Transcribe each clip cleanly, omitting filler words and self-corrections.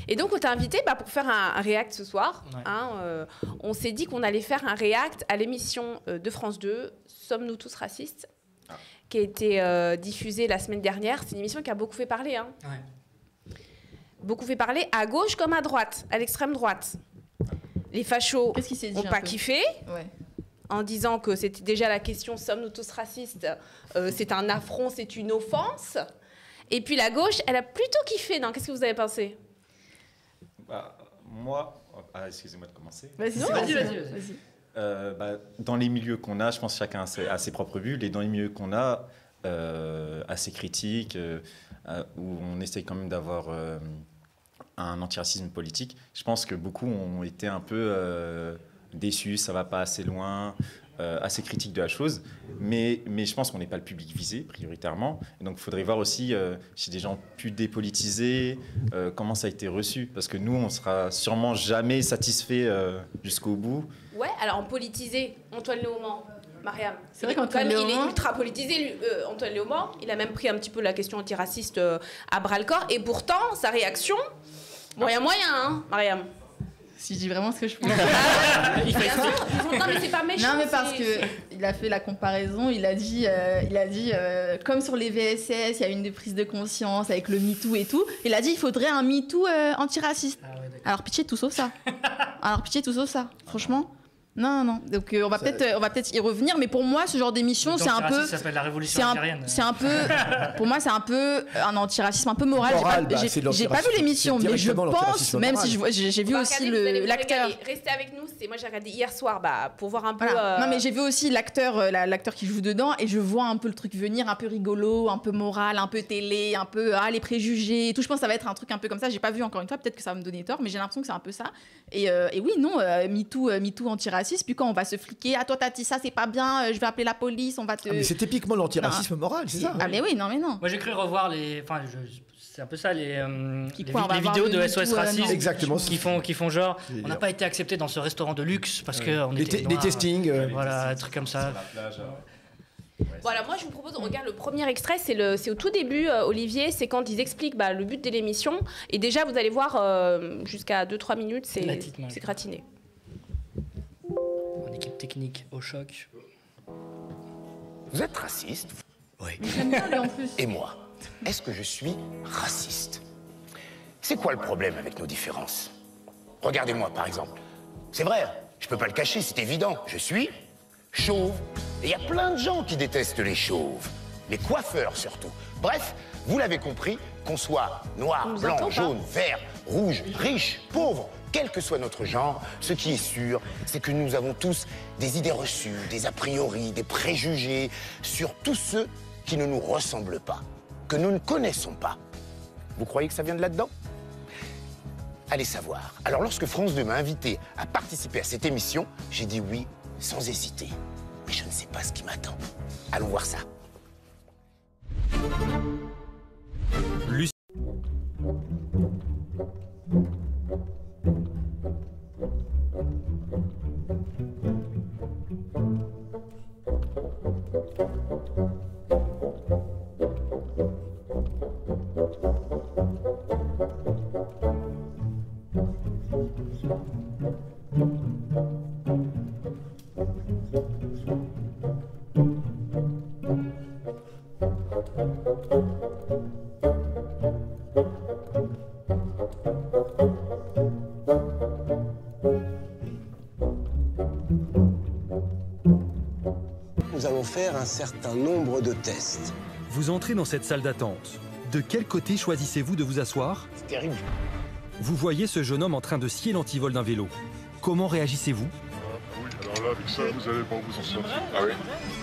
Et donc, on t'a invité pour faire un react ce soir. Ouais. On s'est dit qu'on allait faire un react à l'émission de France 2, Sommes-nous tous racistes, qui a été diffusée la semaine dernière. C'est une émission qui a beaucoup fait parler. Hein. Ouais. Beaucoup fait parler, à gauche comme à droite, à l'extrême droite. Les fachos n'ont pas kiffé. Ouais. En disant que c'était déjà la question « Sommes-nous tous racistes ?» c'est un affront, c'est une offense. Et puis la gauche, elle a plutôt kiffé, non? Qu'est-ce que vous avez pensé? Moi... excusez-moi de commencer. Vas-y. Dans les milieux qu'on a, je pense que chacun a ses propres bulles. Et dans les milieux qu'on a, assez critiques, où on essaye quand même d'avoir un antiracisme politique, je pense que beaucoup ont été un peu... déçus, ça va pas assez loin, assez critique de la chose, mais je pense qu'on n'est pas le public visé prioritairement, et donc il faudrait voir aussi chez des gens plus dépolitisés comment ça a été reçu, parce que nous on sera sûrement jamais satisfait jusqu'au bout. Ouais, alors en politisé, Antoine Léaumont, Mariam, c'est vrai qu'Antoine Léaumont, il est ultra politisé, lui, Antoine Léaumont, il a même pris un petit peu la question antiraciste à bras le corps, et pourtant sa réaction, bon il y a moyen, hein, Mariam. Si je dis vraiment ce que je pense. Non, mais c'est pas méchant. Non, mais parce qu'il a fait la comparaison, il a dit comme sur les VSS, il y a une des prises de conscience avec le MeToo et tout. Il a dit il faudrait un MeToo antiraciste. Ah ouais, alors, pitié, tout sauf ça. Franchement. Non. Donc on va peut-être y revenir, mais pour moi ce genre d'émission c'est un peu, ça s'appelle la révolution algérienne. C'est un peu, pour moi c'est un peu un antiracisme un peu moral. J'ai pas vu l'émission, mais je pense, même si j'ai vu aussi l'acteur. Restez avec nous. Moi j'ai regardé hier soir pour voir un peu. Voilà. Non mais j'ai vu aussi l'acteur qui joue dedans et je vois un peu le truc venir, un peu rigolo, un peu moral, un peu télé, un peu les préjugés et tout. Je pense que ça va être un truc un peu comme ça. J'ai pas vu encore une fois, peut-être que ça va me donner tort, mais j'ai l'impression que c'est un peu ça. Et oui non, MeToo antiraciste. Puis quand on va se fliquer, toi t'as dit ça, c'est pas bien, je vais appeler la police, on va te. mais c'est typiquement l'antiracisme moral, c'est ça. Ah mais oui, non. Moi j'ai cru revoir c'est un peu ça les vidéos de SOS Racisme exactement, qui font genre on n'a pas été accepté dans ce restaurant de luxe parce que on était des testings, voilà, un truc comme ça. Voilà, moi je vous propose, on regarde le premier extrait, c'est au tout début, Olivier, c'est quand ils expliquent le but de l'émission, et déjà vous allez voir jusqu'à 2-3 minutes, c'est gratiné. En équipe technique au choc. Vous êtes raciste? Oui. J'aime bien lui en plus. Et moi, est-ce que je suis raciste? C'est quoi le problème avec nos différences? Regardez-moi par exemple. C'est vrai, je peux pas le cacher, c'est évident. Je suis chauve. Et il y a plein de gens qui détestent les chauves. Les coiffeurs surtout. Bref, vous l'avez compris, qu'on soit noir, blanc, jaune, vert, rouge, riche, pauvre, quel que soit notre genre, ce qui est sûr, c'est que nous avons tous des idées reçues, des a priori, des préjugés sur tous ceux qui ne nous ressemblent pas, que nous ne connaissons pas. Vous croyez que ça vient de là-dedans? Allez savoir. Alors lorsque France 2 m'a invité à participer à cette émission, j'ai dit oui sans hésiter. Mais je ne sais pas ce qui m'attend. Allons voir ça. Nous allons faire un certain nombre de tests. Vous entrez dans cette salle d'attente. De quel côté choisissez-vous de vous asseoir? C'est terrible. Vous voyez ce jeune homme en train de scier l'antivol d'un vélo. Comment réagissez-vous? Oui, alors là, avec ça, vous allez pas vous en sortir. Ah oui.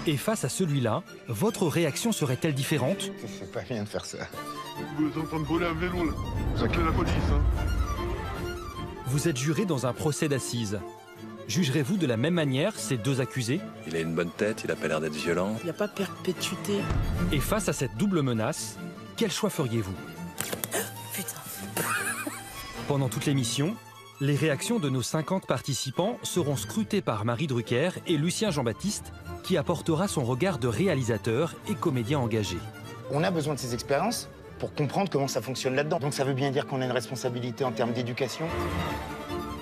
Et face à celui-là, votre réaction serait-elle différente? C'est pas bien de faire ça. Vous êtes en train de voler un vélo, là. Vous appelez la police, hein. Vous êtes juré dans un procès d'assises. Jugerez-vous de la même manière ces deux accusés? Il a une bonne tête, il a pas l'air d'être violent. Il n'y a pas perpétuité. Et face à cette double menace, quel choix feriez-vous? Putain. Pendant toute l'émission, les réactions de nos 50 participants seront scrutées par Marie Drucker et Lucien Jean-Baptiste, qui apportera son regard de réalisateur et comédien engagé. On a besoin de ces expériences pour comprendre comment ça fonctionne là-dedans. Donc ça veut bien dire qu'on a une responsabilité en termes d'éducation.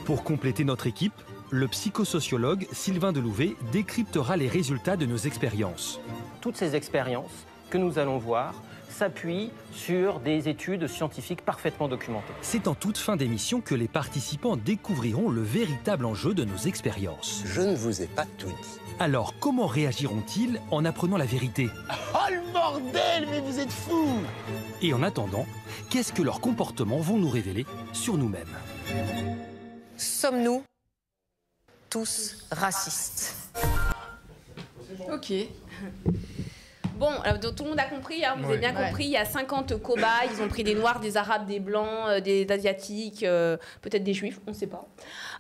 Pour compléter notre équipe, le psychosociologue Sylvain Delouvet décryptera les résultats de nos expériences. Toutes ces expériences que nous allons voir s'appuient sur des études scientifiques parfaitement documentées. C'est en toute fin d'émission que les participants découvriront le véritable enjeu de nos expériences. Je ne vous ai pas tout dit. Alors, comment réagiront-ils en apprenant la vérité? Oh le bordel, mais vous êtes fous! Et en attendant, qu'est-ce que leurs comportements vont nous révéler sur nous-mêmes? Sommes-nous tous racistes? Ok. Bon, alors, tout le monde a compris, hein, vous avez bien compris, il y a 50 cobayes, ils ont pris des Noirs, des Arabes, des Blancs, des Asiatiques, peut-être des Juifs, on ne sait pas.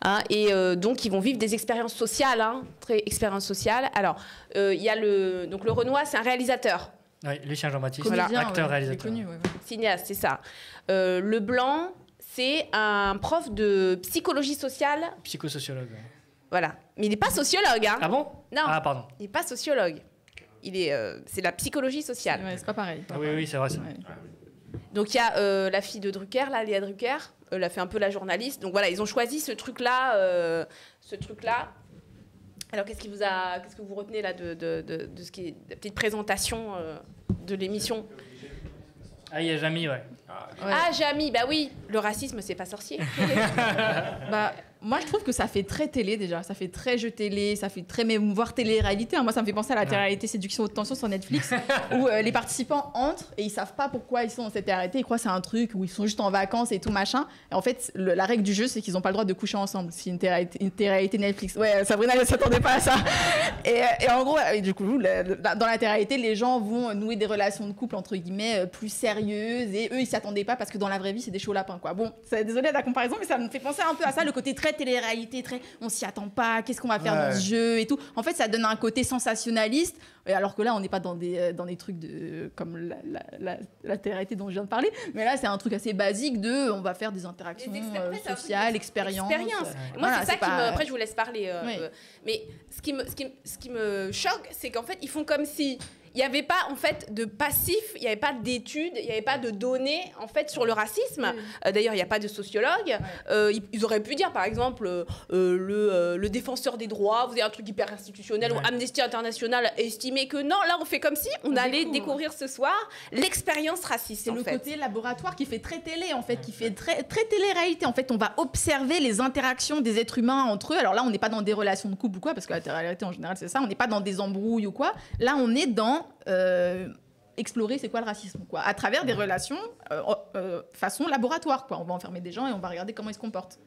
Hein, et donc, ils vont vivre des expériences sociales, hein, très expériences sociales. Alors, il y a le Renoir, c'est un réalisateur. Oui, Lucien Jean-Baptiste, acteur, réalisateur. Connu, cinéaste, c'est ça. Le Blanc, c'est un prof de psychologie sociale. Psychosociologue. Ouais. Voilà. Mais il n'est pas sociologue. Hein. Ah bon? Non. Ah, pardon. Il n'est pas sociologue. C'est la psychologie sociale. Ouais, c'est pas pareil. Ah, oui, c'est vrai. Ça. Ouais. Donc il y a la fille de Drucker, là, Léa Drucker, elle a fait un peu la journaliste. Donc voilà, ils ont choisi ce truc-là. Alors qu'est-ce que vous retenez là de ce qui est la petite présentation de l'émission? Ah, il y a Jamy, ouais. Ah, Jamy, bah oui, le racisme, c'est pas sorcier. Bah, moi, je trouve que ça fait très télé déjà. Ça fait très jeu télé, ça fait très voire télé-réalité. Moi, ça me fait penser à la télé-réalité Séduction Haute Tension sur Netflix, où les participants entrent et ils savent pas pourquoi ils sont dans cette télé-réalité. Ils croient que c'est un truc où ils sont juste en vacances et tout machin. Et en fait, la règle du jeu, c'est qu'ils n'ont pas le droit de coucher ensemble. C'est une télé-réalité Netflix. Ouais, Sabrina, elle ne s'attendait pas à ça. Et en gros, du coup, dans la télé-réalité, les gens vont nouer des relations de couple, entre guillemets, plus sérieuses. Et eux, ils s'y attendaient pas parce que dans la vraie vie, c'est des chauds lapins, quoi. Bon, désolé de la comparaison, mais ça me fait penser un peu à ça, le côté très télé-réalité, très on s'y attend pas, qu'est-ce qu'on va faire dans ce jeu et tout. En fait, ça donne un côté sensationnaliste, alors que là, on n'est pas dans des trucs comme la télé-réalité dont je viens de parler, mais là, c'est un truc assez basique on va faire des interactions sociales, expériences. Moi, c'est ça qui me... Après, je vous laisse parler. Mais ce qui me choque, c'est qu'en fait, ils font comme si... Il n'y avait pas en fait de passif, il n'y avait pas d'études, il n'y avait pas de données en fait sur le racisme. D'ailleurs, il n'y a pas de sociologue. Ils auraient pu dire par exemple le défenseur des droits, vous avez un truc hyper institutionnel, ou Amnesty International a estimé que non. Là, on fait comme si on allait découvrir ce soir l'expérience raciste. C'est le côté laboratoire qui fait très télé en fait, qui fait très télé-réalité. En fait, on va observer les interactions des êtres humains entre eux. Alors là, on n'est pas dans des relations de couple ou quoi, parce que la télé-réalité en général c'est ça. On n'est pas dans des embrouilles ou quoi. Là, on est dans explorer c'est quoi le racisme, quoi, à travers des relations façon laboratoire, quoi. On va enfermer des gens et on va regarder comment ils se comportent.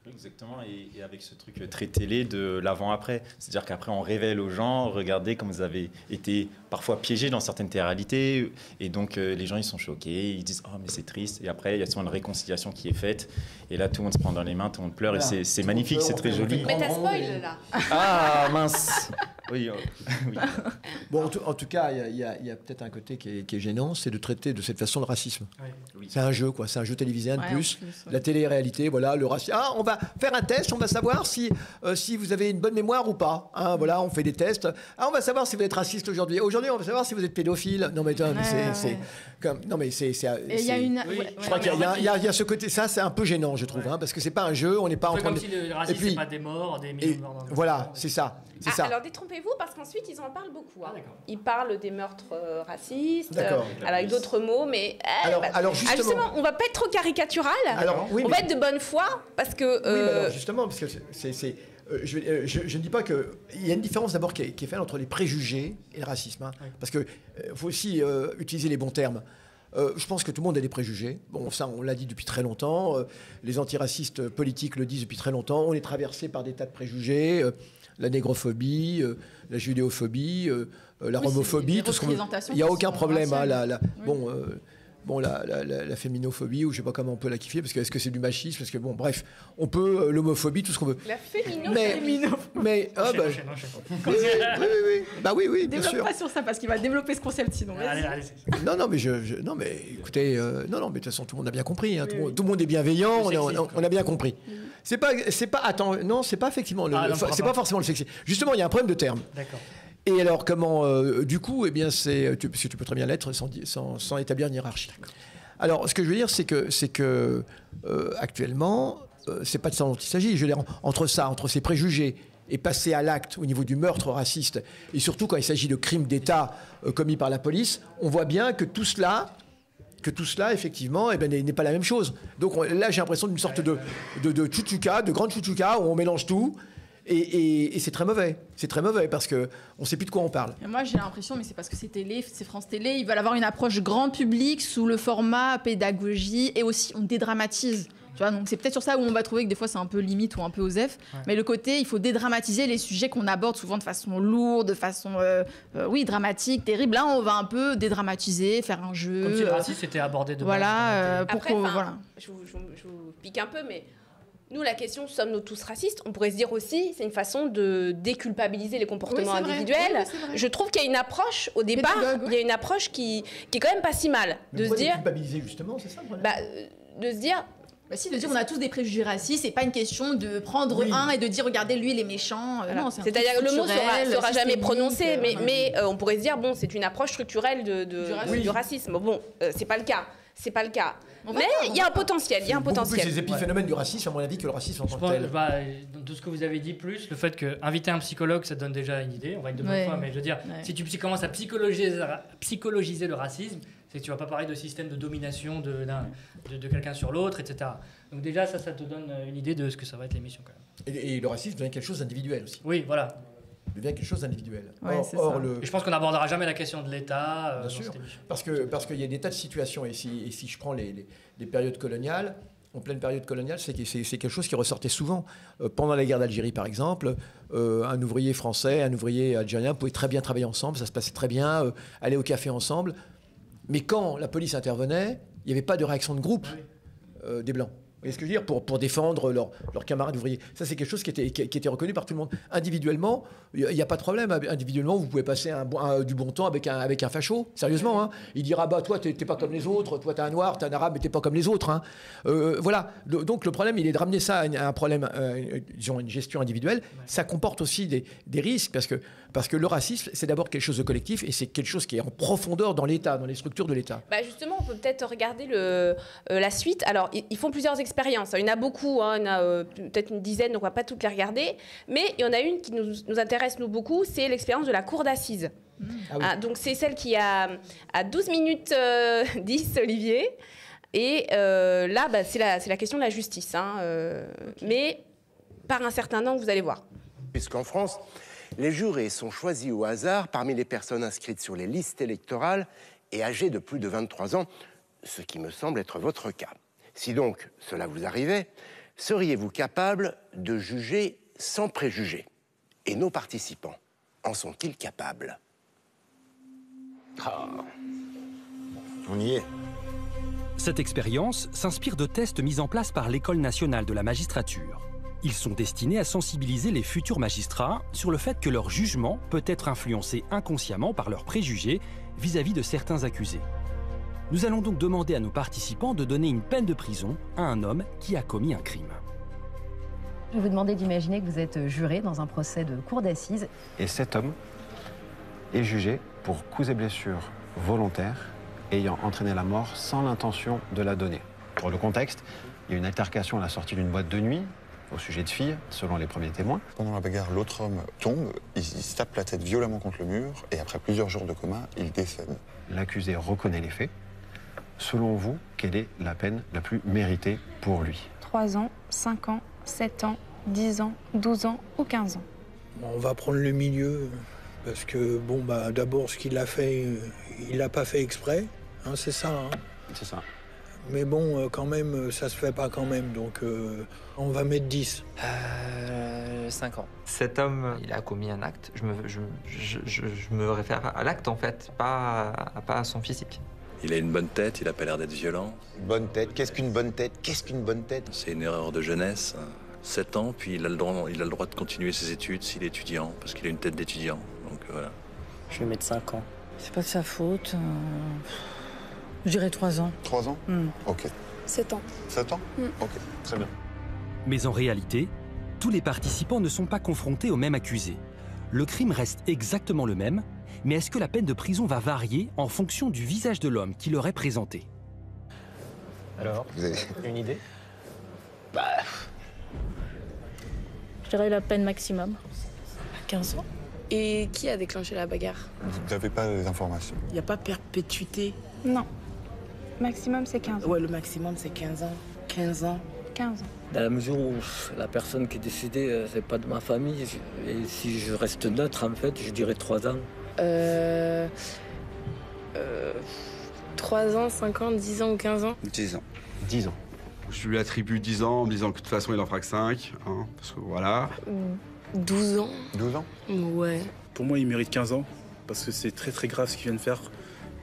Exactement, et avec ce truc très télé de l'avant-après. C'est-à-dire qu'après, on révèle aux gens, regardez comme vous avez été parfois piégés dans certaines réalités, et donc les gens, ils sont choqués, ils disent « Oh, mais c'est triste », et après, il y a souvent une réconciliation qui est faite, et là, tout le monde se prend dans les mains, tout le monde pleure, et c'est magnifique, c'est très joli. Mais t'as spoil, là. Ah, mince. Oui. Bon, en tout cas, il y a peut-être un côté qui est gênant, c'est de traiter de cette façon le racisme. Oui. C'est un jeu, quoi. C'est un jeu télévisé, un de plus. La télé-réalité, voilà, le racisme. Ah, on va faire un test, on va savoir si vous avez une bonne mémoire ou pas. Hein, voilà, on fait des tests. Ah, on va savoir si vous êtes raciste aujourd'hui. Aujourd'hui, on va savoir si vous êtes pédophile. Non, mais c'est comme. Non, mais c'est. Il y a une. Je crois qu'il y a ce côté. Ça, c'est un peu gênant, je trouve, hein, parce que c'est pas un jeu. On n'est pas en train de. Comme si le racisme, c'est pas des morts, des millions de morts. Voilà, c'est ça. Alors détrompez-vous parce qu'ensuite ils en parlent beaucoup. Hein. Ils parlent des meurtres racistes, avec d'autres mots, mais alors justement, on va pas être trop caricatural. On va être de bonne foi parce que. Oui, mais alors justement, parce que je ne dis pas qu'il y a une différence d'abord qui est faite entre les préjugés et le racisme, hein, parce que faut aussi utiliser les bons termes. Je pense que tout le monde a des préjugés. Bon, ça, on l'a dit depuis très longtemps. Les antiracistes politiques le disent depuis très longtemps. On est traversé par des tas de préjugés. La négrophobie, la judéophobie, la romophobie, tout ce qu'on veut. Il n'y a aucun problème. Hein, la féminophobie, ou je ne sais pas comment on peut la qualifier, parce que est-ce que c'est du machisme, parce que bon, bref, on peut l'homophobie, tout ce qu'on veut. La féminophobie. Mais oui, bien sûr. Développe pas sur ça parce qu'il va développer ce concept sinon. Allez. Non mais écoutez, mais de toute façon tout le monde a bien compris. Hein, tout le monde est bienveillant, on a bien compris. C'est pas effectivement c'est pas forcément le sexisme. Justement, il y a un problème de terme. D'accord. Et alors, comment, du coup, eh bien, parce que tu peux très bien l'être sans établir une hiérarchie. Alors, ce que je veux dire, c'est que actuellement, c'est pas de ça dont il s'agit. Je veux dire, entre ces préjugés et passer à l'acte au niveau du meurtre raciste, et surtout quand il s'agit de crimes d'État commis par la police, on voit bien que tout cela, effectivement, eh ben, n'est pas la même chose. Donc là, j'ai l'impression d'une sorte de chouchouka, de grande chouchouka, où on mélange tout. Et c'est très mauvais. C'est très mauvais parce qu'on ne sait plus de quoi on parle. Et moi, j'ai l'impression, mais c'est parce que c'est France Télé, ils veulent avoir une approche grand public sous le format pédagogie et aussi on dédramatise. Tu vois, donc c'est peut-être sur ça où on va trouver que des fois c'est un peu limite ou un peu osef. Ouais. Mais le côté, il faut dédramatiser les sujets qu'on aborde souvent de façon lourde, de façon dramatique, terrible. Là, on va un peu dédramatiser, faire un jeu. Comme si le racisme était abordé de voilà, Après, je vous pique un peu, mais nous, la question, sommes-nous tous racistes? On pourrait se dire aussi, c'est une façon de déculpabiliser les comportements individuels. Oui, je trouve qu'il y a une approche, au départ, il y a une approche qui est quand même pas si mal. Mais de se dire déculpabiliser, justement, c'est ça le problème. De se dire... de dire on a tous des préjugés racistes, c'est pas une question de prendre un et de dire regardez lui il est méchant. Voilà. C'est-à-dire que le mot sera jamais prononcé, mais on pourrait se dire bon c'est une approche structurelle du racisme. Bon, c'est pas le cas. C'est pas le cas. Mais il y a un potentiel. Il y a un potentiel. Plus les épiphénomènes du racisme, à mon avis, que le racisme en tant que tel. De ce que vous avez dit, plus le fait qu'inviter un psychologue, ça donne déjà une idée. On va être de bonne foi, mais je veux dire, si tu commences à psychologiser le racisme, c'est que tu vas pas parler de système de domination de quelqu'un sur l'autre, etc. Donc déjà, ça te donne une idée de ce que ça va être l'émission quand même. Et le racisme devient quelque chose d'individuel aussi. Oui, voilà. Devient quelque chose d'individuel. Et je pense qu'on n'abordera jamais la question de l'État dans cette émission. Parce qu'il y a des tas de situations, et si je prends les périodes coloniales, en pleine période coloniale, c'est quelque chose qui ressortait souvent. Pendant la guerre d'Algérie, par exemple, un ouvrier français, un ouvrier algérien pouvaient très bien travailler ensemble, ça se passait très bien, aller au café ensemble. Mais quand la police intervenait, il n'y avait pas de réaction de groupe des Blancs. Vous voyez ce que je veux dire, pour défendre leurs camarades ouvriers. Ça, c'est quelque chose qui était reconnu par tout le monde. Individuellement, il n'y a pas de problème. Individuellement, vous pouvez passer du bon temps avec un facho. Sérieusement, hein. Il dira, bah, toi, t'es pas comme les autres. Toi, t'es un noir, t'es un arabe, mais t'es pas comme les autres. Hein. Voilà. Donc, le problème, il est de ramener ça à un problème, disons, une gestion individuelle. Ça comporte aussi des risques parce que le racisme, c'est d'abord quelque chose de collectif et c'est quelque chose qui est en profondeur dans l'État, dans les structures de l'État. Bah justement, on peut peut-être regarder la suite. Alors, ils font plusieurs expériences. Il y en a beaucoup, hein. Il y en a peut-être une dizaine, donc on ne va pas toutes les regarder. Mais il y en a une qui nous intéresse, nous, beaucoup, c'est l'expérience de la cour d'assises. Ah oui. Donc, c'est celle qui a à 12 minutes 10, Olivier. Et là, bah, c'est la question de la justice. Hein. Mais par un certain angle, vous allez voir. Puisqu'en France, les jurés sont choisis au hasard parmi les personnes inscrites sur les listes électorales et âgées de plus de 23 ans, ce qui me semble être votre cas. Si donc cela vous arrivait, seriez-vous capable de juger sans préjugés? Et nos participants, en sont-ils capables? On y est. Cette expérience s'inspire de tests mis en place par l'École nationale de la magistrature. Ils sont destinés à sensibiliser les futurs magistrats sur le fait que leur jugement peut être influencé inconsciemment par leurs préjugés vis-à-vis de certains accusés. Nous allons donc demander à nos participants de donner une peine de prison à un homme qui a commis un crime. Je vais vous demander d'imaginer que vous êtes juré dans un procès de cour d'assises. Et cet homme est jugé pour coups et blessures volontaires ayant entraîné la mort sans l'intention de la donner. Pour le contexte, il y a une altercation à la sortie d'une boîte de nuit au sujet de filles, selon les premiers témoins. Pendant la bagarre, l'autre homme tombe, il se tape la tête violemment contre le mur et après plusieurs jours de coma, il décède. L'accusé reconnaît les faits. Selon vous, quelle est la peine la plus méritée pour lui? 3 ans, 5 ans, 7 ans, 10 ans, 12 ans ou 15 ans. On va prendre le milieu parce que, bon, bah, d'abord, ce qu'il a fait, il l'a pas fait exprès, hein, c'est ça. Hein. C'est ça. Mais bon, quand même, ça se fait pas quand même, donc on va mettre 10. 5 ans. Cet homme, il a commis un acte. Je me réfère à l'acte, en fait, pas à son physique. Il a une bonne tête, il a pas l'air d'être violent. Une bonne tête? Qu'est-ce qu'une bonne tête? Qu'est-ce qu'une bonne tête? C'est une erreur de jeunesse. 7 ans, puis il a le droit de continuer ses études s'il est étudiant, parce qu'il a une tête d'étudiant. Donc voilà. Je vais mettre 5 ans. C'est pas de sa faute. Je dirais 3 ans. 3 ans? Ok. 7 ans. 7 ans? Ok, très bien. Mais en réalité, tous les participants ne sont pas confrontés au même accusé. le crime reste exactement le même, mais est-ce que la peine de prison va varier en fonction du visage de l'homme qui leur est présenté? Alors, vous avez une idée? Je dirais la peine maximum. 15 ans. Et qui a déclenché la bagarre? Vous n'avez pas les informations. Il n'y a pas perpétuité? Non. Maximum, c'est 15 ans. Ouais, le maximum, c'est 15 ans. 15 ans. 15 ans. Dans la mesure où la personne qui est décédée, c'est pas de ma famille, et si je reste neutre, en fait, je dirais 3 ans. 3 ans, 5 ans, 10 ans ou 15 ans? 10 ans. 10 ans. Je lui attribue 10 ans en me disant que de toute façon, il en fera que 5. Hein, parce que voilà. 12 ans. 12 ans? Ouais. Pour moi, il mérite 15 ans, parce que c'est très très grave ce qu'il vient de faire.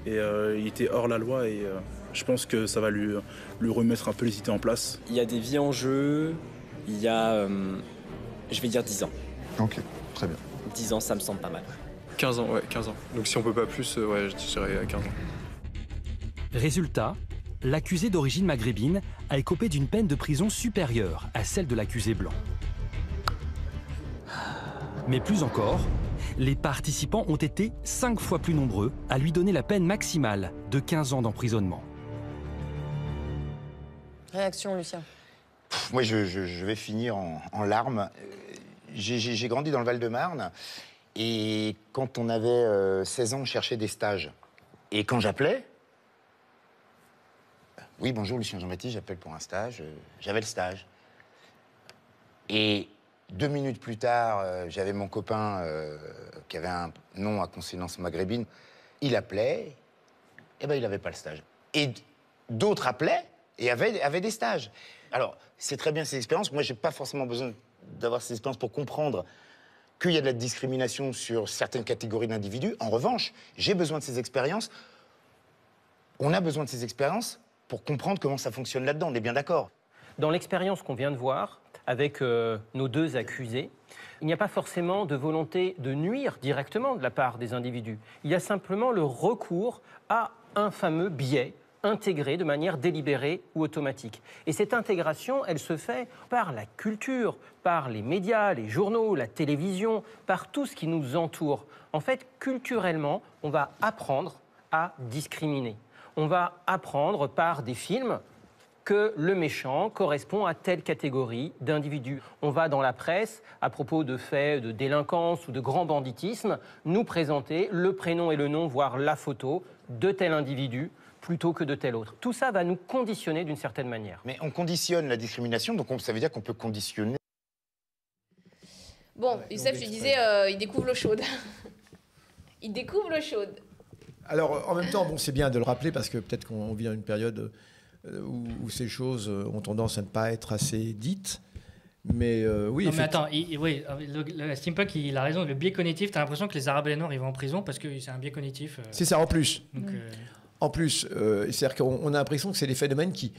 Et il était hors la loi, et je pense que ça va lui remettre un peu les idées en place. Il y a des vies en jeu, il y a, je vais dire 10 ans. Ok, très bien. 10 ans, ça me semble pas mal. 15 ans, ouais, 15 ans. Donc si on peut pas plus, ouais, je dirais 15 ans. Résultat, l'accusé d'origine maghrébine a écopé d'une peine de prison supérieure à celle de l'accusé blanc. Mais plus encore, les participants ont été 5 fois plus nombreux à lui donner la peine maximale de 15 ans d'emprisonnement. Réaction, Lucien? Moi, je vais finir en larmes. J'ai grandi dans le Val-de-Marne, et quand on avait 16 ans, on cherchait des stages. Et quand j'appelais, oui, bonjour, Lucien Jean-Baptiste, j'appelle pour un stage. J'avais le stage. Et 2 minutes plus tard, j'avais mon copain qui avait un nom à consonance maghrébine. Il appelait, et ben il n'avait pas le stage. Et d'autres appelaient et avaient des stages. Alors, c'est très bien ces expériences. Moi, j'ai pas forcément besoin d'avoir ces expériences pour comprendre qu'il y a de la discrimination sur certaines catégories d'individus. En revanche, j'ai besoin de ces expériences. On a besoin de ces expériences pour comprendre comment ça fonctionne là-dedans. On est bien d'accord. Dans l'expérience qu'on vient de voir, avec nos 2 accusés, il n'y a pas forcément de volonté de nuire directement de la part des individus. Il y a simplement le recours à un fameux biais intégré de manière délibérée ou automatique. Et cette intégration, elle se fait par la culture, par les médias, les journaux, la télévision, par tout ce qui nous entoure. En fait, culturellement, on va apprendre à discriminer. On va apprendre par des films que le méchant correspond à telle catégorie d'individus. On va dans la presse, à propos de faits de délinquance ou de grand banditisme, nous présenter le prénom et le nom, voire la photo de tel individu, plutôt que de tel autre. Tout ça va nous conditionner d'une certaine manière. Mais on conditionne la discrimination, donc ça veut dire qu'on peut conditionner... Bon, Youssef, je disais, il découvre l'eau chaude. Il découvre l'eau chaude. Alors, en même temps, bon, c'est bien de le rappeler, parce que peut-être qu'on vit dans une période où ces choses ont tendance à ne pas être assez dites. Mais oui, non, mais attends, le steampunk, il a raison. Le biais cognitif, tu as l'impression que les Arabes et les Noirs, ils vont en prison parce que c'est un biais cognitif. C'est ça, en plus. Donc, En plus, c'est-à-dire qu'on a l'impression que c'est des phénomènes qui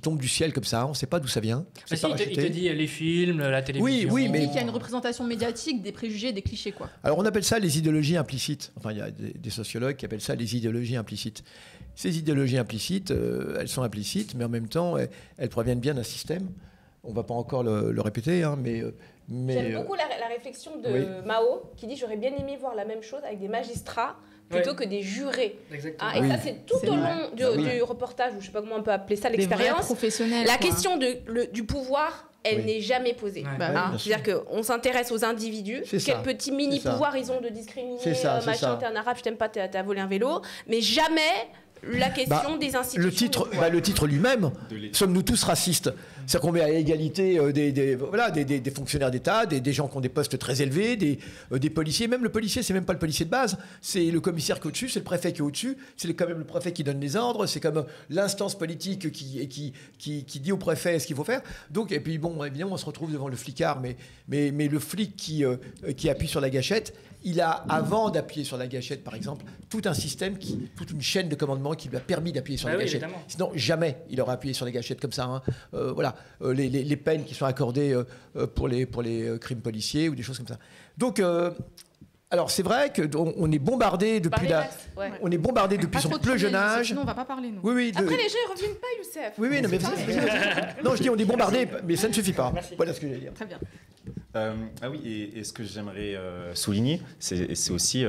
tombent du ciel comme ça. On ne sait pas d'où ça vient. Il te dit les films, la télévision. Oui, mais il y a une représentation médiatique des préjugés, des clichés, quoi. Alors, on appelle ça les idéologies implicites. Enfin, il y a des sociologues qui appellent ça les idéologies implicites. Ces idéologies implicites, elles sont implicites, mais en même temps, elles proviennent bien d'un système. On ne va pas encore le répéter, hein, mais j'aime beaucoup la réflexion de Mao, qui dit « J'aurais bien aimé voir la même chose avec des magistrats plutôt que des jurés. » Et ça, c'est tout au long du reportage, ou je ne sais pas comment on peut appeler ça, l'expérience. Professionnels. La question du pouvoir, elle n'est jamais posée. C'est-à-dire qu'on s'intéresse aux individus, quel petit mini-pouvoir ils ont de discriminer, machin, t'es un arabe, je t'aime pas, t'as volé un vélo, mais jamais la question des institutions. Le titre lui-même, sommes-nous tous racistes? C'est-à-dire qu'on met à égalité des fonctionnaires d'État, des gens qui ont des postes très élevés, des policiers. Même le policier, c'est même pas le policier de base, c'est le commissaire qui est au-dessus, c'est le préfet qui est au-dessus, c'est quand même le préfet qui donne les ordres, c'est comme l'instance politique qui dit au préfet ce qu'il faut faire. Donc, et puis bon, évidemment, on se retrouve devant le flicard, mais le flic qui appuie sur la gâchette, il a, avant d'appuyer sur la gâchette, par exemple, tout un système, toute une chaîne de commandement qui lui a permis d'appuyer sur la gâchette. Évidemment. Sinon, jamais il aurait appuyé sur les gâchettes comme ça. Hein. Voilà, les peines qui sont accordées pour les crimes policiers ou des choses comme ça. Donc, alors c'est vrai qu'on est bombardé depuis on est bombardé depuis son plus jeune âge. Sinon, on va pas parler, nous. Oui, Après, les gens ils reviennent pas, Youssef. Oui, non, mais non, je dis on est bombardé, mais ça ne suffit pas. Merci. Voilà ce que j'allais dire. Très bien. Ah oui, et ce que j'aimerais souligner, c'est aussi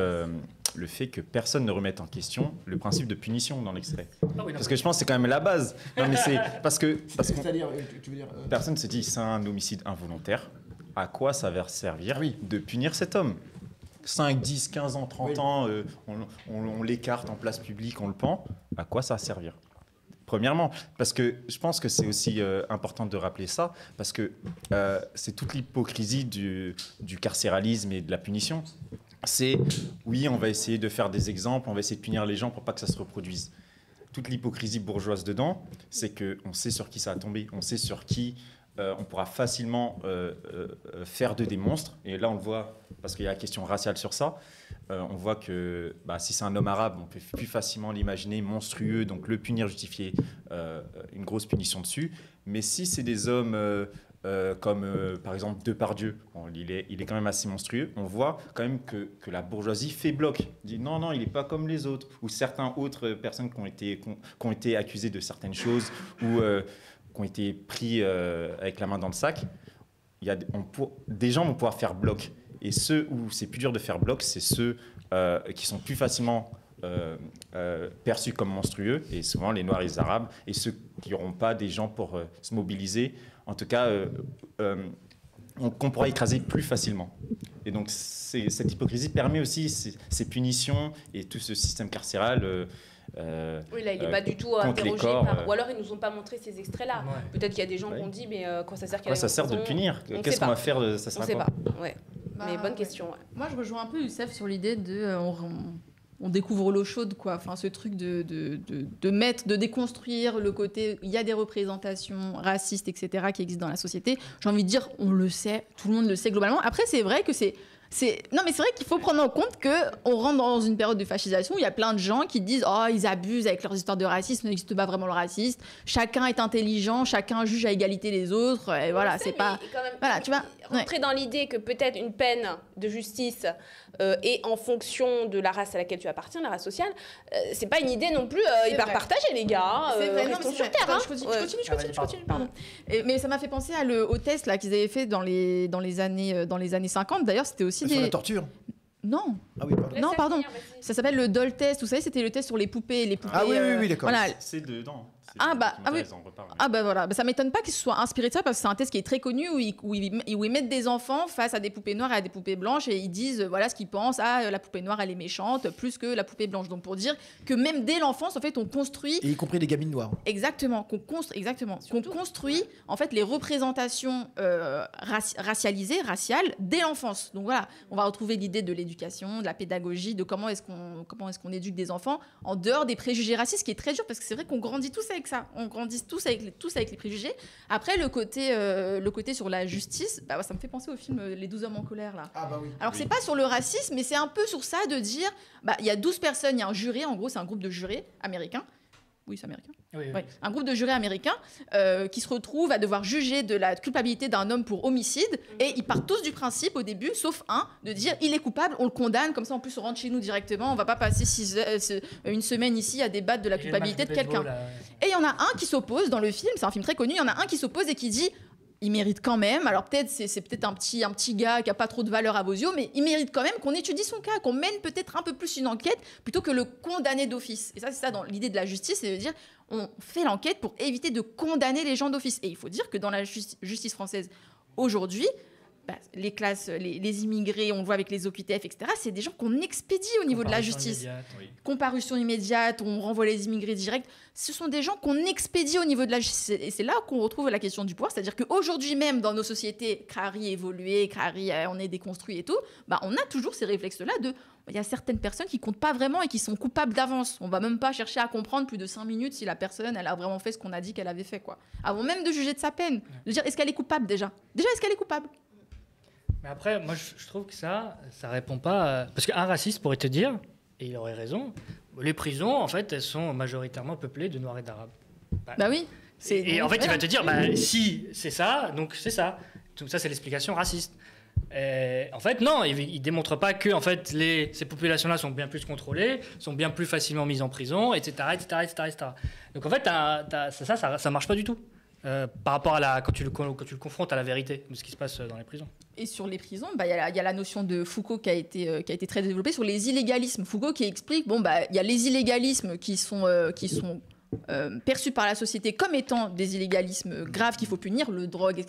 le fait que personne ne remette en question le principe de punition dans l'extrait. Parce que je pense que c'est quand même la base. Non, mais c'est parce que c'est-à-dire, tu veux dire, personne ne se dit c'est un homicide involontaire. À quoi ça va servir de punir cet homme ? 5, 10, 15 ans, 30 ans, on l'écarte en place publique, on le pend. À quoi ça va servir ? Premièrement, parce que je pense que c'est aussi important de rappeler ça, parce que c'est toute l'hypocrisie du carcéralisme et de la punition. C'est, oui, on va essayer de faire des exemples, on va essayer de punir les gens pour pas que ça se reproduise. Toute l'hypocrisie bourgeoise dedans, c'est qu'on sait sur qui ça va tomber, on sait sur qui on pourra facilement faire d'eux des monstres. Et là, on le voit, parce qu'il y a la question raciale sur ça, on voit que si c'est un homme arabe, on peut plus facilement l'imaginer monstrueux, donc le punir, justifier une grosse punition dessus. Mais si c'est des hommes comme par exemple Depardieu, bon, il est quand même assez monstrueux, on voit quand même que la bourgeoisie fait bloc. Il dit non, il n'est pas comme les autres. Ou certaines autres personnes qui ont été accusées de certaines choses, ou qui ont été pris avec la main dans le sac, des gens vont pouvoir faire bloc. Et ceux où c'est plus dur de faire bloc, c'est ceux qui sont plus facilement perçus comme monstrueux, et souvent les Noirs et les Arabes, et ceux qui n'auront pas des gens pour se mobiliser, en tout cas, qu'on pourra écraser plus facilement. Et donc cette hypocrisie permet aussi ces punitions et tout ce système carcéral. Oui, là, il n'est pas du tout interrogé ou alors ils nous ont pas montré ces extraits-là. Ouais. Peut-être qu'il y a des gens qui ont dit, mais quand ça sert, ça sert de punir. Qu'est-ce qu'on va faire de ça? On ne sait pas. Ouais. Mais bonne question. Ouais. Moi, je rejoins un peu Youssef sur l'idée de on découvre l'eau chaude, quoi. Enfin, ce truc de déconstruire le côté. Il y a des représentations racistes, etc., qui existent dans la société. J'ai envie de dire, on le sait, tout le monde le sait globalement. Après, c'est vrai que non, mais c'est vrai qu'il faut prendre en compte qu'on rentre dans une période de fascisation où il y a plein de gens qui disent « Oh, ils abusent avec leurs histoires de racisme, il n'existe pas vraiment le racisme. Chacun est intelligent, chacun juge à égalité les autres. » Et voilà, c'est pas... Voilà, tu vois. Rentrer dans l'idée que peut-être une peine de justice est en fonction de la race à laquelle tu appartiens, la race sociale, c'est pas une idée non plus hyper partagée, les gars. C'est vrai, restons sur terre. Je continue, pardon. Mais ça m'a fait penser au test là, qu'ils avaient fait dans les années 50. D'ailleurs, c'était aussi sur la torture. Non. Ah oui, pardon. Non, pardon. Ça s'appelle le doll test. Vous savez, c'était le test sur les poupées. Ah oui, d'accord. Voilà. C'est dedans. Voilà. Ça m'étonne pas qu'ils se soient inspirés de ça parce que c'est un test qui est très connu où ils mettent des enfants face à des poupées noires et à des poupées blanches et ils disent voilà ce qu'ils pensent. Ah, la poupée noire elle est méchante plus que la poupée blanche. Donc pour dire que même dès l'enfance en fait on construit. Et y compris les gamines noires. Exactement. Qu'on construit en fait les représentations raciales dès l'enfance. Donc voilà, on va retrouver l'idée de l'éducation, de la pédagogie, de comment est-ce qu'on éduque des enfants en dehors des préjugés racistes, qui est très dur parce que c'est vrai qu'on grandit tous avec ça. On grandit tous avec les préjugés. Après, le côté sur la justice, ça me fait penser au film Les 12 hommes en colère. Là. Ah bah oui. Alors, c'est pas sur le racisme, mais c'est un peu sur ça de dire, il y a 12 personnes, il y a un jury, en gros, c'est un groupe de jurés américains. Oui, c'est américain. Oui. Un groupe de jurés américains qui se retrouvent à devoir juger de la culpabilité d'un homme pour homicide. Et ils partent tous du principe au début, sauf un, de dire il est coupable, on le condamne. Comme ça, en plus, on rentre chez nous directement. On va pas passer une semaine ici à débattre de la culpabilité de quelqu'un. Et il y en a un qui s'oppose dans le film. C'est un film très connu. Il y en a un qui s'oppose et qui dit il mérite quand même. Alors peut-être c'est peut-être un petit gars qui a pas trop de valeur à vos yeux, mais il mérite quand même qu'on étudie son cas, qu'on mène peut-être un peu plus une enquête plutôt que le condamner d'office. Et ça, c'est ça dans l'idée de la justice, c'est de dire on fait l'enquête pour éviter de condamner les gens d'office. Et il faut dire que dans la justice française aujourd'hui, les classes, les immigrés, on le voit avec les OQTF, etc., c'est des gens qu'on expédie au niveau de la justice. Comparution immédiate, on renvoie les immigrés directs. Ce sont des gens qu'on expédie au niveau de la justice. Et c'est là qu'on retrouve la question du pouvoir. C'est-à-dire qu'aujourd'hui même, dans nos sociétés, crari évoluées, on est déconstruit et tout, on a toujours ces réflexes-là de... Il y a certaines personnes qui comptent pas vraiment et qui sont coupables d'avance. On va même pas chercher à comprendre plus de 5 minutes si la personne, elle a vraiment fait ce qu'on a dit qu'elle avait fait, quoi. Avant même de juger de sa peine. De dire, est-ce qu'elle est coupable déjà ? Déjà, est-ce qu'elle est coupable ? Mais après, moi, je trouve que ça répond pas... Parce qu'un raciste pourrait te dire, et il aurait raison, les prisons, en fait, elles sont majoritairement peuplées de Noirs et d'Arabes. Oui. Et en fait, il va te dire, si c'est ça, donc c'est ça. Donc ça, c'est l'explication raciste. Et en fait, non, il démontre pas que en fait, ces populations-là sont bien plus contrôlées, sont bien plus facilement mises en prison, etc. Donc en fait, ça marche pas du tout. par rapport quand tu le confrontes à la vérité de ce qui se passe dans les prisons. Et sur les prisons, il y a la notion de Foucault qui a été très développée sur les illégalismes. Foucault qui explique, il y a les illégalismes qui sont perçus par la société comme étant des illégalismes graves qu'il faut punir,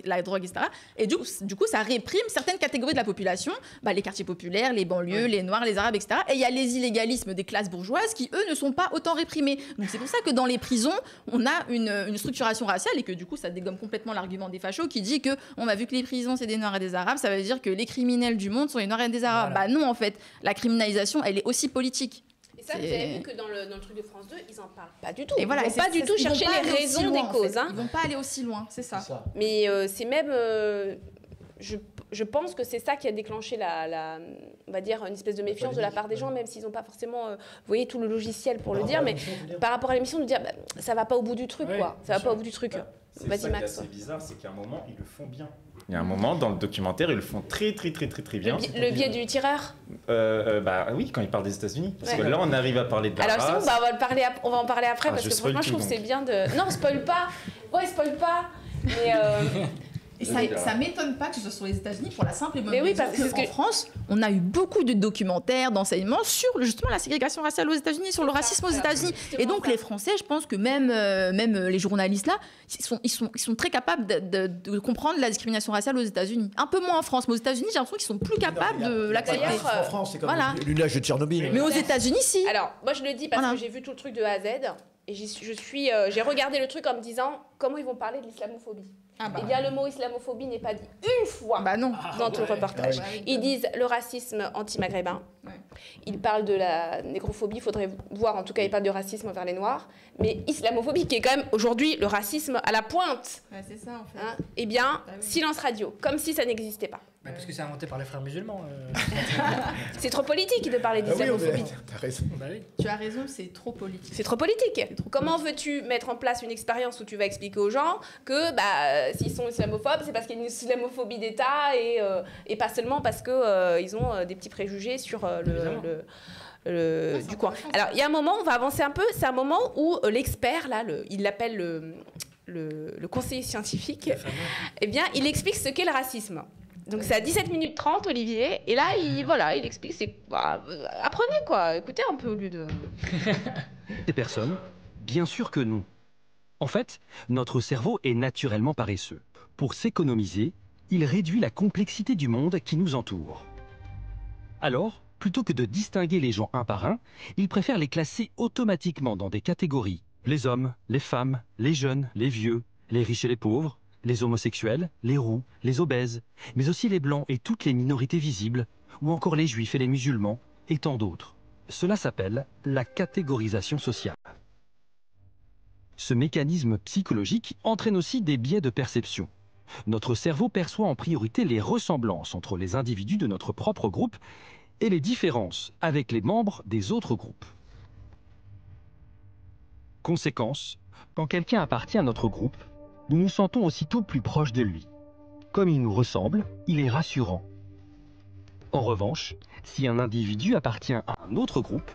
la drogue, etc. Et du coup, ça réprime certaines catégories de la population, les quartiers populaires, les banlieues, les Noirs, les Arabes, etc. Et il y a les illégalismes des classes bourgeoises qui, eux, ne sont pas autant réprimés. Donc c'est pour ça que dans les prisons, on a une structuration raciale et que du coup, ça dégomme complètement l'argument des fachos qui dit que on a vu que les prisons, c'est des Noirs et des Arabes, ça veut dire que les criminels du monde sont les Noirs et des Arabes. Voilà. Non, en fait, la criminalisation, elle est aussi politique. Et ça, vous avez vu que dans le truc de France 2, ils n'en parlent pas du tout. Et voilà, ils ne vont pas du tout chercher les raisons des causes. Ils ne vont pas aller aussi loin, c'est ça. Mais c'est même... je pense que c'est ça qui a déclenché on va dire, une espèce de méfiance de la part des gens, même s'ils n'ont pas forcément, vous voyez, tout le logiciel pour le dire, mais par rapport à l'émission, de dire, ça ne va pas au bout du truc, quoi. Ça ne va pas au bout du truc. Vas-y, Max. Ce qui est assez bizarre, c'est qu'à un moment, ils le font bien. Il y a un moment, dans le documentaire, ils le font très bien. Le biais du tireur oui, quand ils parlent des États-Unis. Parce que là, on arrive à parler de la race. Alors, c'est bon, on va en parler après, parce que franchement, je trouve que c'est bien de... Non, spoil pas. Ouais, spoil pas. Mais... Et ça m'étonne pas que ce soit sur les États-Unis pour la simple et bonne raison qu'en France, on a eu beaucoup de documentaires, d'enseignements sur justement la ségrégation raciale aux États-Unis, sur le racisme aux États-Unis. Et donc les Français, je pense que même les journalistes là, ils sont très capables de comprendre la discrimination raciale aux États-Unis. Un peu moins en France, mais aux États-Unis, j'ai l'impression qu'ils sont plus capables de l'accepter. En France, c'est comme l'usage de Tchernobyl. Mais aux États-unis, si. Alors moi je le dis parce que j'ai vu tout le truc de A à Z. Et j'ai regardé le truc en me disant comment ils vont parler de l'islamophobie. Eh bien, le mot islamophobie n'est pas dit une fois dans tout le reportage. Ils disent le racisme anti-maghrébin. Ils parlent de la négrophobie, il faudrait voir, en tout cas, ils parlent de racisme envers les Noirs. Mais islamophobie, qui est quand même aujourd'hui le racisme à la pointe. C'est ça, en fait. Eh bien, silence radio, comme si ça n'existait pas. Parce que c'est inventé par les frères musulmans. C'est trop politique de parler d'islamophobie. T'as raison. Tu as raison, c'est trop politique. C'est trop politique. Comment veux-tu mettre en place une expérience où tu vas expliquer aux gens que s'ils sont islamophobes, c'est parce qu'il y a une islamophobie d'État et pas seulement parce qu'ils ont des petits préjugés sur du coin. Alors, il y a un moment, on va avancer un peu, c'est un moment où l'expert, là, il l'appelle le conseiller scientifique, eh bien, il explique ce qu'est le racisme. Donc c'est à 17 minutes 30, Olivier, et là, il explique, apprenez quoi, écoutez un peu au lieu de... Des personnes, bien sûr que non. En fait, notre cerveau est naturellement paresseux. Pour s'économiser, il réduit la complexité du monde qui nous entoure. Alors, plutôt que de distinguer les gens un par un, il préfère les classer automatiquement dans des catégories. Les hommes, les femmes, les jeunes, les vieux, les riches et les pauvres, les homosexuels, les roux, les obèses, mais aussi les blancs et toutes les minorités visibles, ou encore les juifs et les musulmans, et tant d'autres. Cela s'appelle la catégorisation sociale. Ce mécanisme psychologique entraîne aussi des biais de perception. Notre cerveau perçoit en priorité les ressemblances entre les individus de notre propre groupe et les différences avec les membres des autres groupes. Conséquence, quand quelqu'un appartient à notre groupe, nous nous sentons aussitôt plus proches de lui. Comme il nous ressemble, il est rassurant. En revanche, si un individu appartient à un autre groupe,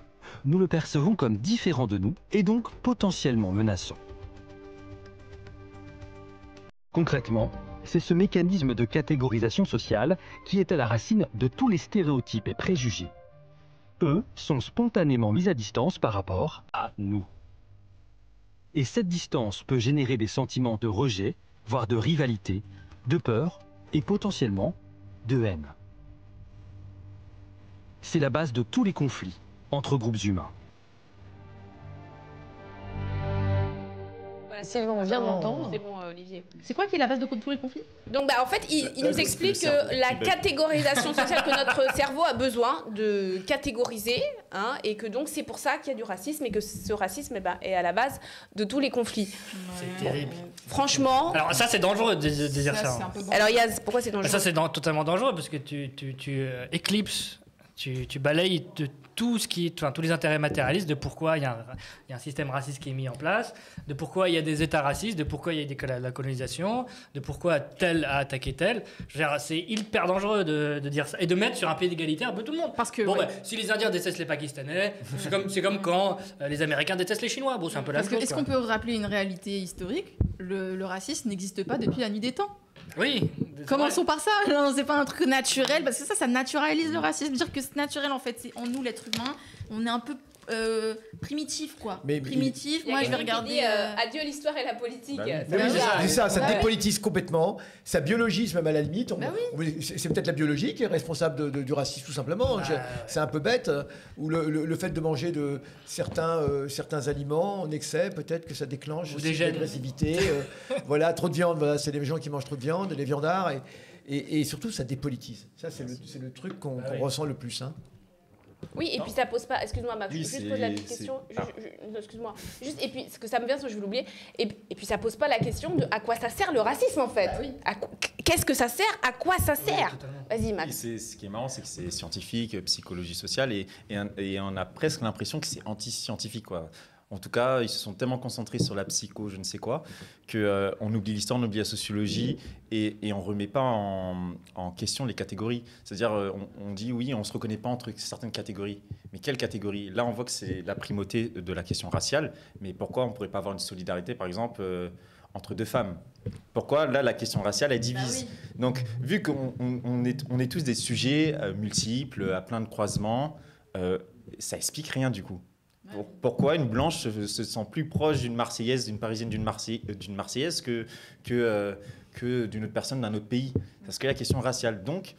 nous le percevons comme différent de nous et donc potentiellement menaçant. Concrètement, c'est ce mécanisme de catégorisation sociale qui est à la racine de tous les stéréotypes et préjugés. Eux sont spontanément mis à distance par rapport à nous. Et cette distance peut générer des sentiments de rejet, voire de rivalité, de peur et potentiellement de haine. C'est la base de tous les conflits entre groupes humains. C'est bon, on vient d'entendre. C'est bon, Olivier. C'est quoi qui est la base de tous les conflits? Donc, en fait, il nous explique que la catégorisation sociale que notre cerveau a besoin de catégoriser, et que donc c'est pour ça qu'il y a du racisme et que ce racisme est à la base de tous les conflits. C'est terrible. Franchement. Alors ça c'est dangereux de dire ça. Alors pourquoi c'est dangereux? Ça c'est totalement dangereux parce que tu éclipses tu balayes de tout ce qui, tous les intérêts matérialistes, de pourquoi il y a un système raciste qui est mis en place, de pourquoi il y a des États racistes, de pourquoi il y a la colonisation, de pourquoi tel a attaqué tel. Je veux dire, c'est hyper dangereux de dire ça et de mettre sur un pied d'égalité un peu tout le monde. Parce que si les Indiens détestent les Pakistanais, c'est comme quand les Américains détestent les Chinois. Bon, c'est un peu la même chose. Est-ce qu'on peut rappeler une réalité historique? Le racisme n'existe pas depuis la nuit des temps. Oui. Commençons par ça. Non, c'est pas un truc naturel parce que ça naturalise le racisme. Dire que c'est naturel en fait, c'est en nous l'être humain. On est un peu primitif quoi. Primitif. Moi je vais regarder. Adieu l'histoire et la politique. C'est ça dépolitise complètement. Ça biologise même à la limite. C'est peut-être la biologie qui est responsable du racisme tout simplement. C'est un peu bête. Ou le fait de manger de certains aliments en excès, peut-être que ça déclenche aussi l'agressivité. Voilà, trop de viande. Voilà, c'est les gens qui mangent trop de viande, les viandards et surtout ça dépolitise. Ça c'est le truc qu'on ressent le plus. Hein. Oui, et puis ça pose pas. Excuse-moi, Max, je juste pose la question. Excuse-moi. Juste, et puis, ce que ça me vient, je vais l'oublier. Et puis, ça pose pas la question de à quoi ça sert le racisme, en fait. Qu'est-ce que ça sert? À quoi ça sert? Vas-y, Max. Ce qui est marrant, c'est que c'est scientifique, psychologie sociale, et on a presque l'impression que c'est anti-scientifique, quoi. En tout cas, ils se sont tellement concentrés sur la psycho, je ne sais quoi, qu'on oublie l'histoire, on oublie la sociologie et on ne remet pas en question les catégories. C'est-à-dire, on dit oui, on ne se reconnaît pas entre certaines catégories. Mais quelles catégories? Là, on voit que c'est la primauté de la question raciale. Mais pourquoi on ne pourrait pas avoir une solidarité, par exemple, entre deux femmes? Pourquoi, là, la question raciale, elle divise? Donc, vu qu'on est tous des sujets multiples, à plein de croisements, ça explique rien, du coup. Pourquoi une blanche se sent plus proche d'une Marseillaise, d'une Parisienne, d'une Marseillaise que d'une autre personne d'un autre pays? Parce que la question raciale. Donc,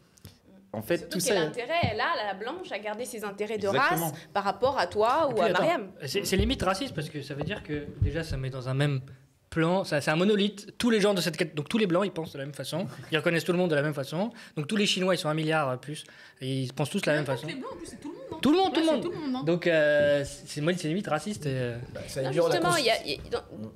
en fait, surtout tout quel ça. intérêt elle a, la blanche, à garder ses intérêts de race par rapport à toi ou à Mariam? C'est limite raciste parce que ça veut dire que déjà ça met dans un même plan, c'est un monolithe. Tous les gens de cette donc tous les blancs ils pensent de la même façon, ils reconnaissent tout le monde de la même façon. Donc tous les Chinois ils sont 1 milliard plus et ils pensent tous de la même façon. Les blancs en plus c'est tout le monde. Tout le monde, tout le monde. Tout le monde hein. Donc c'est limite raciste. Non, justement,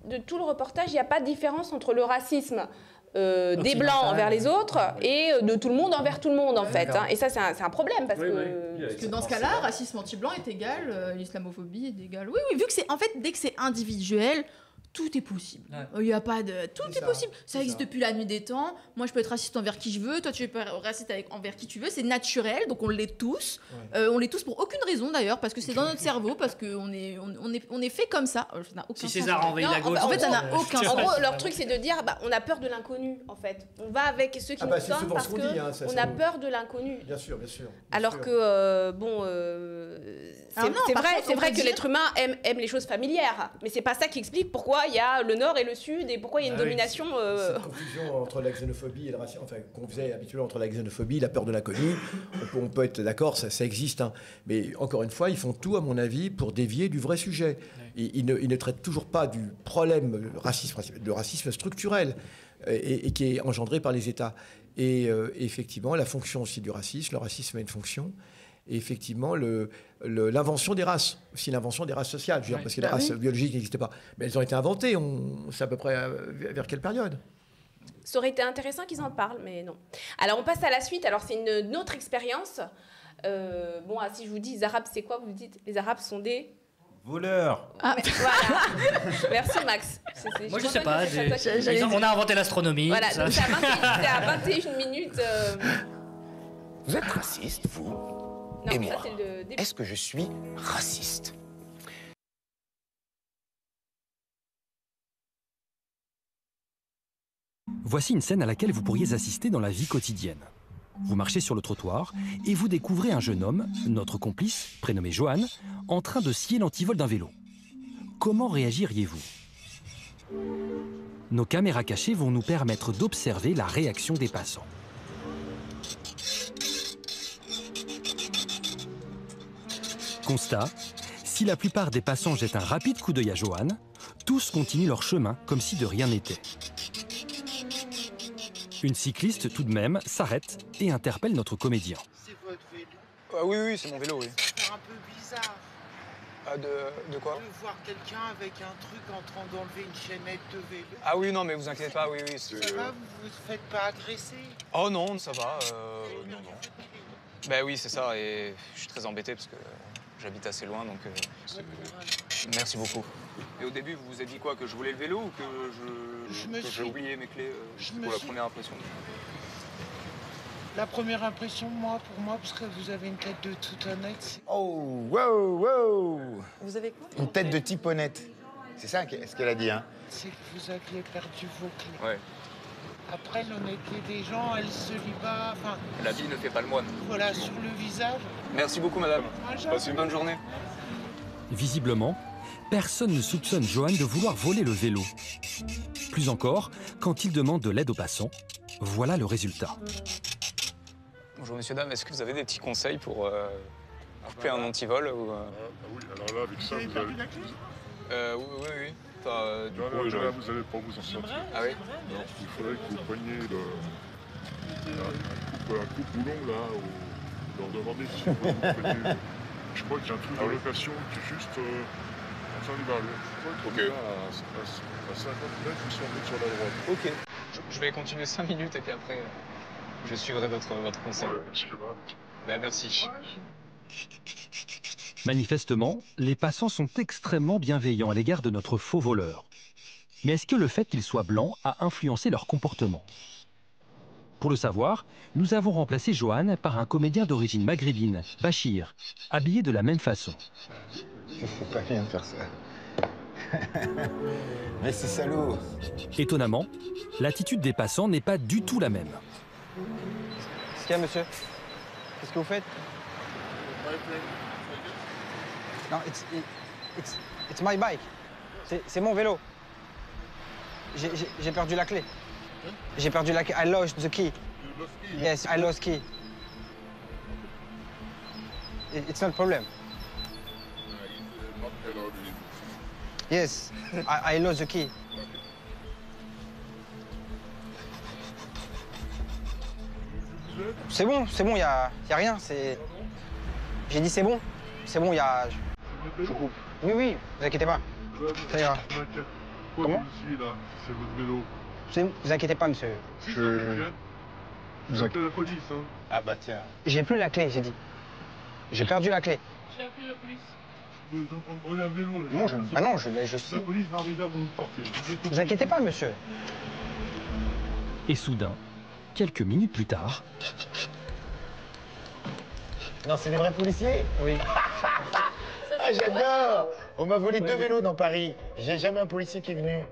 de tout le reportage, il n'y a pas de différence entre le racisme des blancs envers les autres et de tout le monde envers tout le monde en fait. Hein. Et ça, c'est un problème parce que dans ce cas-là, racisme anti-blanc est égal, l'islamophobie est égale. Oui, vu que c'est en fait dès que c'est individuel. Tout est possible. Il y a pas de. Tout est possible. Ça existe depuis la nuit des temps. Moi, je peux être raciste envers qui je veux. Toi, tu peux être raciste envers qui tu veux. C'est naturel. Donc, on l'est tous. On l'est tous pour aucune raison d'ailleurs, parce que c'est dans notre cerveau, parce qu'on est fait comme ça. Ça n'a aucun sens. César envahit la gauche. En fait, ça n'a aucun sens. En gros, leur truc, c'est de dire, on a peur de l'inconnu. En fait, on va avec ceux qui nous sommes parce qu'on a peur de l'inconnu. Bien sûr, bien sûr. Alors que c'est vrai que l'être humain aime les choses familières, mais c'est pas ça qui explique pourquoi il y a le nord et le sud et pourquoi il y a une domination. Cette confusion entre la xénophobie et le racisme, enfin qu'on faisait habituellement entre la xénophobie, la peur de l'inconnu, on peut être d'accord, ça existe, hein. Mais encore une fois, ils font tout, à mon avis, pour dévier du vrai sujet. Ils ne traitent toujours pas du problème le racisme structurel et qui est engendré par les États. Et effectivement, la fonction aussi du racisme, le racisme a une fonction. Et effectivement, l'invention des races, aussi l'invention des races sociales, je veux dire, parce que les races biologiques n'existaient pas. Mais elles ont été inventées, on sait à peu près vers quelle période. Ça aurait été intéressant qu'ils en parlent, mais non. Alors, on passe à la suite. Alors, c'est une autre expérience. Si je vous dis les Arabes, c'est quoi? Vous dites, les Arabes sont des... voleurs. Voilà. Merci, Max. Moi, je sais pas. On a inventé l'astronomie. Voilà, donc c'est à 21 minutes. Vous êtes raciste, vous? Non, et moi, ça, est-ce que je suis raciste? Voici une scène à laquelle vous pourriez assister dans la vie quotidienne. Vous marchez sur le trottoir et vous découvrez un jeune homme, notre complice, prénommé Johan, en train de scier l'antivol d'un vélo. Comment réagiriez-vous? Nos caméras cachées vont nous permettre d'observer la réaction des passants. Constat, si la plupart des passants jettent un rapide coup d'œil à Johan, tous continuent leur chemin comme si de rien n'était. Une cycliste, tout de même, s'arrête et interpelle notre comédien. C'est votre vélo? Oui, c'est mon vélo, oui. C'est un peu bizarre. De quoi? De voir quelqu'un avec un truc en train d'enlever une chaînette de vélo. Ah oui, non, mais vous inquiétez pas, oui. Ça va, vous vous faites pas agresser? Oh non, ça va, non. Bah oui, c'est ça, et je suis très embêté parce que j'habite assez loin, donc merci beaucoup. Et au début, vous vous êtes dit quoi? Que je voulais le vélo ou que j'ai oublié mes clés pour la première impression? La première impression, pour moi, parce que vous avez une tête de toute honnête. Oh, wow, wow. Vous avez quoi? Une tête de type honnête. C'est ça ce qu'elle a dit, hein? C'est que vous aviez perdu vos clés. Ouais. Après, l'honnêteté des gens, elle se lit pas. Enfin, La vie ne fait pas le moine. voilà, sur le visage. Merci beaucoup, madame. Passez une bonne journée. Visiblement, personne ne soupçonne Johan de vouloir voler le vélo. Plus encore, quand il demande de l'aide aux passants, voilà le résultat. Bonjour, messieurs, dames. Est-ce que vous avez des petits conseils pour couper un antivol ou, Oui, alors là, avec ça, vous avez... Oui. Enfin, du coup, là, vous n'allez pas vous en sortir. Ah oui? Alors, il faudrait que vous preniez la coupe boulon, là, leur demander si vous preniez... Je crois qu'il y a un truc de location qui est juste en train de barrer. Je crois qu'il est là à 50 mètres, ils sont sur la droite. Ok. Je vais continuer 5 minutes et puis après, je suivrai votre conseil. Ben, merci. Manifestement, les passants sont extrêmement bienveillants à l'égard de notre faux voleur. Mais est-ce que le fait qu'ils soient blancs a influencé leur comportement? Pour le savoir, nous avons remplacé Johan par un comédien d'origine maghrébine, Bachir, habillé de la même façon. Faut pas bien faire ça. Mais c'est salaud. Étonnamment, l'attitude des passants n'est pas du tout la même. Qu'est-ce qu'il y a, monsieur? Qu'est-ce que vous faites? Non, it's my bike. C'est mon vélo. J'ai perdu la clé. J'ai perdu la clé. I lost the key. Yes, I lost key. It's not a problem. Yes, I lost the key. C'est bon, y a rien. J'ai dit c'est bon, y a. Je coupe. Oui, vous inquiétez pas. Ça ira. Comment? C'est votre vélo. Vous inquiétez pas, monsieur. Vous appelez la police, hein? Ah bah tiens. J'ai plus la clé, j'ai dit. J'ai perdu la clé. J'ai appelé la police. On a un vélo, là. Non, je La police va arriver à vous porter. Vous inquiétez pas, monsieur. Et soudain, quelques minutes plus tard... Non, c'est des vrais policiers? Oui. Ah, j'adore! On m'a volé 2 vélos dans Paris. J'ai jamais un policier qui est venu.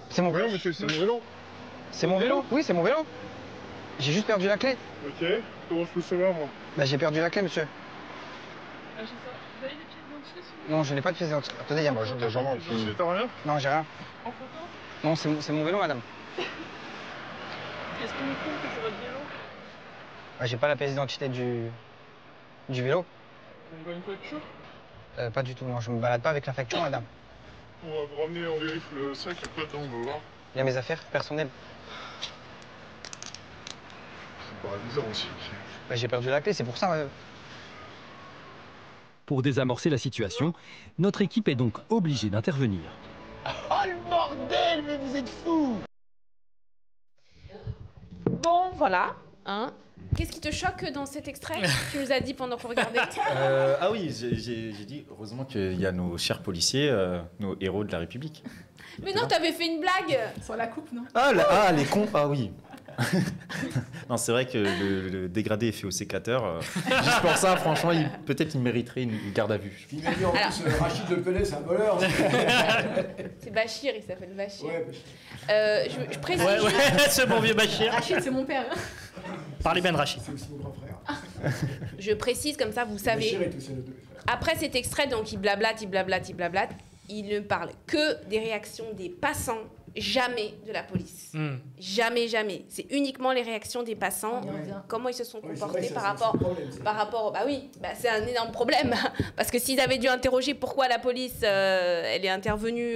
C'est mon vélo, monsieur, c'est mon vélo. C'est mon vélo? Oui, c'est mon vélo. J'ai juste perdu la clé. Ok, comment je peux savoir, moi? Bah, j'ai perdu la clé, monsieur. Vous avez des pièces d'identité? Non, je n'ai pas de pièces d'identité. Attendez, il y a moi. T'as rien? Non, j'ai rien. En photo? Non, c'est mon vélo, madame. Qu'est-ce qui nous prouve que c'est votre vélo? Bah, j'ai pas la pièce d'identité du vélo. Vous avez une voiture? Pas du tout, non. Je me balade pas avec la facture, madame. On va vous ramener, on vérifie le sac, après on va voir. Il y a mes affaires personnelles. C'est pas bizarre aussi. Bah, j'ai perdu la clé, c'est pour ça. Pour désamorcer la situation, notre équipe est donc obligée d'intervenir. Oh le bordel, mais vous êtes fous! Bon, voilà. Hein. Qu'est-ce qui te choque dans cet extrait? Tu nous as dit pendant qu'on regardait. Ah oui, j'ai dit, heureusement qu'il y a nos chers policiers, nos héros de la République. Mais non, t'avais fait une blague sur la coupe, non? Les cons, ah oui. Non, c'est vrai que le dégradé est fait au sécateur. Juste pour ça, franchement, peut-être qu'il mériterait une garde à vue. Il m'a dit en plus, Rachid, je le connais, c'est un voleur. C'est Bachir, il s'appelle Bachir. Ouais, Bachir. Je précise. Ouais, ce bon vieux Bachir. Rachid, c'est mon père. Parlez bien de Rachid. C'est aussi mon grand frère. Je précise, comme ça, vous savez. Bachir est aussi un de mes frères. Après cet extrait, donc, il blablate. Il ne parle que des réactions des passants, jamais de la police. Jamais. C'est uniquement les réactions des passants, comment ils se sont comportés par rapport. Bah oui, c'est un énorme problème. Parce que s'ils avaient dû interroger pourquoi la police, elle est intervenue.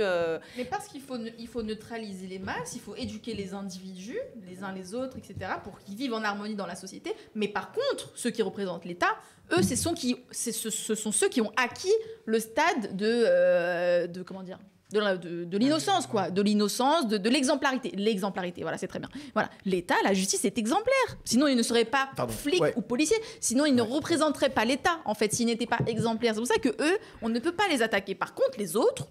Mais parce qu'il faut neutraliser les masses, il faut éduquer les individus, les uns les autres, etc., pour qu'ils vivent en harmonie dans la société. Mais par contre, ceux qui représentent l'État, eux, ce sont ceux qui ont acquis le stade de comment dire, de l'innocence, quoi. De l'innocence, de l'exemplarité. L'exemplarité, voilà, c'est très bien. Voilà. L'État, la justice est exemplaire. Sinon, il ne serait pas flic ou policier. Sinon, il ne représenterait pas l'État, en fait, s'il n'était pas exemplaire. C'est pour ça que eux, on ne peut pas les attaquer. Par contre, les autres,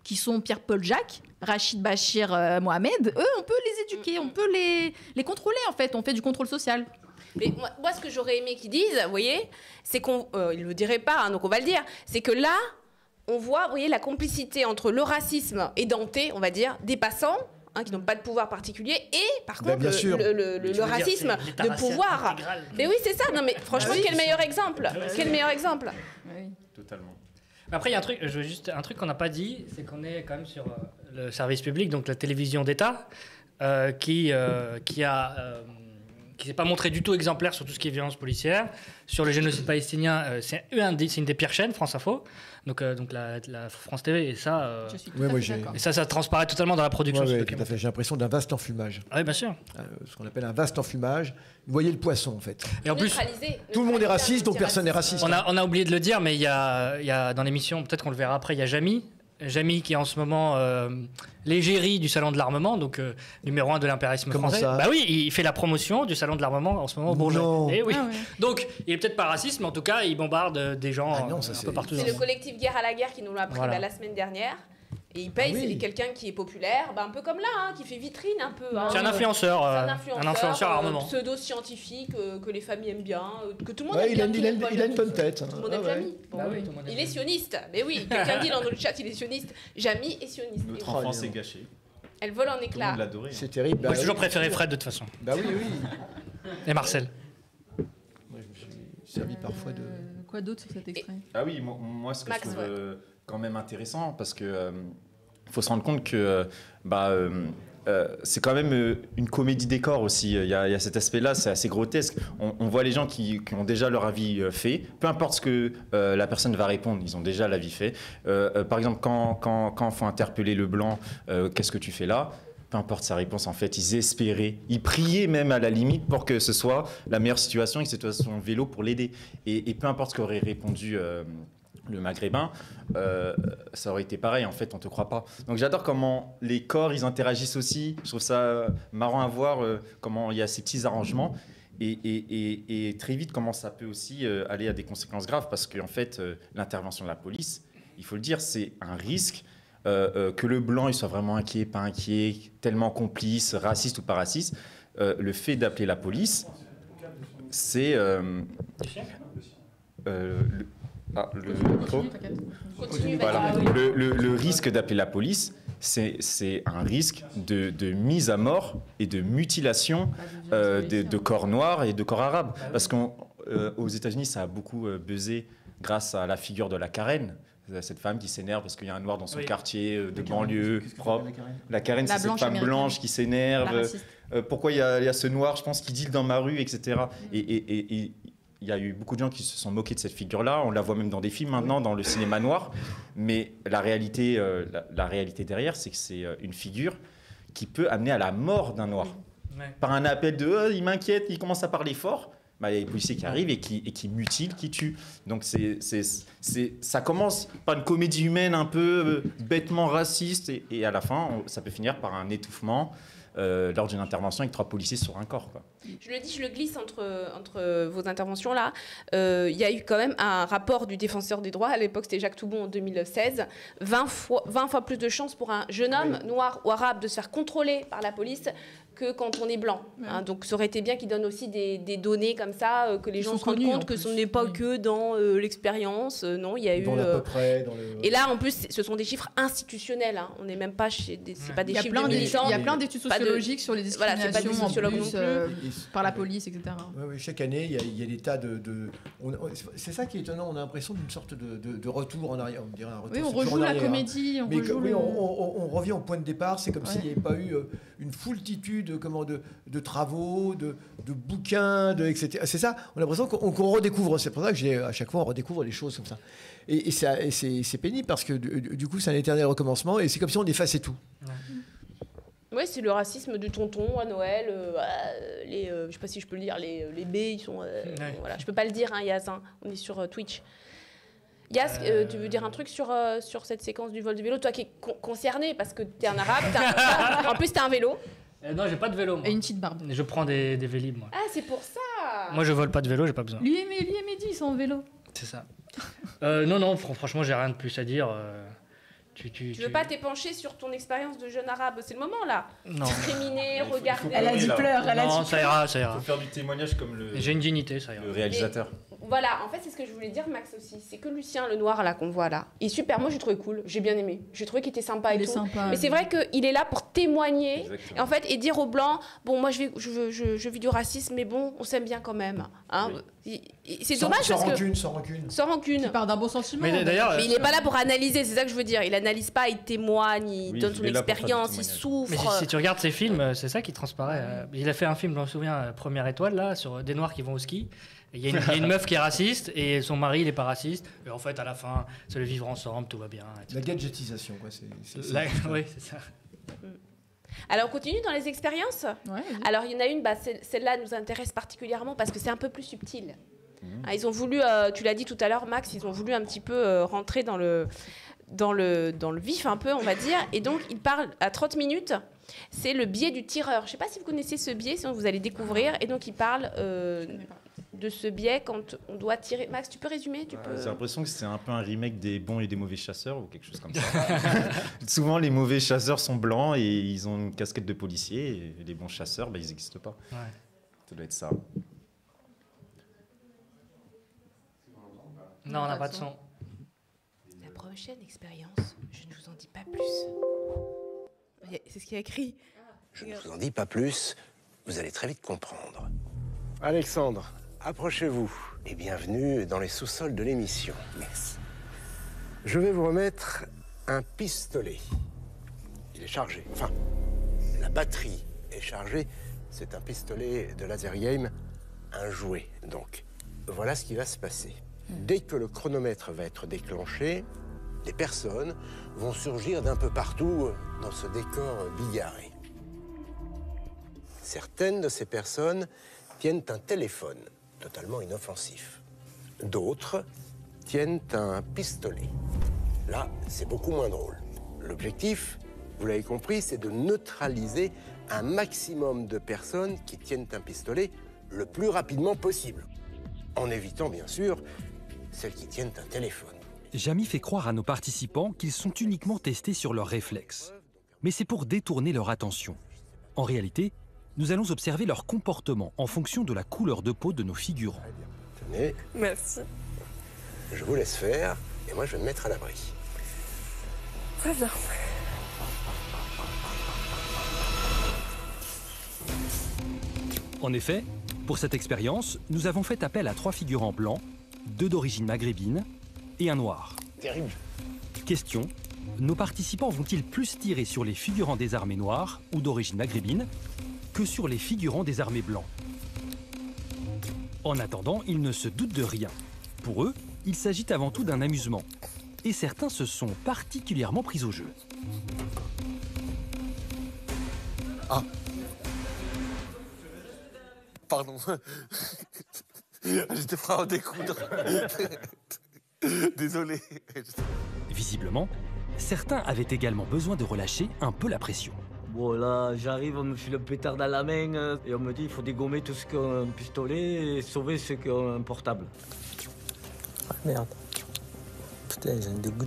qui sont Pierre-Paul Jacques, Rachid Bachir Mohamed, eux, on peut les éduquer, on peut les contrôler, en fait. On fait du contrôle social. Mais moi, ce que j'aurais aimé qu'ils disent, vous voyez, c'est qu'on... ils ne le diraient pas, hein, donc on va le dire. C'est que là... on voit, vous voyez, la complicité entre le racisme édenté, on va dire, des passants, qui n'ont pas de pouvoir particulier, et par contre le racisme de pouvoir. Intégral. Mais oui, c'est ça. Non, mais franchement, quel meilleur exemple. Quel meilleur exemple. Oui. Totalement. Après, il y a un truc qu'on n'a pas dit, c'est qu'on est quand même sur le service public, donc la télévision d'État, qui s'est pas montré du tout exemplaire sur tout ce qui est violence policière. Sur le génocide palestinien, c'est une des pires chaînes, France Info, donc la France TV, et ça, ça transparaît totalement dans la production. Tout à fait. J'ai l'impression d'un vaste enfumage. Oui, bien sûr. Ce qu'on appelle un vaste enfumage. Vous voyez le poisson, en fait. Et en plus, tout le monde est raciste, donc personne n'est raciste. On a oublié de le dire, mais il y a dans l'émission, peut-être qu'on le verra après, il y a Jamy qui est en ce moment l'égérie du salon de l'armement, donc numéro 1 de l'impérialisme français. Ça bah oui, il fait la promotion du salon de l'armement en ce moment au Bourget. Et oui. Donc il est peut-être pas raciste, mais en tout cas il bombarde des gens un peu partout. C'est le collectif Guerre à la guerre qui nous l'a appris la semaine dernière. Et il paye, c'est quelqu'un qui est populaire, un peu comme là, qui fait vitrine un peu. C'est un influenceur, armement. Pseudo-scientifique que les familles aiment bien, que tout le monde aime bien. Il a une bonne tête. Tout le monde aime Jamy. Il est sioniste. Mais oui, quelqu'un dit dans le chat, il est sioniste. Jamy est sioniste. Notre enfance est gâchée. Elle vole en éclats. C'est terrible. Moi, j'ai toujours préféré Fred de toute façon. Bah oui. Et Marcel. Moi, je me suis servi parfois de... Quoi d'autre sur cet extrait ? Ah oui, moi, ce que je trouve quand même intéressant, parce que... faut se rendre compte que c'est quand même une comédie décor aussi. Il y a cet aspect-là, c'est assez grotesque. On voit les gens qui ont déjà leur avis fait. Peu importe ce que la personne va répondre, ils ont déjà l'avis fait. Par exemple, quand faut interpeller le blanc, qu'est-ce que tu fais là ? Peu importe sa réponse, en fait, ils espéraient, ils priaient même à la limite pour que ce soit la meilleure situation et que c'était son vélo pour l'aider. Et peu importe ce qu'aurait répondu... le maghrébin, ça aurait été pareil, en fait, on te croit pas. Donc j'adore comment les corps, ils interagissent aussi. Je trouve ça marrant à voir, comment il y a ces petits arrangements. Et très vite, comment ça peut aussi aller à des conséquences graves, parce qu'en fait, l'intervention de la police, il faut le dire, c'est un risque. Que le blanc, il soit vraiment inquiet, pas inquiet, tellement complice, raciste ou pas raciste. Le fait d'appeler la police, c'est... le risque d'appeler la police, c'est un risque de mise à mort et de mutilation de corps noirs et de corps arabes. Parce qu'aux États-Unis, ça a beaucoup buzzé grâce à la figure de la Karen, cette femme qui s'énerve parce qu'il y a un noir dans son quartier de banlieue propre. La Karen, c'est cette femme blanche qui s'énerve. Pourquoi il y a ce noir, je pense, qui deal dans ma rue, etc. Et il y a eu beaucoup de gens qui se sont moqués de cette figure-là. On la voit même dans des films maintenant, dans le cinéma noir. Mais la réalité derrière, c'est que c'est une figure qui peut amener à la mort d'un noir. Par un appel de il m'inquiète, il commence à parler fort. Il y a les policiers qui arrivent et qui mutilent, qui tuent. Donc ça commence par une comédie humaine un peu bêtement raciste. Et à la fin, ça peut finir par un étouffement. Lors d'une intervention avec 3 policiers sur un corps. Je le glisse entre vos interventions là. Il y a eu quand même un rapport du défenseur des droits, à l'époque c'était Jacques Toubon en 2016, 20 fois plus de chances pour un jeune homme noir ou arabe de se faire contrôler par la police que quand on est blanc. Donc ça aurait été bien qu'il donne aussi des données comme ça, que les gens se rendent compte que ce n'est pas que dans l'expérience. Non, il y a eu... Et là, en plus, ce sont des chiffres institutionnels. On n'est même pas chez c'est pas des chiffres de militants. Il y a plein d'études sociologiques sur les discriminations par la police, etc. Oui, chaque année, il y a des tas de... C'est ça qui est étonnant. On a l'impression d'une sorte de retour en arrière. On dirait un retour on rejoue la comédie. On revient au point de départ. C'est comme s'il n'y avait pas eu une foultitude de travaux, de bouquins, etc. C'est ça, on a l'impression qu'on redécouvre. C'est pour ça que à chaque fois, on redécouvre les choses comme ça. Et c'est pénible parce que du coup, c'est un éternel recommencement et c'est comme si on effaçait tout. Oui, c'est le racisme du tonton à Noël. Je sais pas si je peux le dire, les B, ils sont... voilà, je peux pas le dire, Yaz, on est sur Twitch. Yas, tu veux dire un truc sur cette séquence du vol de vélo? Toi qui es concerné parce que t'es un arabe, en plus t'as un vélo. Non, j'ai pas de vélo. Moi. Et une petite barbe. Je prends des Vélib, moi. Ah, c'est pour ça. Moi, je vole pas de vélo, j'ai pas besoin. Lui et Mehdi, ils sont en vélo. C'est ça. Non, franchement, j'ai rien de plus à dire. Tu veux pas t'épancher sur ton expérience de jeune arabe? C'est le moment là. Non. Discriminer, regarder. Elle a dit pleurs, Non, ça ira. Faut faire du témoignage comme J'ai une dignité, ça ira. le réalisateur. Voilà, en fait, c'est ce que je voulais dire, Max aussi. C'est que Lucien, le noir là qu'on voit là, il est super. Moi, j'ai trouvé cool. J'ai bien aimé. J'ai trouvé qu'il était sympa et tout. Sympa, mais c'est vrai qu'il est là pour témoigner et en fait et dire aux blancs, bon, moi, je vis du racisme, mais bon, on s'aime bien quand même. Hein. Oui. C'est dommage parce que sans rancune. Tu pars d'un bon sentiment. Mais d'ailleurs, mais il n'est pas là pour analyser. C'est ça que je veux dire. Il analyse pas, il témoigne, il donne son expérience, il souffre. Mais si tu regardes ses films, c'est ça qui transparaît. Il a fait un film, je me souviens, Première Étoile là, sur des noirs qui vont au ski. Il y a une meuf qui est raciste et son mari il est pas raciste. Et en fait à la fin c'est le vivre ensemble, tout va bien. Etc. La gadgetisation quoi. Oui c'est ça. Alors on continue dans les expériences. Ouais, alors il y en a une, celle-là nous intéresse particulièrement parce que c'est un peu plus subtil. Ils ont voulu, tu l'as dit tout à l'heure Max, ils ont voulu un petit peu rentrer dans le vif un peu on va dire. Et donc ils parlent à 30 minutes. C'est le biais du tireur. Je ne sais pas si vous connaissez ce biais, sinon vous allez découvrir. Et donc, il parle de ce biais quand on doit tirer. Max, tu peux résumer? J'ai l'impression que c'est un peu un remake des bons et des mauvais chasseurs ou quelque chose comme ça. Souvent, les mauvais chasseurs sont blancs et ils ont une casquette de policier. Et les bons chasseurs, ils n'existent pas. Ouais. Ça doit être ça. Non, on n'a pas de son. La prochaine expérience, je ne vous en dis pas plus. C'est ce qu'il y a écrit. Je ne vous en dis pas plus, vous allez très vite comprendre. Alexandre, approchez-vous. Et bienvenue dans les sous-sols de l'émission. Merci. Je vais vous remettre un pistolet. Il est chargé. Enfin, la batterie est chargée. C'est un pistolet de laser game, un jouet. Donc, voilà ce qui va se passer. Dès que le chronomètre va être déclenché, des personnes vont surgir d'un peu partout dans ce décor bigarré. Certaines de ces personnes tiennent un téléphone totalement inoffensif. D'autres tiennent un pistolet. Là, c'est beaucoup moins drôle. L'objectif, vous l'avez compris, c'est de neutraliser un maximum de personnes qui tiennent un pistolet le plus rapidement possible. En évitant, bien sûr, celles qui tiennent un téléphone. Jamy fait croire à nos participants qu'ils sont uniquement testés sur leurs réflexes. Mais c'est pour détourner leur attention. En réalité, nous allons observer leur comportement en fonction de la couleur de peau de nos figurants. Tenez. Merci. Je vous laisse faire, et moi je vais me mettre à l'abri. Très bien. En effet, pour cette expérience, nous avons fait appel à 3 figurants blancs, 2 d'origine maghrébine et un noir. Terrible. Question, nos participants vont-ils plus tirer sur les figurants désarmés noirs ou d'origine maghrébine que sur les figurants désarmés blancs? En attendant, ils ne se doutent de rien. Pour eux, il s'agit avant tout d'un amusement. Et certains se sont particulièrement pris au jeu. Ah. Pardon. J'étais prêt à en découdre. Désolé. Visiblement, certains avaient également besoin de relâcher un peu la pression. Bon, là, j'arrive, on me file le pétard dans la main et on me dit qu'il faut dégommer tout ce qui a un pistolet et sauver ceux qui ont un portable. Ah, merde. Putain, j'ai un dégoût.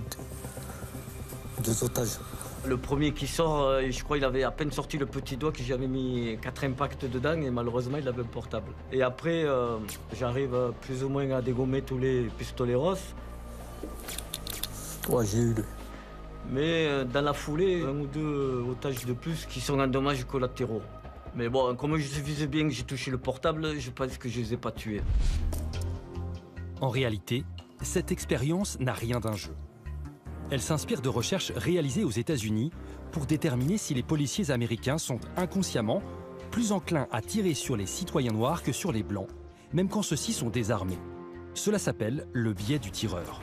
2 otages. Le premier qui sort, je crois qu'il avait à peine sorti le petit doigt que j'avais mis 4 impacts dedans et malheureusement il avait un portable. Et après, j'arrive plus ou moins à dégommer tous les pistolets roses. Ouais, j'ai eu le. Mais dans la foulée, 1 ou 2 otages de plus qui sont en dommages collatéraux. Mais bon, comme je visais bien que j'ai touché le portable, je pense que je les ai pas tués. En réalité, cette expérience n'a rien d'un jeu. Elle s'inspire de recherches réalisées aux États-Unis pour déterminer si les policiers américains sont inconsciemment plus enclins à tirer sur les citoyens noirs que sur les blancs, même quand ceux-ci sont désarmés. Cela s'appelle le biais du tireur.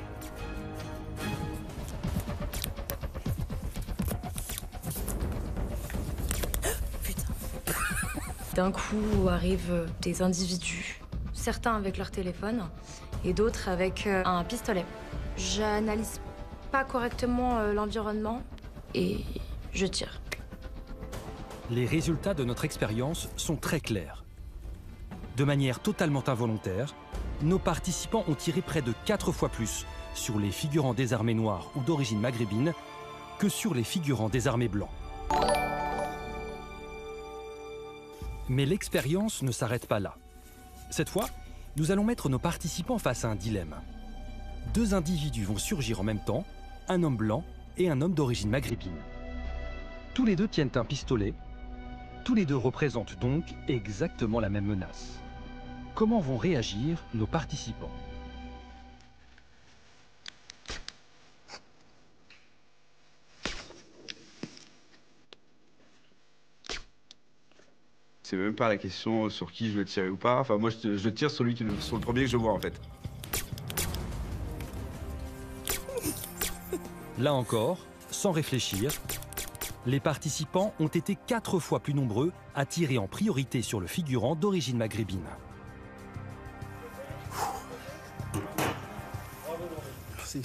D'un coup arrivent des individus, certains avec leur téléphone et d'autres avec un pistolet. J'analyse pas correctement l'environnement et je tire. Les résultats de notre expérience sont très clairs. De manière totalement involontaire, nos participants ont tiré près de 4 fois plus sur les figurants désarmés noirs ou d'origine maghrébine que sur les figurants désarmés blancs. Mais l'expérience ne s'arrête pas là. Cette fois, nous allons mettre nos participants face à un dilemme. 2 individus vont surgir en même temps, un homme blanc et un homme d'origine maghrébine. Tous les deux tiennent un pistolet. Tous les deux représentent donc exactement la même menace. Comment vont réagir nos participants ? C'est même pas la question sur qui je vais tirer ou pas. Enfin, moi, je tire sur le premier que je vois, en fait. Là encore, sans réfléchir, les participants ont été 4 fois plus nombreux à tirer en priorité sur le figurant d'origine maghrébine. Merci.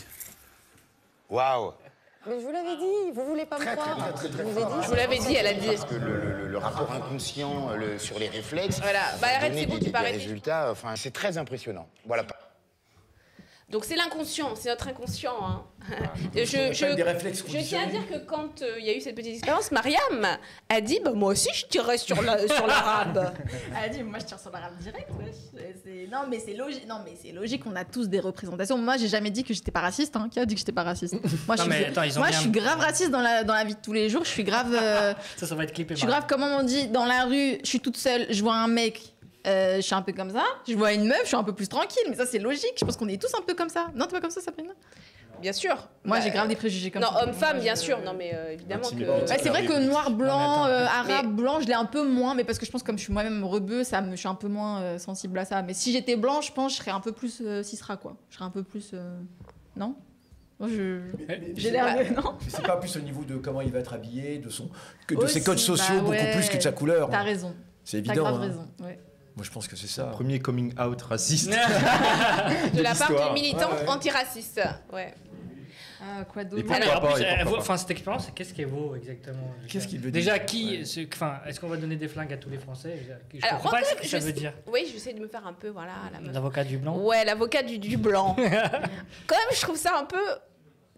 Waouh! Mais je vous l'avais dit, vous voulez pas me croire. Je vous l'avais dit, elle a dit. Parce que le rapport inconscient sur les réflexes, voilà. Bah, arrête, donner c'est bon, des tu parais. résultats, enfin, c'est très impressionnant. Voilà. Donc c'est l'inconscient, c'est notre inconscient. Hein. Des réflexes je tiens à dire que quand il y a eu cette petite expérience, Mariam a dit bah, moi aussi je tirerais sur l'arabe. Elle a dit moi je tire sur l'arabe direct. Ouais. Non mais c'est logique. Non mais c'est logique. On a tous des représentations. Moi j'ai jamais dit que j'étais pas raciste. Hein. Qui a dit que j'étais pas raciste? Moi je suis grave raciste dans la vie de tous les jours. Je suis grave. Ça va être clippé. Je suis grave comme on dit dans la rue. Je suis toute seule. Je vois un mec. Je suis un peu comme ça. Je vois une meuf, je suis un peu plus tranquille. Mais ça, c'est logique. Je pense qu'on est tous un peu comme ça. Non, t'es pas comme ça, Sabrina? Bien sûr. Moi, j'ai grave des préjugés comme ça. Non, homme-femme, bien sûr. Non, mais évidemment que... c'est vrai que noir, blanc, arabe, blanc, je l'ai un peu moins. Mais parce que je pense que comme je suis moi-même rebeu, je suis un peu moins sensible à ça. Mais si j'étais blanc, je pense que je serais un peu plus Cisra, quoi. Je serais un peu plus... Non? Moi, j'ai l'air de... Non. Mais c'est pas plus au niveau de comment il va être habillé, de ses codes sociaux, beaucoup plus que de sa couleur. T'as raison. C'est évident. T'as grave raison, ouais. Moi, je pense que c'est ça. Premier coming out raciste de la part d'une militante antiraciste. Ouais. Quoi d'autre? Enfin, cette expérience, qu'est-ce qu'elle vaut exactement? Qu'est-ce qu'il veut dire? Déjà, est-ce qu'on va donner des flingues à tous les Français? Je Alors, comprends pas ce que ça veut dire. Oui, j'essaie de me faire un peu, voilà... L'avocat du blanc? Ouais, l'avocat du blanc. Quand même, je trouve ça un peu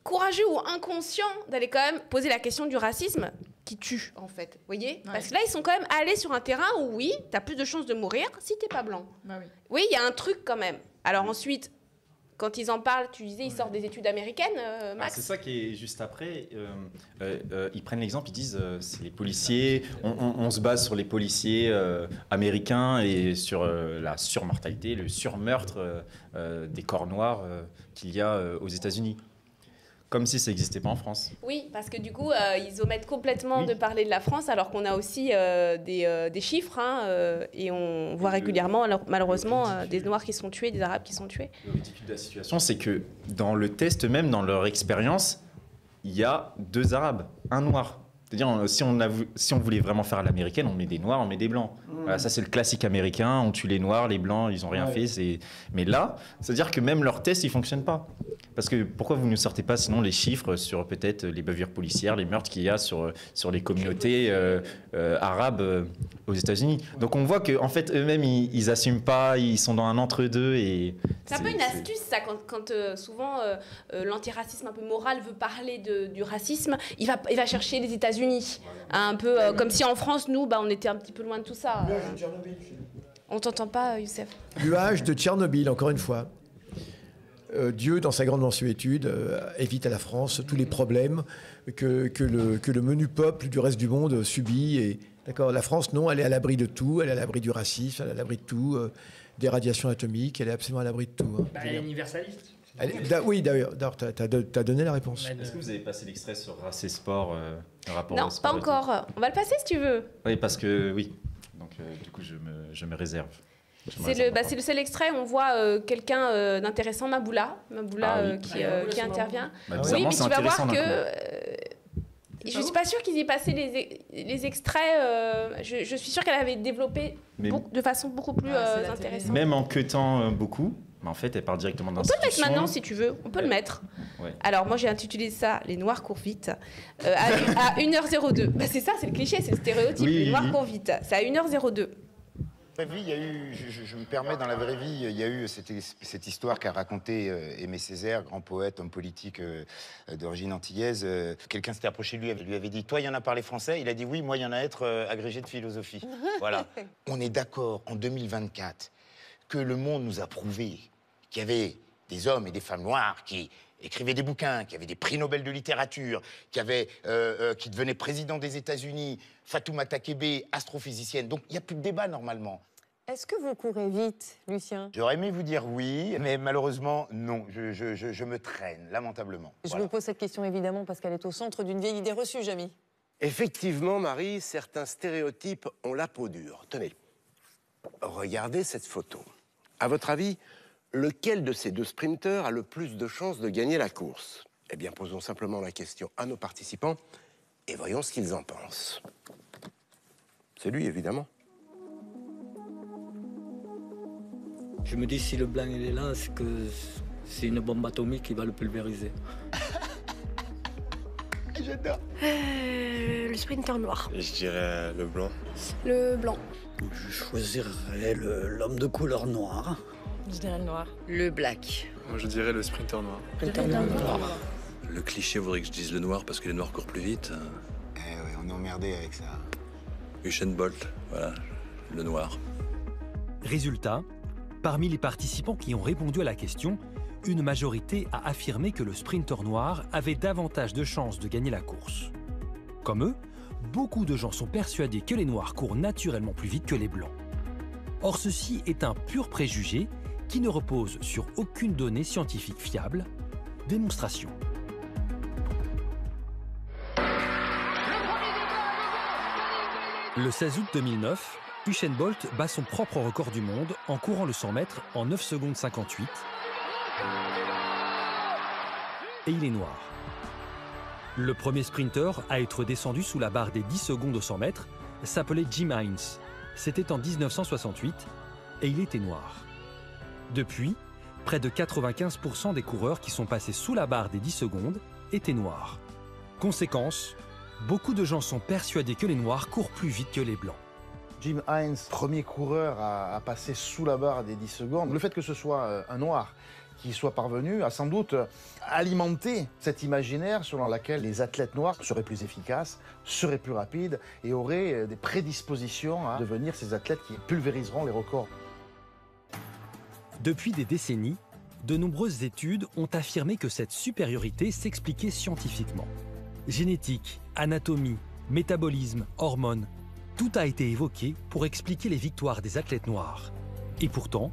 courageux ou inconscient d'aller quand même poser la question du racisme qui tue, en fait. Vous voyez? Ouais. Parce que là, ils sont quand même allés sur un terrain où, oui, t'as plus de chances de mourir si t'es pas blanc. Bah oui. Oui, il y a un truc quand même. Alors ensuite, quand ils en parlent, tu disais, ils sortent des études américaines, Max? C'est ça qui est juste après. Ils prennent l'exemple, ils disent, c'est les policiers, on se base sur les policiers américains et sur la surmortalité, le surmeurtre des corps noirs qu'il y a aux États-Unis. Comme si ça n'existait pas en France. Oui, parce que du coup, ils omettent complètement de parler de la France, alors qu'on a aussi des chiffres, hein, et on voit régulièrement, malheureusement, des Noirs qui sont tués, des Arabes qui sont tués. Le ridicule de la situation, c'est que dans le test même, dans leur expérience, il y a 2 Arabes, un Noir. C'est-à-dire, si on voulait vraiment faire à l'américaine, on met des Noirs, on met des Blancs. Voilà, ça, c'est le classique américain, on tue les Noirs, les Blancs, ils n'ont rien fait. Mais là, c'est-à-dire que même leur test, il ne fonctionne pas. Parce que pourquoi vous ne sortez pas sinon les chiffres sur peut-être les bavures policières, les meurtres qu'il y a sur les communautés arabes aux États-Unis. Donc on voit qu'en fait, eux-mêmes, ils n'assument pas, ils sont dans un entre-deux. C'est un peu une astuce, ça, quand souvent l'antiracisme un peu moral veut parler du racisme, il va chercher les États-Unis. Un peu comme si en France, nous, on était un petit peu loin de tout ça. On t'entend pas, Youssef? Nuage de Tchernobyl, encore une fois. Dieu, dans sa grande mansuétude, évite à la France tous les problèmes que le menu peuple du reste du monde subit. Et, d'accord, la France, non, elle est à l'abri de tout. Elle est à l'abri du racisme, elle est à l'abri de tout, des radiations atomiques, elle est absolument à l'abri de tout. Hein. Elle est universaliste. Oui, d'ailleurs, tu as donné la réponse. Est-ce que vous avez passé l'extrait sur Race et Sport, le rapport Non, au sport pas encore. On va le passer si tu veux. Oui, parce que, oui. Donc, du coup, je me réserve. C'est le seul extrait où on voit quelqu'un d'intéressant, Maboula qui intervient. Oui, mais tu vas voir que... je ne suis pas sûre qu'ils aient passé les extraits. Je suis sûre qu'elle avait développé de façon beaucoup plus intéressante. Même en queutant beaucoup, Mais en fait, elle part directement On peut d'institution. le mettre maintenant si tu veux, on peut le mettre. Ouais. Alors moi j'ai intitulé ça « Les Noirs courent vite » à 1h02. Bah, c'est ça, c'est le cliché, c'est le stéréotype, les Noirs courent vite. C'est à 1h02. Vraie vie, il y a eu, je me permets, dans la vraie vie, il y a eu cette histoire qu'a racontée Aimé Césaire, grand poète, homme politique d'origine antillaise. Quelqu'un s'était approché de lui, lui avait dit « Toi, il y en a parlé français ?» Il a dit « Oui, moi, il y en a être agrégé de philosophie. » Voilà. On est d'accord, en 2024, que le monde nous a prouvé qu'il y avait des hommes et des femmes noirs qui écrivaient des bouquins, qui avaient des prix Nobel de littérature, qui devenaient président des États-Unis, Fatoumata Kébé, astrophysicienne. Donc, il n'y a plus de débat, normalement. Est-ce que vous courez vite, Lucien? J'aurais aimé vous dire oui, mais malheureusement, non. Je me traîne, lamentablement. Je vous pose cette question, évidemment, parce qu'elle est au centre d'une vieille idée reçue, Jamy. Effectivement, Marie, certains stéréotypes ont la peau dure. Tenez, regardez cette photo. À votre avis, lequel de ces deux sprinteurs a le plus de chances de gagner la course? Eh bien, posons simplement la question à nos participants et voyons ce qu'ils en pensent. C'est lui, évidemment. Je me dis, si le blanc il est là, c'est que c'est une bombe atomique qui va le pulvériser. J'adore. Le sprinter noir. Je dirais le blanc. Le blanc. Je choisirais l'homme de couleur noire. Je dirais le noir. Le black. Moi, je dirais le sprinter noir. Le cliché voudrait que je dise le noir parce que les noirs courent plus vite. Eh ouais, on est emmerdé avec ça. Usain Bolt, voilà, le noir. Résultat, parmi les participants qui ont répondu à la question, une majorité a affirmé que le sprinter noir avait davantage de chances de gagner la course. Comme eux, beaucoup de gens sont persuadés que les noirs courent naturellement plus vite que les blancs. Or, ceci est un pur préjugé qui ne repose sur aucune donnée scientifique fiable. Démonstration. Le 16 août 2009, Usain Bolt bat son propre record du monde en courant le 100 mètres en 9 secondes 58. Et il est noir. Le premier sprinter à être descendu sous la barre des 10 secondes au 100 mètres s'appelait Jim Hines. C'était en 1968 et il était noir. Depuis, près de 95% des coureurs qui sont passés sous la barre des 10 secondes étaient noirs. Conséquence, beaucoup de gens sont persuadés que les noirs courent plus vite que les blancs. Jim Hines, premier coureur à passer sous la barre des 10 secondes. Le fait que ce soit un noir qui soit parvenu a sans doute alimenté cet imaginaire selon lequel les athlètes noirs seraient plus efficaces, seraient plus rapides et auraient des prédispositions à devenir ces athlètes qui pulvériseront les records. Depuis des décennies, de nombreuses études ont affirmé que cette supériorité s'expliquait scientifiquement. Génétique, anatomie, métabolisme, hormones, tout a été évoqué pour expliquer les victoires des athlètes noirs. Et pourtant,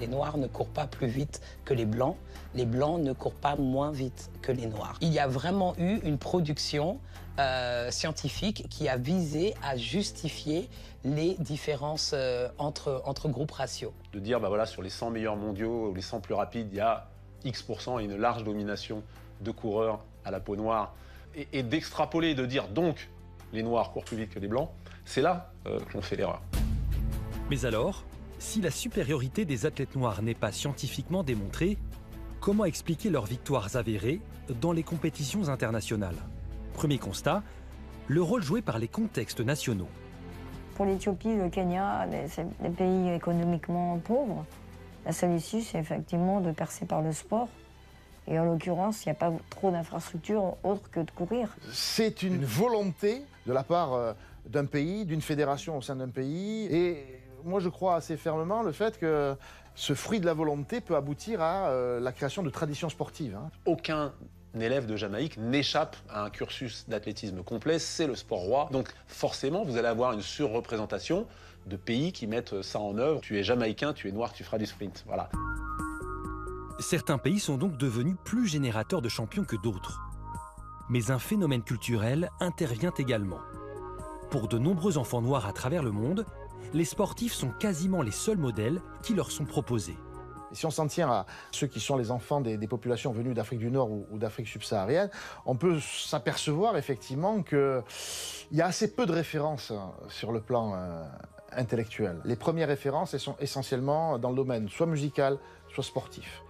les noirs ne courent pas plus vite que les blancs ne courent pas moins vite que les noirs. Il y a vraiment eu une production scientifique qui a visé à justifier les différences entre groupes raciaux. De dire, bah voilà, sur les 100 meilleurs mondiaux ou les 100 plus rapides, il y a X% et une large domination de coureurs à la peau noire, et d'extrapoler, de dire donc les noirs courent plus vite que les blancs, c'est là qu'on fait l'erreur. Mais alors, si la supériorité des athlètes noirs n'est pas scientifiquement démontrée, comment expliquer leurs victoires avérées dans les compétitions internationales? Premier constat, le rôle joué par les contextes nationaux. Pour l'Éthiopie, le Kenya, c'est des pays économiquement pauvres. La seule issue, c'est effectivement de percer par le sport. Et en l'occurrence, il n'y a pas trop d'infrastructures autres que de courir. C'est une volonté de la part d'un pays, d'une fédération au sein d'un pays. Et moi, je crois assez fermement le fait que ce fruit de la volonté peut aboutir à la création de traditions sportives. Aucun élève de Jamaïque n'échappe à un cursus d'athlétisme complet, c'est le sport roi. Donc forcément, vous allez avoir une surreprésentation de pays qui mettent ça en œuvre. Tu es jamaïcain, tu es noir, tu feras du sprint. Voilà. Certains pays sont donc devenus plus générateurs de champions que d'autres. Mais un phénomène culturel intervient également. Pour de nombreux enfants noirs à travers le monde, les sportifs sont quasiment les seuls modèles qui leur sont proposés. Et si on s'en tient à ceux qui sont les enfants des populations venues d'Afrique du Nord ou d'Afrique subsaharienne, on peut s'apercevoir effectivement qu'il y a assez peu de références sur le plan intellectuelle. Les premières références, elles sont essentiellement dans le domaine soit musical, soit sportif.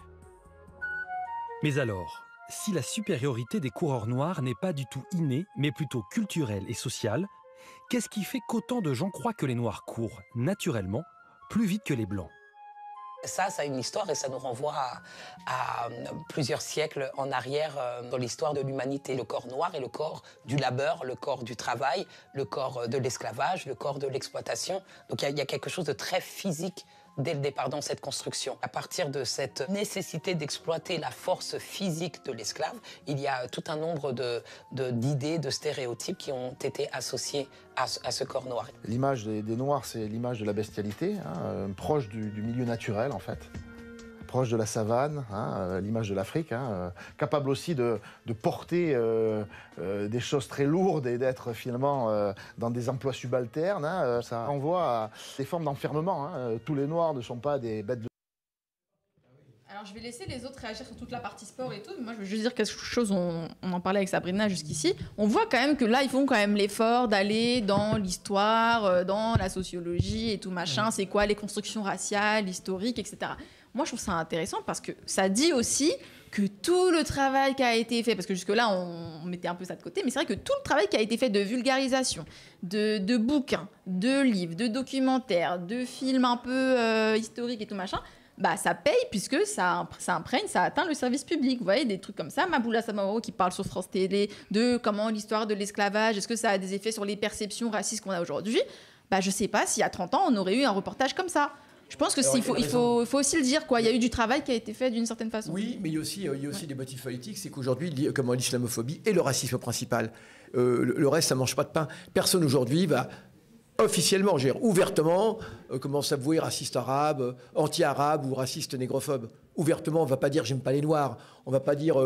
Mais alors, si la supériorité des coureurs noirs n'est pas du tout innée, mais plutôt culturelle et sociale, qu'est-ce qui fait qu'autant de gens croient que les noirs courent, naturellement, plus vite que les blancs? Ça a une histoire et ça nous renvoie à plusieurs siècles en arrière dans l'histoire de l'humanité. Le corps noir est le corps du labeur, le corps du travail, le corps de l'esclavage, le corps de l'exploitation. Donc il y a quelque chose de très physique dès le départ dans cette construction. À partir de cette nécessité d'exploiter la force physique de l'esclave, il y a tout un nombre d'idées, de stéréotypes qui ont été associés à ce corps noir. L'image des Noirs, c'est l'image de la bestialité, hein, proche du milieu naturel en fait. Proche de la savane, hein, l'image de l'Afrique, hein, capable aussi de porter des choses très lourdes et d'être finalement dans des emplois subalternes. Hein, ça renvoie à des formes d'enfermement. Hein. Tous les Noirs ne sont pas des bêtes de... Alors je vais laisser les autres réagir sur toute la partie sport et tout, mais moi je veux juste dire quelque chose, on en parlait avec Sabrina jusqu'ici, on voit quand même que là ils font quand même l'effort d'aller dans l'histoire, dans la sociologie et tout machin, c'est quoi les constructions raciales, historiques, etc. Moi je trouve ça intéressant parce que ça dit aussi que tout le travail qui a été fait, parce que jusque-là on mettait un peu ça de côté, mais c'est vrai que tout le travail qui a été fait de vulgarisation, de bouquins, de livres, de documentaires, de films un peu historiques et tout machin, bah ça paye puisque ça imprègne, ça atteint le service public. Vous voyez, des trucs comme ça. Maboula Samaoro qui parle sur France Télé de comment l'histoire de l'esclavage, est-ce que ça a des effets sur les perceptions racistes qu'on a aujourd'hui? Bah je sais pas, s'il y a 30 ans, on aurait eu un reportage comme ça. Je pense que il faut aussi le dire, quoi. Il y a eu du travail qui a été fait d'une certaine façon. Oui, mais il y a aussi des motifs politiques. C'est qu'aujourd'hui, comme l'islamophobie est le racisme principal. Le reste, ça ne mange pas de pain. Personne aujourd'hui va officiellement, ouvertement, commence à avouer raciste arabe, anti-arabe ou raciste négrophobe. Ouvertement, on ne va pas dire j'aime pas les Noirs, on ne va pas dire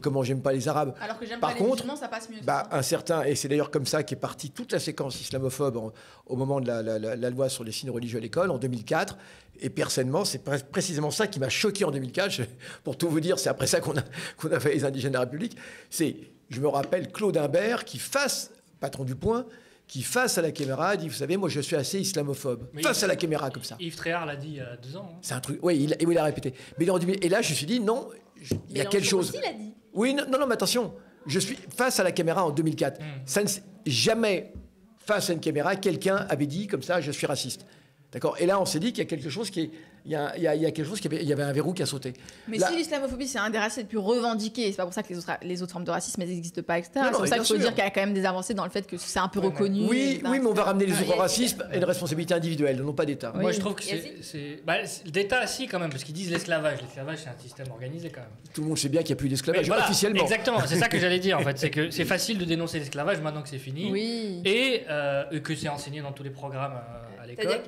comment j'aime pas les Arabes. Alors que j'aime pas les musulmans, ça passe mieux. Un certain, et c'est d'ailleurs comme ça qu'est partie toute la séquence islamophobe au moment de la loi sur les signes religieux à l'école en 2004. Et personnellement, c'est précisément ça qui m'a choqué en 2004. Pour tout vous dire, c'est après ça qu'on a fait les indigènes de la République. Je me rappelle Claude Imbert qui, patron du Point, qui, face à la caméra, dit, vous savez, moi, je suis assez islamophobe. Mais face à la caméra, comme ça. Yves Tréhard l'a dit il y a 2 ans. Hein. C'est un truc... Oui, il a répété. Mais et là, je me suis dit, non, il y a quelque chose... Aussi l'a dit. Oui, non, mais attention. Je suis face à la caméra en 2004. Ça jamais, face à une caméra, quelqu'un avait dit, comme ça, je suis raciste. D'accord. Et là, on s'est dit qu'il y a quelque chose il y a quelque chose il y avait un verrou qui a sauté. Mais là, si l'islamophobie c'est un des racistes les plus revendiqués, c'est pas pour ça que les autres formes de racisme n'existent pas, etc. C'est pour ça qu'il faut dire qu'il y a quand même des avancées dans le fait que c'est un peu reconnu. Oui, mais on va ramener les autres racismes et une responsabilité individuelle, non pas d'État. Oui. Moi, je trouve que c'est d'État, si, quand même, parce qu'ils disent l'esclavage. L'esclavage, c'est un système organisé, quand même. Tout le monde sait bien qu'il n'y a plus d'esclavage, voilà, officiellement. Exactement, c'est ça que j'allais dire, en fait. C'est que c'est facile de dénoncer l'esclavage maintenant que c'est fini. Oui. Et que c'est enseigné dans tous les programmes à l'école.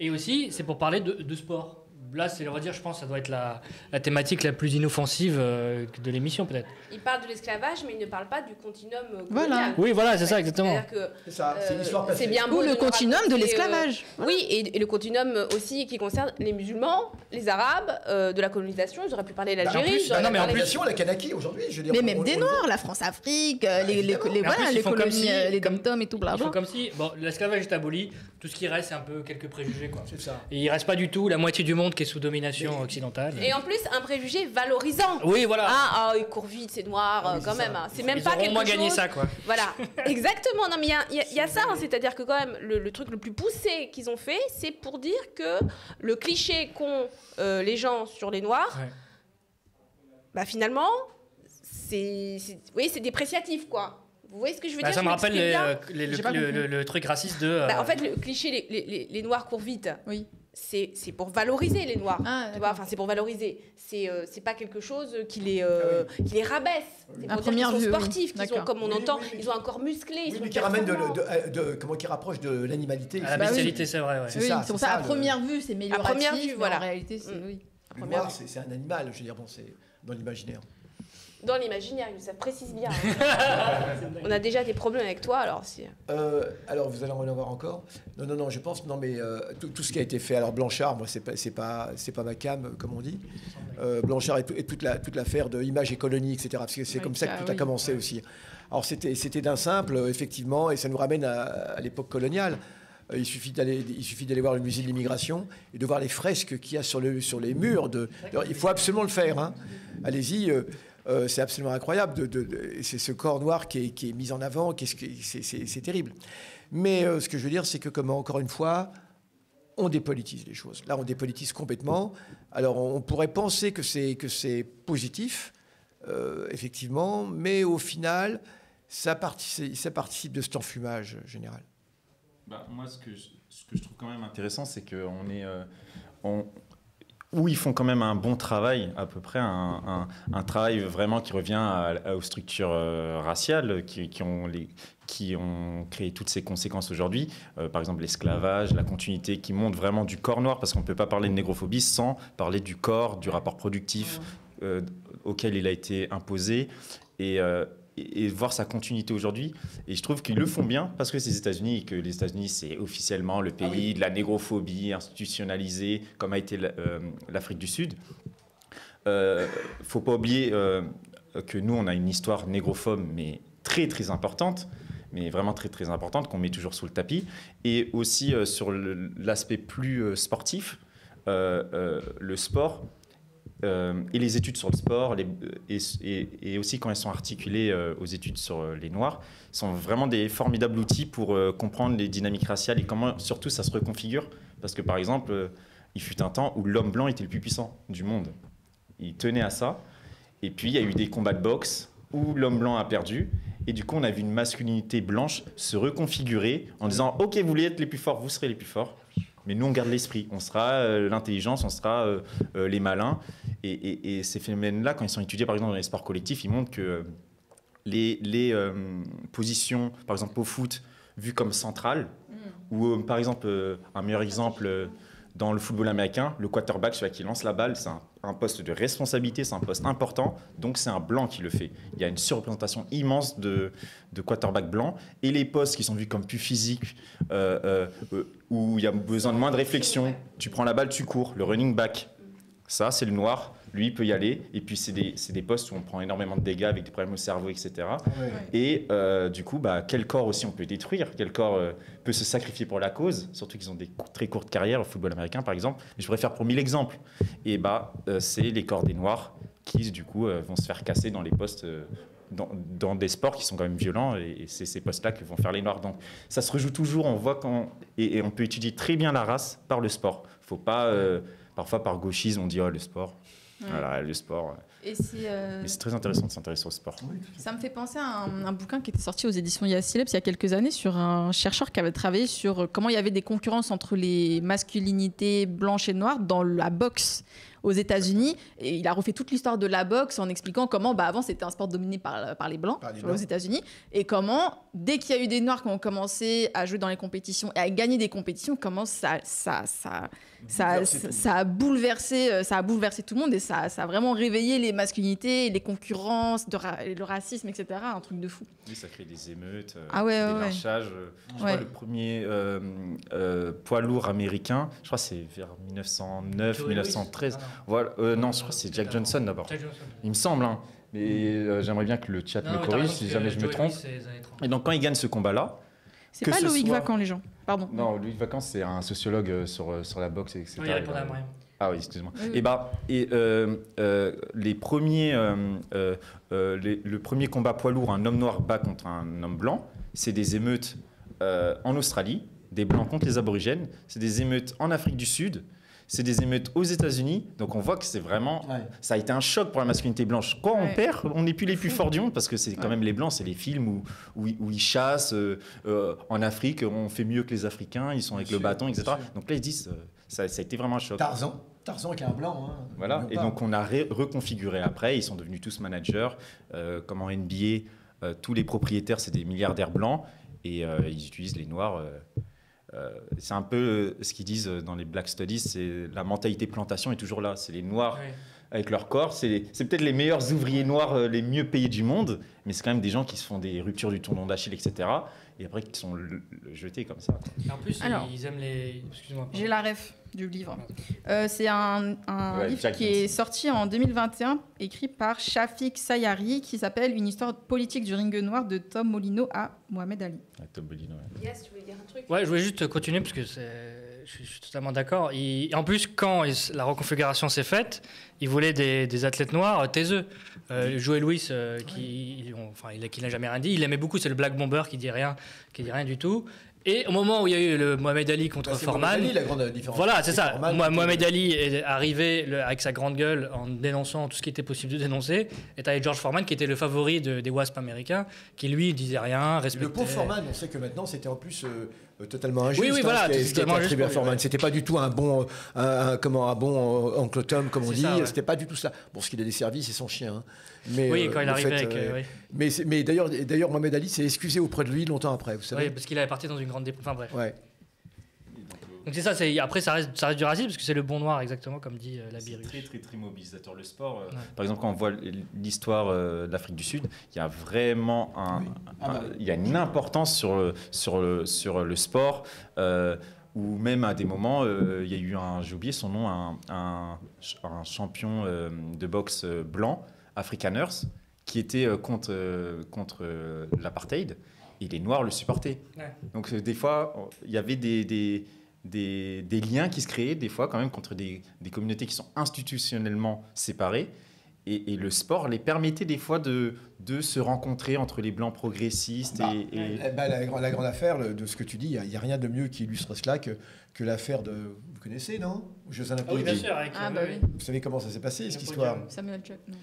Et aussi, c'est pour parler de sport. Là, c'est, on va dire, je pense, ça doit être la thématique la plus inoffensive de l'émission, peut-être. Il parle de l'esclavage, mais il ne parle pas du continuum colonial. Voilà. Oui, voilà, c'est ça, exactement. C'est ça, c'est l'histoire passée. C'est bien beau ou le continuum de l'esclavage. Oui, et le continuum aussi qui concerne les musulmans, les Arabes, de la colonisation. J'aurais pu parler de l'Algérie. Non, mais en plus, la Kanaki, aujourd'hui, je veux dire... Mais même des Noirs, la France-Afrique, les colonies, les dom-toms et tout, blablabla. Ils font comme si, l'esclavage est aboli, tout ce qui reste, c'est un peu quelques préjugés, quoi. C'est ça. Et il reste pas du tout la moitié du monde qui est sous domination occidentale. Et en plus, un préjugé valorisant. Oui, voilà. Il court vite, c'est noir, quand même. C'est même pas quelque chose... Ils auront moins gagné ça, quoi. Voilà, exactement. Non, mais il y a ça, c'est-à-dire que quand même, le truc le plus poussé qu'ils ont fait, c'est pour dire que le cliché qu'ont les gens sur les Noirs, finalement, c'est dépréciatif, quoi. Vous voyez ce que je veux dire? Ça me rappelle le truc raciste de... En fait, le cliché, les Noirs courent vite. Oui. C'est pour valoriser les Noirs. Tu vois, c'est pour valoriser. C'est pas quelque chose qui les rabaisse. C'est pour dire qu'ils sont sportifs, qu'ils ont, comme on entend, ils ont un corps musclé. Oui, mais qui ramène qui rapproche de l'animalité. La bestialité, c'est vrai. Ouais. C'est ça. C'est pour ça, à première vue, c'est meilleur. À première vue, voilà. En réalité, c'est oui. Le noir, c'est un animal, je veux dire, c'est dans l'imaginaire. Dans l'imaginaire, ça précise bien. On a déjà des problèmes avec toi, alors si... alors, vous allez en avoir encore? Non, je pense... Non, mais tout ce qui a été fait... Alors, Blanchard, moi, c'est pas ma cam, comme on dit. Blanchard et toute l'affaire de Images et colonies, etc. Parce que c'est comme ça que tout a commencé aussi. Alors, c'était d'un simple, effectivement, et ça nous ramène à l'époque coloniale. Il suffit d'aller voir le musée de l'immigration et de voir les fresques qu'il y a sur les murs. Il faut absolument le faire. Hein. Allez-y, c'est absolument incroyable. C'est ce corps noir qui est mis en avant, c'est terrible. Mais ce que je veux dire, c'est que, encore une fois, on dépolitise les choses. Là, on dépolitise complètement. Alors, on pourrait penser que c'est positif, effectivement, mais au final, ça participe de cet enfumage général. Moi, ce que je trouve quand même intéressant, c'est qu'on est... où ils font quand même un bon travail, à peu près, un travail vraiment qui revient aux structures raciales qui ont créé toutes ces conséquences aujourd'hui. Par exemple, l'esclavage, la continuité qui monte vraiment du corps noir, parce qu'on ne peut pas parler de négrophobie sans parler du corps, du rapport productif auquel il a été imposé. Et voir sa continuité aujourd'hui. Et je trouve qu'ils le font bien parce que c'est les États-Unis et que les États-Unis, c'est officiellement le pays de la négrophobie institutionnalisée, comme a été l'Afrique du Sud. Faut pas oublier que nous, on a une histoire négrophobe, mais très, très importante, mais vraiment très, très importante, qu'on met toujours sous le tapis. Et aussi sur l'aspect plus sportif, le sport... et les études sur le sport, et aussi quand elles sont articulées aux études sur les Noirs, sont vraiment des formidables outils pour comprendre les dynamiques raciales et comment surtout ça se reconfigure. Parce que par exemple, il fut un temps où l'homme blanc était le plus puissant du monde. Il tenait à ça. Et puis il y a eu des combats de boxe où l'homme blanc a perdu. Et du coup, on a vu une masculinité blanche se reconfigurer en disant « Ok, vous voulez être les plus forts, vous serez les plus forts. » Mais nous, on garde l'esprit. On sera l'intelligence, on sera les malins. Et ces phénomènes-là, quand ils sont étudiés, par exemple, dans les sports collectifs, ils montrent que les positions, par exemple, au foot, vues comme centrales, ou par exemple, un meilleur exemple, dans le football américain, le quarterback, celui qui lance la balle, c'est un poste de responsabilité, c'est un poste important, donc c'est un blanc qui le fait. Il y a une surreprésentation immense de quarterback blanc, et les postes qui sont vus comme plus physiques, où il y a besoin de moins de réflexion, tu prends la balle, tu cours, le running back, ça c'est le noir, lui il peut y aller, et puis c'est des postes où on prend énormément de dégâts avec des problèmes au cerveau, etc. Et du coup, quel corps aussi on peut détruire, quel corps peut se sacrifier pour la cause, surtout qu'ils ont des très courtes carrières au football américain par exemple, mais je pourrais faire pour 1000 exemples. Et c'est les corps des noirs qui du coup vont se faire casser dans les postes, dans des sports qui sont quand même violents, et c'est ces postes-là que vont faire les noirs. Donc ça se rejoue toujours, on voit et on peut étudier très bien la race par le sport. Faut pas, parfois par gauchisme on dit le sport. Voilà, le sport. Mais c'est très intéressant de s'intéresser au sport. Ça me fait penser à un bouquin qui était sorti aux éditions Yassileps il y a quelques années sur un chercheur qui avait travaillé sur comment il y avait des concurrences entre les masculinités blanches et noires dans la boxe aux États-Unis, et il a refait toute l'histoire de la boxe en expliquant comment avant c'était un sport dominé par les blancs aux États-Unis, et comment dès qu'il y a eu des noirs qui ont commencé à jouer dans les compétitions et à gagner des compétitions, comment ça a bouleversé tout le monde, et ça a vraiment réveillé les masculinités, les concurrences, le racisme, etc. Un truc de fou. Oui, ça crée des émeutes, des lynchages. Je crois le premier poids lourd américain, je crois que c'est vers 1909, 1913. Voilà. Non, je crois que c'est Jack Johnson d'abord. Il me semble, hein. Mais j'aimerais bien que le chat me corrige si jamais je me trompe. Et donc quand il gagne ce combat-là, c'est pas Loïc Vacan, les gens. Pardon. Non, Loïc Vacan, c'est un sociologue sur la boxe, etc. Oui, il répond à moi. Ah oui, excuse-moi. Oui. Les premiers, le premier combat poids lourd, un homme noir bat contre un homme blanc, c'est des émeutes en Australie, des blancs contre les aborigènes, c'est des émeutes en Afrique du Sud, c'est des émeutes aux États-Unis. Donc on voit que c'est vraiment, ça a été un choc pour la masculinité blanche. Quand on perd, on n'est plus les plus forts du monde, parce que c'est quand même les blancs, c'est les films où ils chassent. En Afrique, on fait mieux que les Africains, ils sont avec le bâton, etc. Donc là ils disent, ça a été vraiment un choc. Tarzan qui est un blanc. Hein, voilà, et donc on a reconfiguré après, ils sont devenus tous managers. Comme en NBA, tous les propriétaires, c'est des milliardaires blancs, et ils utilisent les noirs. C'est un peu ce qu'ils disent dans les Black Studies, c'est la mentalité plantation est toujours là. C'est les noirs avec leur corps, c'est peut-être les meilleurs ouvriers noirs, les mieux payés du monde, mais c'est quand même des gens qui se font des ruptures du tendon d'Achille, etc. et après qui sont jetés comme ça. Et en plus, Alors, ils aiment les... Excuse-moi. J'ai la ref du livre. C'est un livre Jack qui est sorti en 2021, écrit par Shafik Sayari, qui s'appelle Une histoire politique du ring noir de Tom Molino à Mohamed Ali. Tom Molino, Yes, tu voulais dire un truc? Ouais, je voulais juste continuer parce que je suis totalement d'accord. En plus, quand la reconfiguration s'est faite, ils voulaient des athlètes noirs taiseux. Joe Louis, qui n'a jamais rien dit, il aimait beaucoup, c'est le Black Bomber qui dit rien du tout. Et au moment où il y a eu le Mohamed Ali contre Foreman, Mohamed Ali, la grande différence. Voilà, c'est ça. Mohamed Ali est arrivé avec sa grande gueule en dénonçant tout ce qui était possible de dénoncer. Et t'avais George Foreman qui était le favori des WASP américains, qui lui disait rien, respectait. Le pauvre Foreman, on sait que maintenant c'était en plus totalement injuste. Oui, voilà, ce qui a été attribué à Foreman. C'était pas du tout un bon oncle Tom, comme on dit. Ça, ouais. C'était pas du tout ça. Bon, ce qu'il a desservi, c'est son chien. Hein. Mais, oui, quand il arrivait avec. Oui. Mais d'ailleurs, Mohamed Ali s'est excusé auprès de lui longtemps après, vous savez. Oui, parce qu'il avait parti dans une grande enfin bref. Ouais. Donc c'est ça, après ça reste du racisme parce que c'est le bon noir exactement comme dit la Biruche. C'est très mobilisateur le sport. Par exemple, quand on voit l'histoire de l'Afrique du Sud, il y a vraiment il y a une importance sur le sport. Ou même à des moments, il y a eu j'ai oublié son nom, un champion de boxe blanc, Afrikaners, qui était contre l'apartheid, et les Noirs le supportaient. Ouais. Donc des fois, il y avait des liens qui se créaient, des fois quand même, contre des communautés qui sont institutionnellement séparées, et le sport les permettait des fois de se rencontrer entre les Blancs progressistes. La grande affaire de ce que tu dis, il n'y a rien de mieux qui illustre cela que l'affaire de... Vous connaissez, non? Aux Jeux Olympiques. Oui, bien sûr. Vous savez comment ça s'est passé, cette histoire? Samuel Chuck, non.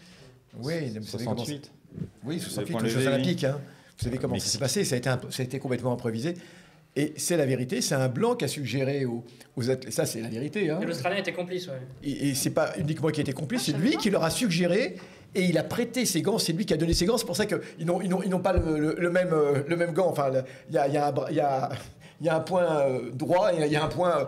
Oui, vous savez 68. Oui, 68, aux Jeux Olympiques. Hein. Vous savez comment ça s'est passé? Ça a été complètement improvisé. Et c'est la vérité, c'est un Blanc qui a suggéré aux athlètes, ça c'est la vérité. Hein. Et l'Australien était complice, ouais. Et c'est pas uniquement qui était complice, c'est lui qui leur a suggéré, et il a prêté ses gants, c'est lui qui a donné ses gants, c'est pour ça qu'ils n'ont pas le même gant, enfin, il y a un point droit, et il y a un point...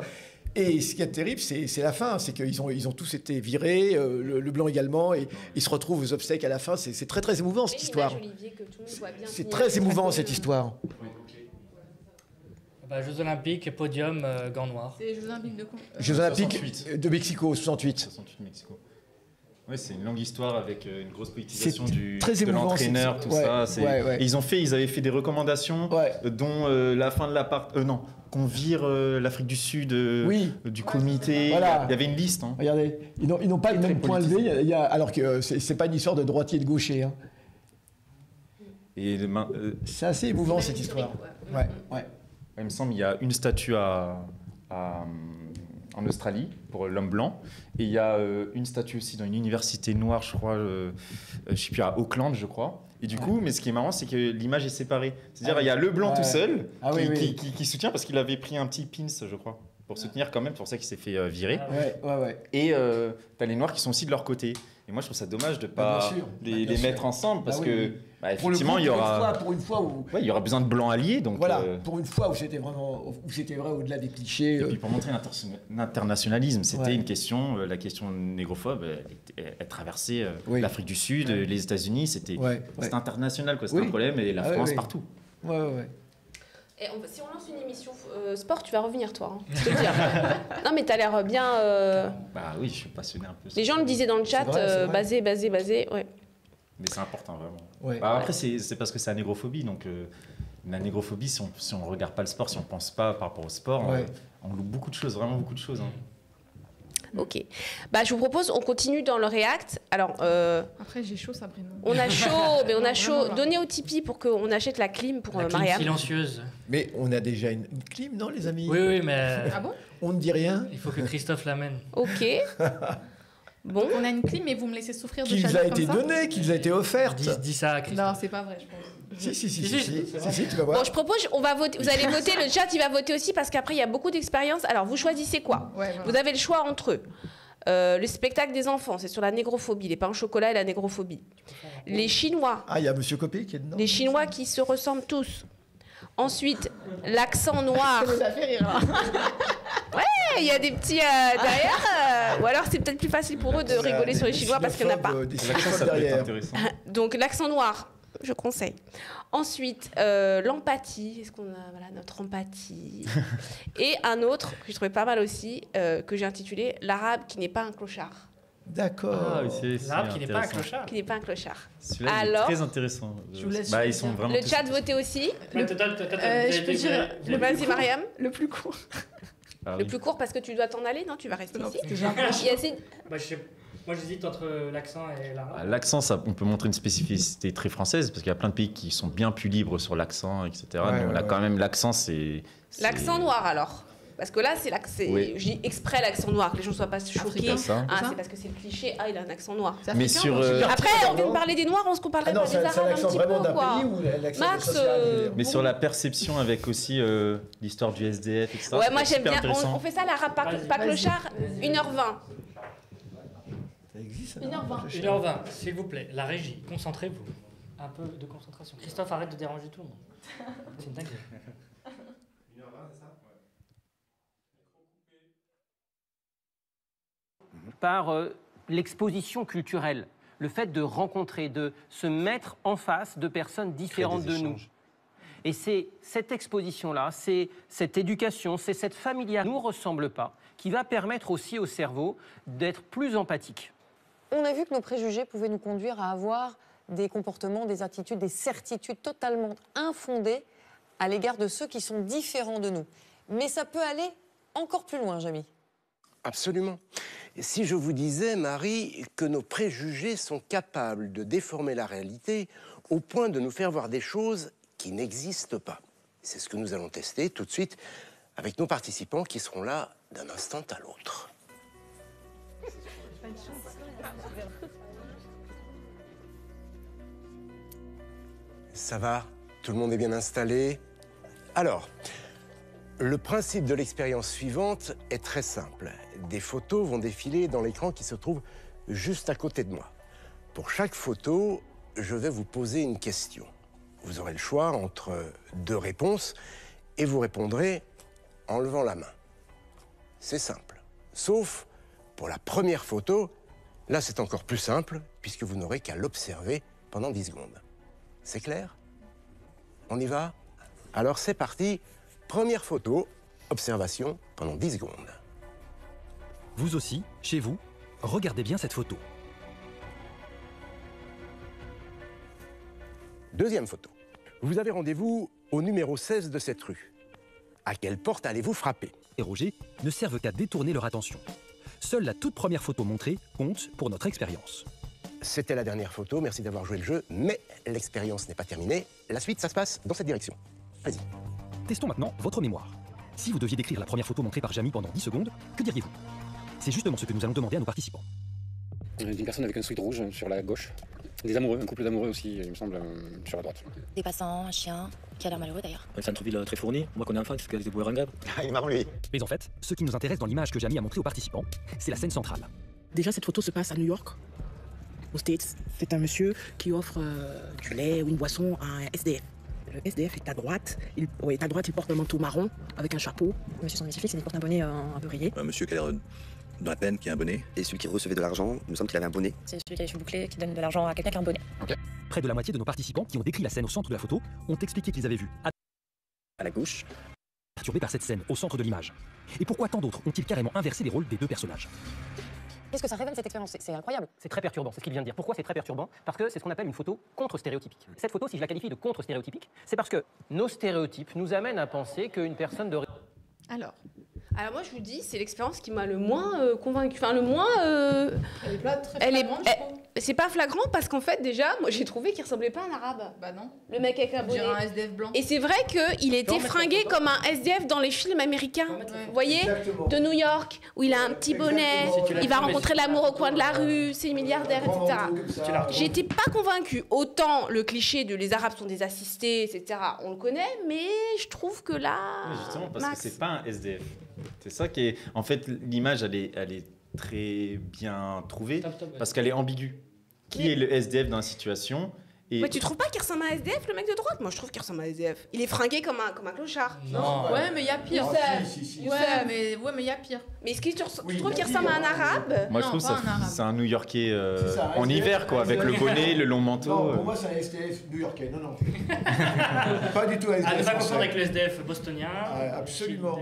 Et ce qui est terrible, c'est la fin, c'est qu'ils ont tous été virés, le Blanc également, et ils se retrouvent aux obsèques à la fin, c'est très très émouvant cette histoire. C'est très émouvant cette histoire. Jeux Olympiques, podium, gants noirs. C'est les Jeux Olympiques de quoi? Jeux Olympiques de Mexico, 68. 68 Mexico. Oui, c'est une longue histoire avec une grosse politisation de l'entraîneur, tout ça. Et ils avaient fait des recommandations, dont la fin de qu'on vire l'Afrique du Sud du comité. Voilà. Il y avait une liste. Hein. Regardez, ils n'ont pas le même point levé, alors que c'est pas une histoire de droitier et de gaucher. Hein. C'est assez émouvant cette histoire. Ouais. Il me semble qu'il y a une statue en Australie pour l'homme blanc, et il y a une statue aussi dans une université noire, je crois, je sais plus, à Auckland, je crois. Et du coup, mais ce qui est marrant, c'est que l'image est séparée. C'est-à-dire, il y a le blanc tout seul qui soutient parce qu'il avait pris un petit pins, je crois, pour soutenir quand même. C'est pour ça qu'il s'est fait virer. Et t'as les noirs qui sont aussi de leur côté. Et moi, je trouve ça dommage de ne pas les mettre ensemble parce que effectivement, il y aura pour une fois où il y aura besoin de blancs alliés. Donc pour une fois où c'était vrai au-delà des clichés. Et puis pour montrer l'internationalisme, c'était une question, la question négrophobe, elle traversait l'Afrique du Sud, les États-Unis, c'était international, quoi. C'était un problème, et la France partout. Et si on lance une émission sport, tu vas revenir, toi. Hein, je te le dire. Non, mais tu as l'air bien. Bah oui, je suis passionné un peu. Les gens le disaient dans le chat, basé. Ouais. Mais c'est important, vraiment. Bah, après, c'est parce que c'est la négrophobie. Donc, la négrophobie, si on ne regarde pas le sport, si on ne pense pas par rapport au sport, on loupe beaucoup de choses, vraiment beaucoup de choses. Hein. Ok. Bah, je vous propose, on continue dans le React. Alors, après, j'ai chaud, Sabrina. On a chaud. Donnez au Tipeee pour qu'on achète la clim pour Mariam. Clim silencieuse. Mais on a déjà une clim, non, les amis? Oui, mais... Ah bon? On ne dit rien. Il faut que Christophe l'amène. Ok. Bon. On a une clim, mais vous me laissez souffrir de chaleur comme ça? Qui nous a été donnée, qui nous a été offerte. Dis ça à Christophe. Non, c'est pas vrai, je pense. Si, tu vas voir. Bon, je propose, on va voter. Vous allez voter, le chat, il va voter aussi, parce qu'après, il y a beaucoup d'expériences. Alors, vous choisissez quoi? Vous avez le choix entre eux. Le spectacle des enfants, c'est sur la négrophobie, les pains au chocolat et la négrophobie. Les Chinois. Ah, il y a Monsieur Copé qui est dedans. Les Chinois qui se ressemblent tous. Ensuite, l'accent noir. Ça nous a fait rire. Hein. Ouais, il y a des petits derrière. Ou alors, c'est peut-être plus facile pour eux de rigoler sur les Chinois parce qu'il n'y en a pas. L'accent, ça peut être intéressant. Donc, l'accent noir. je conseille. Ensuite, l'empathie. Est-ce qu'on a notre empathie? Et un autre que je trouvais pas mal aussi, que j'ai intitulé L'arabe qui n'est pas un clochard. D'accord. L'arabe qui n'est pas un clochard. Qui n'est pas un clochard. Celui-là il est très intéressant. Je vous laisse ils sont vraiment le chat votait aussi. Je peux dire Vas-y, Mariam. Le plus court. Le plus court parce que tu dois t'en aller, non? Tu vas rester ici. Yacine. Moi, j'hésite entre l'accent et l'arabe. L'accent, on peut montrer une spécificité très française parce qu'il y a plein de pays qui sont bien plus libres sur l'accent, etc. Nous, on a quand même l'accent, c'est... L'accent noir, alors. Parce que là, je dis exprès l'accent noir, que les gens ne soient pas choqués. C'est parce que c'est le cliché. Il a un accent noir. Mais sur, après, on vient de parler des noirs, on se parlerait pas des arabes un petit peu, quoi. Max, mais sur la perception avec aussi l'histoire du SDF, etc. Ouais, moi j'aime bien. On fait ça, l'arabe pas clochard, 1h20. Ça existe, 1h20. 1h20, s'il vous plaît. La régie, concentrez-vous. Un peu de concentration. Christophe, arrête de déranger tout le monde. C'est une dinguerie. 1h20, c'est ça? Par l'exposition culturelle, le fait de rencontrer, de se mettre en face de personnes différentes de nous. Et c'est cette exposition-là, c'est cette éducation, c'est cette familiarité qui ne nous ressemble pas, qui va permettre aussi au cerveau d'être plus empathique. On a vu que nos préjugés pouvaient nous conduire à avoir des comportements, des attitudes, des certitudes totalement infondées à l'égard de ceux qui sont différents de nous. Mais ça peut aller encore plus loin, Jamy. Absolument. Si je vous disais, Marie, que nos préjugés sont capables de déformer la réalité au point de nous faire voir des choses qui n'existent pas. C'est ce que nous allons tester tout de suite avec nos participants qui seront là d'un instant à l'autre. Ça va? Tout le monde est bien installé? Alors, le principe de l'expérience suivante est très simple. Des photos vont défiler dans l'écran qui se trouve juste à côté de moi. Pour chaque photo, je vais vous poser une question. Vous aurez le choix entre deux réponses et vous répondrez en levant la main. C'est simple. Sauf pour la première photo, là c'est encore plus simple puisque vous n'aurez qu'à l'observer pendant 10 secondes. C'est clair? On y va? Alors c'est parti. Première photo, observation pendant 10 secondes. Vous aussi, chez vous, regardez bien cette photo. Deuxième photo. Vous avez rendez-vous au numéro 16 de cette rue. À quelle porte allez-vous frapper? Et Roger ne servent qu'à détourner leur attention. Seule la toute première photo montrée compte pour notre expérience. C'était la dernière photo, merci d'avoir joué le jeu, mais l'expérience n'est pas terminée. La suite, ça se passe dans cette direction. Vas-y. Testons maintenant votre mémoire. Si vous deviez décrire la première photo montrée par Jamy pendant 10 secondes, que diriez-vous? C'est justement ce que nous allons demander à nos participants. Une personne avec un sweat rouge sur la gauche. Des amoureux, un couple d'amoureux aussi, il me semble, sur la droite. Des passants, un chien, qui a l'air malheureux d'ailleurs. Un centre-ville très fourni. Moi, qu'on est enfant, qu'est-ce que vous pouvez ringarder? Il est marrant, lui. Mais en fait, ce qui nous intéresse dans l'image que Jamy a montrée aux participants, c'est la scène centrale. Déjà, cette photo se passe à New York, aux States. C'est un monsieur qui offre du lait ou une boisson à un SDF. Le SDF est à droite. Il porte un manteau marron avec un chapeau. Le monsieur scientifique, il porte un bonnet un peu rayé. Un monsieur qui a l'air dans la peine, qui a un bonnet. Et celui qui recevait de l'argent, il me semble qu'il avait un bonnet. C'est celui qui a les cheveux bouclés, qui donne de l'argent à quelqu'un qui a un bonnet. Okay. Près de la moitié de nos participants qui ont décrit la scène au centre de la photo ont expliqué qu'ils avaient vu à la gauche, perturbés par cette scène au centre de l'image. Et pourquoi tant d'autres ont-ils carrément inversé les rôles des deux personnages? Qu'est-ce que ça révèle cette expérience? C'est incroyable. C'est très perturbant, c'est ce qu'il vient de dire. Pourquoi c'est très perturbant? Parce que c'est ce qu'on appelle une photo contre-stéréotypique. Cette photo, si je la qualifie de contre-stéréotypique, c'est parce que nos stéréotypes nous amènent à penser qu'une personne de... Alors moi je vous dis, c'est l'expérience qui m'a le moins convaincue. Enfin le moins... Elle est pas très flagrante, je trouve. C'est pas flagrant parce qu'en fait déjà, moi j'ai trouvé qu'il ressemblait pas à un arabe. Bah non. Le mec avec un bonnet. On dirait un SDF blanc. Et c'est vrai qu'il était fringué comme un SDF dans les films américains. Vous voyez? Exactement. De New York, où il a un petit bonnet, il va rencontrer l'amour au coin de la rue, c'est milliardaire, etc. J'étais pas convaincue. Autant le cliché de les arabes sont des assistés, etc. On le connaît, mais je trouve que là... Mais justement, parce que c'est pas un SDF. C'est ça qui est... En fait, l'image, elle est très bien trouvée parce qu'elle est ambiguë. Qui est le SDF dans la situation Mais tu trouves pas qu'il ressemble à un SDF, le mec de droite? Moi, je trouve qu'il ressemble à un SDF. Il est fringué comme un clochard. Non. Ouais, mais il y a pire. Ouais, mais il y a pire. Mais est-ce que tu trouves qu'il ressemble à un arabe? Moi, je trouve que c'est un New-Yorkais en hiver, quoi, avec le bonnet, le long manteau. Non, pour moi, c'est un SDF new-yorkais. Non. Pas du tout un SDF. Ne pas confondre avec le SDF bostonien. Absolument.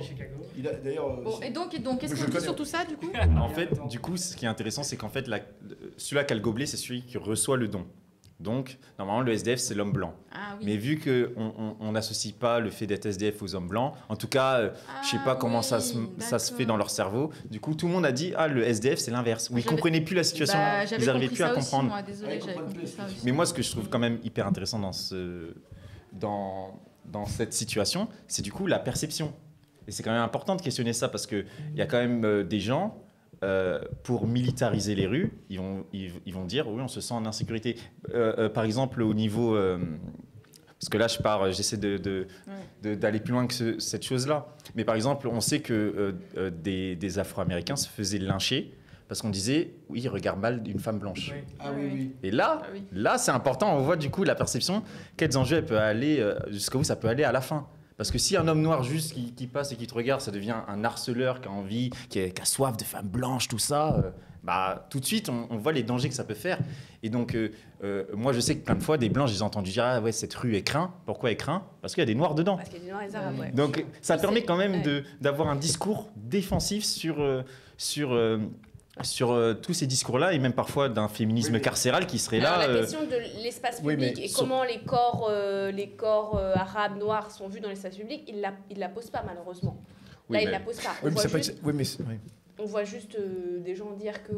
D'ailleurs. Bon, et donc, qu'est-ce qu'on dit sur tout ça, du coup? En fait, du coup, ce qui est intéressant, c'est qu'en fait, celui-là qui a le gobelet, c'est celui qui reçoit le don. Donc, normalement, le SDF, c'est l'homme blanc. Ah, oui. Mais vu qu'on n'associe pas le fait d'être SDF aux hommes blancs, en tout cas, je ne sais pas comment ça se fait dans leur cerveau. Du coup, tout le monde a dit, le SDF, c'est l'inverse. Où ils ne comprenaient plus la situation, ils n'arrivaient plus à comprendre. Moi, désolée, j'avais compris ça aussi. Mais moi, ce que je trouve quand même hyper intéressant dans cette situation, c'est du coup la perception. Et c'est quand même important de questionner ça, parce qu'il y a quand même des gens... pour militariser les rues, ils vont dire oui, on se sent en insécurité. Par exemple, au niveau, parce que là j'essaie d'aller plus loin que cette chose-là. Mais par exemple, on sait que des Afro-Américains se faisaient lyncher parce qu'on disait oui, ils regardent mal une femme blanche. Oui. Ah oui. Et là, c'est important. On voit du coup la perception, quels enjeux elle peut aller, jusqu'où ça peut aller à la fin. Parce que si un homme noir juste qui passe et qui te regarde, ça devient un harceleur qui a envie, qui a soif de femmes blanches, tout ça, tout de suite, on voit les dangers que ça peut faire. Et donc, moi, je sais que plein de fois, des blancs, j'ai entendu dire « Ah ouais, cette rue est craint ». Pourquoi est craint? Parce qu'il y a des noirs dedans. Parce qu'il y a des noirs et des arabes, ouais. Donc, ça permet quand même d'avoir un discours défensif sur tous ces discours-là, et même parfois d'un féminisme carcéral qui serait là. La question de l'espace public et comment les corps arabes, noirs sont vus dans l'espace public, il la pose pas malheureusement. Là, il la pose pas. On voit juste des gens dire que...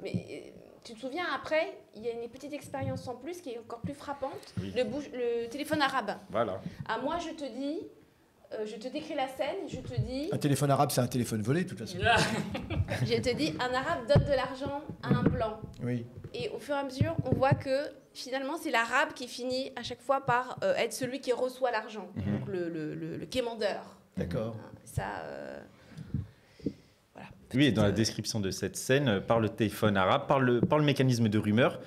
mais tu te souviens, après, il y a une petite expérience en plus qui est encore plus frappante, le téléphone arabe. Voilà. Moi, je te dis... je te décris la scène, je te dis... Un téléphone arabe, c'est un téléphone volé, de toute façon. Je te dis, un arabe donne de l'argent à un blanc. Oui. Et au fur et à mesure, on voit que finalement, c'est l'arabe qui finit à chaque fois par être celui qui reçoit l'argent. Donc le quémandeur. D'accord. Ça... voilà. Oui, et dans la description de cette scène, par le téléphone arabe, par le mécanisme de rumeur,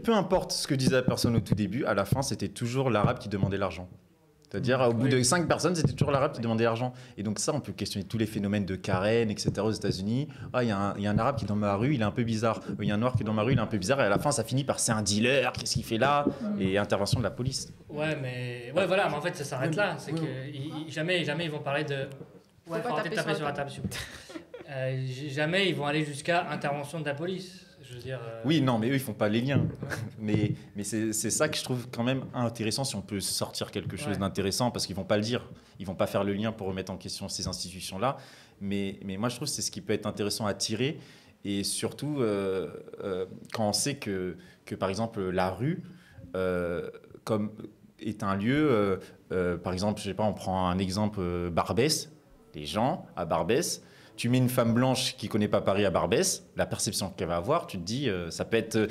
peu importe ce que disait la personne au tout début, à la fin, c'était toujours l'arabe qui demandait l'argent. C'est-à-dire, au bout de 5 personnes, c'était toujours l'arabe qui demandait l'argent. Et donc ça, on peut questionner tous les phénomènes de Karen, etc. aux États-Unis. Il y a un arabe qui est dans ma rue, il est un peu bizarre. Il y a un noir qui est dans ma rue, il est un peu bizarre. Et à la fin, ça finit par c'est un dealer, qu'est-ce qu'il fait là? Et intervention de la police. Mais en fait, ça s'arrête là. C'est que jamais ils vont parler de... faut taper sur la table, s'il vous plaît. Jamais ils vont aller jusqu'à intervention de la police. Je veux dire, Oui, non, mais eux, ils font pas les liens. mais c'est ça que je trouve quand même intéressant, si on peut sortir quelque chose d'intéressant, parce qu'ils vont pas le dire. Ils vont pas faire le lien pour remettre en question ces institutions-là. Mais moi, je trouve que c'est ce qui peut être intéressant à tirer. Et surtout, quand on sait que par exemple, la rue comme est un lieu... par exemple, je sais pas, on prend un exemple, Barbès. Les gens, à Barbès... Tu mets une femme blanche qui ne connaît pas Paris à Barbès, la perception qu'elle va avoir, tu te dis, ça peut être...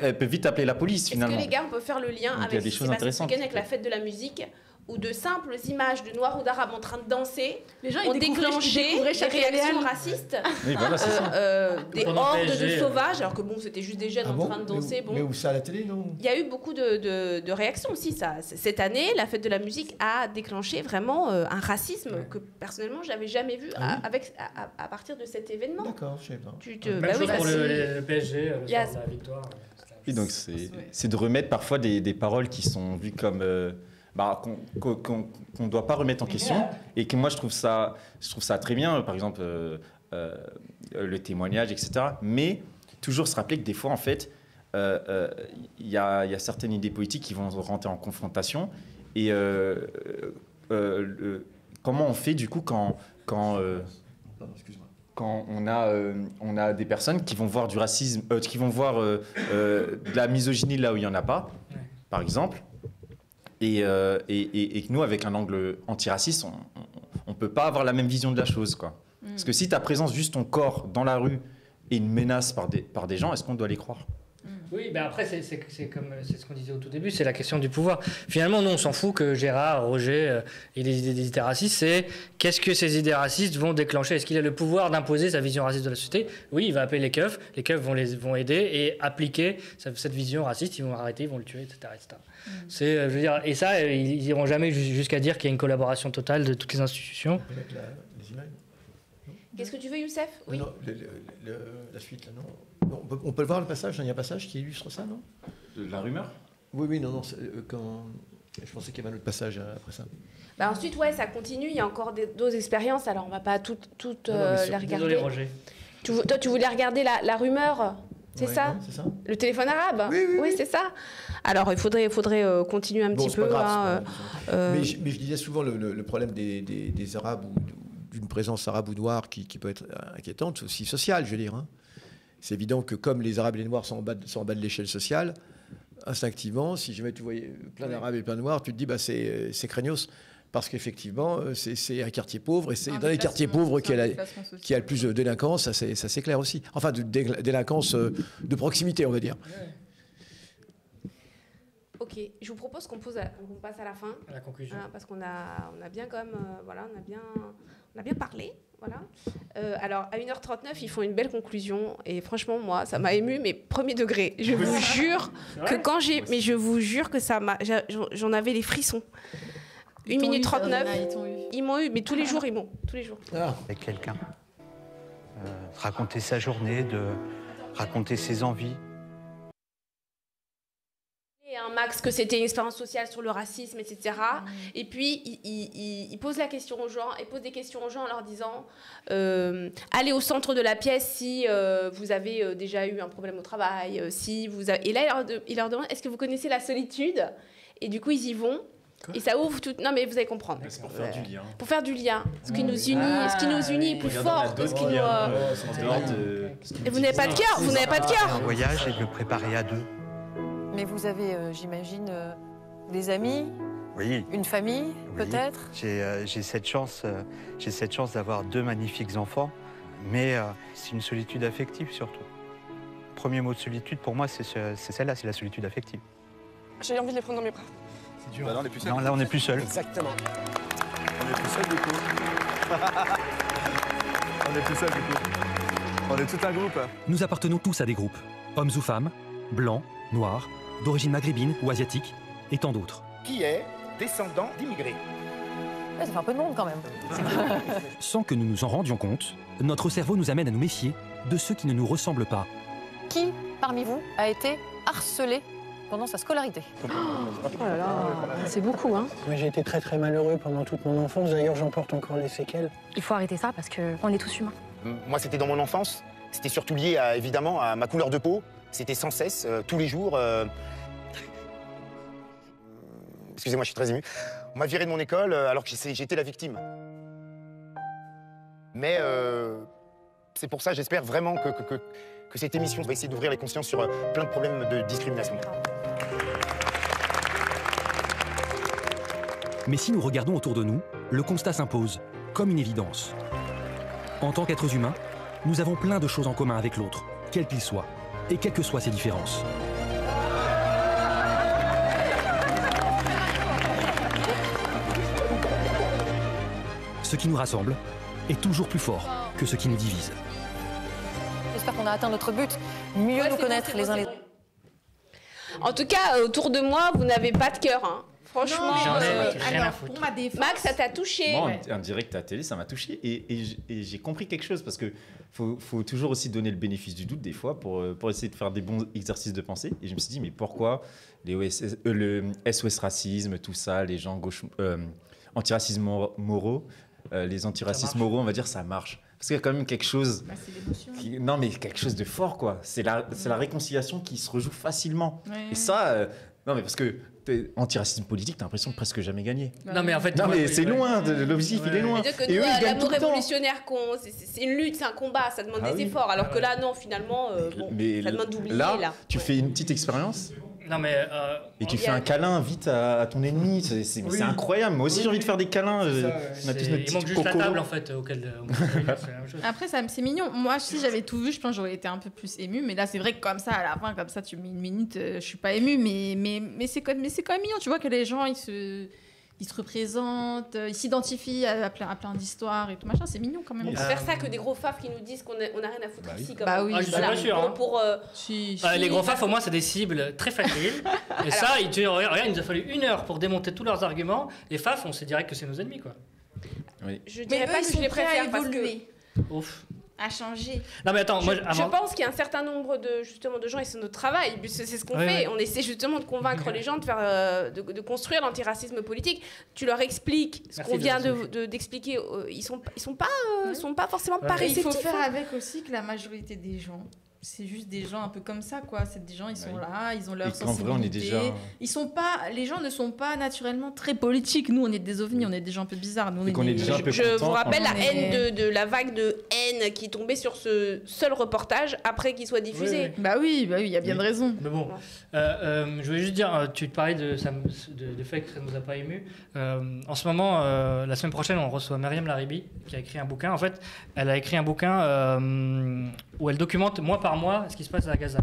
Elle peut vite appeler la police, finalement. Est-ce que les gars, on peut faire le lien avec ce qui s'est passé avec la fête de la musique, où de simples images de noirs ou d'arabes en train de danser les gens ont déclenché des réactions racistes, oui, voilà, c'est ça. des hordes de sauvages, alors que c'était juste des jeunes en train de danser. Mais où ça, à la télé, non? Il y a eu beaucoup de réactions aussi. Cette année, la fête de la musique a déclenché vraiment un racisme que personnellement, je n'avais jamais vu à partir de cet événement. D'accord, je sais pas. Même chose pour le PSG, le soir de la victoire. Oui, donc c'est de remettre parfois des paroles qui sont vues comme... qu'on ne doit pas remettre en question, et que moi je trouve ça très bien, par exemple le témoignage, etc. Mais toujours se rappeler que des fois en fait il y a certaines idées politiques qui vont rentrer en confrontation, et comment on fait du coup quand on a des personnes qui vont voir du racisme, qui vont voir de la misogynie là où il n'y en a pas, par exemple. Et que nous, avec un angle antiraciste, on ne peut pas avoir la même vision de la chose, quoi. Parce que si ta présence, juste ton corps dans la rue, est une menace par des gens, est-ce qu'on doit les croire? Oui, ben après, c'est ce qu'on disait au tout début, c'est la question du pouvoir. Finalement, nous, on s'en fout que Gérard, Roger ait des idées racistes. C'est qu'est-ce que ces idées racistes vont déclencher? Est-ce qu'il a le pouvoir d'imposer sa vision raciste de la société? Oui, il va appeler les keufs vont aider et appliquer cette vision raciste, ils vont arrêter, ils vont le tuer, etc. C'est, je veux dire, et ça, ils n'iront jamais jusqu'à dire qu'il y a une collaboration totale de toutes les institutions. Les images. Qu'est-ce que tu veux, Youssef? Oui. Non, la suite, là, non. On peut le voir, le passage, il y a un passage qui illustre ça, non? De la rumeur? Oui, non, je pensais qu'il y avait un autre passage après ça. Bah ensuite, ouais, ça continue, il y a encore d'autres expériences, alors on va pas toutes les regarder. Désolé, Roger. Toi, tu voulais regarder la rumeur? C'est ça? Non, c'est ça. Le téléphone arabe? Oui, c'est ça. Alors, il faudrait continuer un petit peu. Grave, mais je disais souvent le problème des Arabes ou d'une présence arabe ou noire qui peut être inquiétante, c'est aussi sociale, je veux dire. Hein. C'est évident que comme les Arabes et les Noirs sont en bas de l'échelle sociale, instinctivement, si jamais tu voyais plein d'Arabes et plein de Noirs, tu te dis c'est craignos. Parce qu'effectivement, c'est un quartier pauvre, et c'est dans les quartiers pauvres qu'il y a le plus de délinquance, ça c'est clair aussi. Enfin, de délinquance de proximité, on va dire. Ok, je vous propose qu'on passe à la fin. À la conclusion. Parce qu'on a bien quand même, on a bien parlé. Voilà. Alors, à 1h39, ils font une belle conclusion. Et franchement, moi, ça m'a ému, mais premier degré. Je vous jure que mais je vous jure que j'en avais les frissons. 1 minute 39, ils m'ont eu, mais tous les jours, ils m'ont. Tous les jours. Avec quelqu'un. Raconter sa journée, raconter ses envies. Et Max, que c'était une expérience sociale sur le racisme, etc. Et puis, il pose la question aux gens, il pose des questions aux gens en leur disant allez au centre de la pièce si vous avez déjà eu un problème au travail, Et là, il leur demande est-ce que vous connaissez la solitude? Et du coup, ils y vont. Et ça ouvre tout. Non, mais vous allez comprendre. C'est pour faire du lien. Pour faire du lien. Ce qui nous unit est plus fort que ce qui nous. Et vous n'avez pas de cœur. Vous n'avez pas de cœur. Un voyage et de le préparer à deux. Mais vous avez, j'imagine, des amis. Oui. Une famille, peut-être. J'ai cette chance d'avoir 2 magnifiques enfants, mais c'est une solitude affective surtout. Premier mot de solitude pour moi, c'est celle-là, c'est la solitude affective. J'ai envie de les prendre dans mes bras. C'est dur. Bah non, on est plus seul. Non, là, on n'est plus seul. Exactement. On est plus seul du coup. On est plus seul du coup. On est tout un groupe. Nous appartenons tous à des groupes, hommes ou femmes, blancs, noirs, d'origine maghrébine ou asiatique, et tant d'autres. Qui est descendant d'immigrés. Ouais, ça fait un peu de monde quand même. Sans que nous nous en rendions compte, notre cerveau nous amène à nous méfier de ceux qui ne nous ressemblent pas. Qui, parmi vous, a été harcelé pendant sa scolarité? Oh là là, c'est beaucoup, hein. Moi, j'ai été très très malheureux pendant toute mon enfance. D'ailleurs, j'en porte encore les séquelles. Il faut arrêter ça parce qu'on est tous humains. Moi, c'était dans mon enfance. C'était surtout lié, évidemment, à ma couleur de peau. C'était sans cesse, tous les jours. Excusez-moi, je suis très ému. On m'a viré de mon école alors que j'étais la victime. Mais c'est pour ça, j'espère vraiment que cette émission va essayer d'ouvrir les consciences sur plein de problèmes de discrimination. Mais si nous regardons autour de nous, le constat s'impose, comme une évidence. En tant qu'êtres humains, nous avons plein de choses en commun avec l'autre, quel qu'il soit, et quelles que soient ses différences. Ce qui nous rassemble est toujours plus fort que ce qui nous divise. J'espère qu'on a atteint notre but, mieux nous connaître les uns les autres. En tout cas, autour de moi, vous n'avez pas de cœur, hein. Franchement, pour ma défense, Max, ça t'a touché. Moi, en direct à la télé, ça m'a touché. Et j'ai compris quelque chose, parce que faut toujours aussi donner le bénéfice du doute, des fois, pour essayer de faire des bons exercices de pensée. Et je me suis dit, mais pourquoi le SOS racisme, tout ça, les gens gauche, antiracisme moraux, les antiracistes moraux, on va dire, ça marche. Parce qu'il y a quand même quelque chose... c'est l'émotion. Non, mais quelque chose de fort, quoi. C'est la réconciliation qui se rejoue facilement. Ouais. Et ça... non, mais parce que antiracisme politique, t'as l'impression de presque jamais gagner. Non, mais en fait... Non, mais c'est loin, l'objectif, il est loin. C'est-à-dire que nous, l'amour révolutionnaire, c'est une lutte, c'est un combat, ça demande des efforts. Alors que là, non, finalement, ça demande d'oublier. Là, tu fais une petite expérience. Non, mais. Et tu fais un câlin vite à ton ennemi. C'est incroyable. Moi aussi, j'ai envie de faire des câlins. On a tous notre il manque juste la table, en fait, auquel. Après, c'est mignon. Moi, si j'avais tout vu, je pense que j'aurais été un peu plus émue. Mais là, c'est vrai que comme ça, à la fin, comme ça, tu mets une minute, je suis pas émue. Mais c'est quand même mignon. Tu vois que les gens, ils se représentent, ils s'identifient à plein d'histoires et tout machin. C'est mignon quand même. On peut faire ça que des gros fafs qui nous disent qu'on a rien à foutre ici. Bah oui, je suis pas sûr. Les gros fafs, au moins, c'est des cibles très faciles. Et ça, regarde, il nous a fallu 1 heure pour démonter tous leurs arguments. Les fafs, on sait direct que c'est nos ennemis, quoi. Oui. Je dirais pas que je les préfère parce que... Ouf. À changer. Non mais attends, je pense qu'il y a un certain nombre de gens et c'est notre travail, c'est ce qu'on fait. On essaie justement de convaincre les gens de faire, de construire l'antiracisme politique. Tu leur expliques ce qu'on vient d'expliquer. Ils sont pas forcément pas réceptifs. Il faut faire avec aussi que la majorité des gens, c'est juste des gens un peu comme ça, quoi. C'est des gens, ils sont là, ils ont leur sensibilité. On est déjà... les gens ne sont pas naturellement très politiques. Nous, on est des ovnis, on est des gens un peu bizarres. Nous, je vous rappelle la vague de haine qui est tombée sur ce seul reportage après qu'il soit diffusé. Oui. Bah oui, il y a bien de raison. Mais bon, je voulais juste dire, tu te parlais de fait que ça ne nous a pas émus. En ce moment, la semaine prochaine, on reçoit Myriam Laribi qui a écrit un bouquin. En fait, elle a écrit un bouquin où elle documente mois par mois ce qui se passe à Gaza.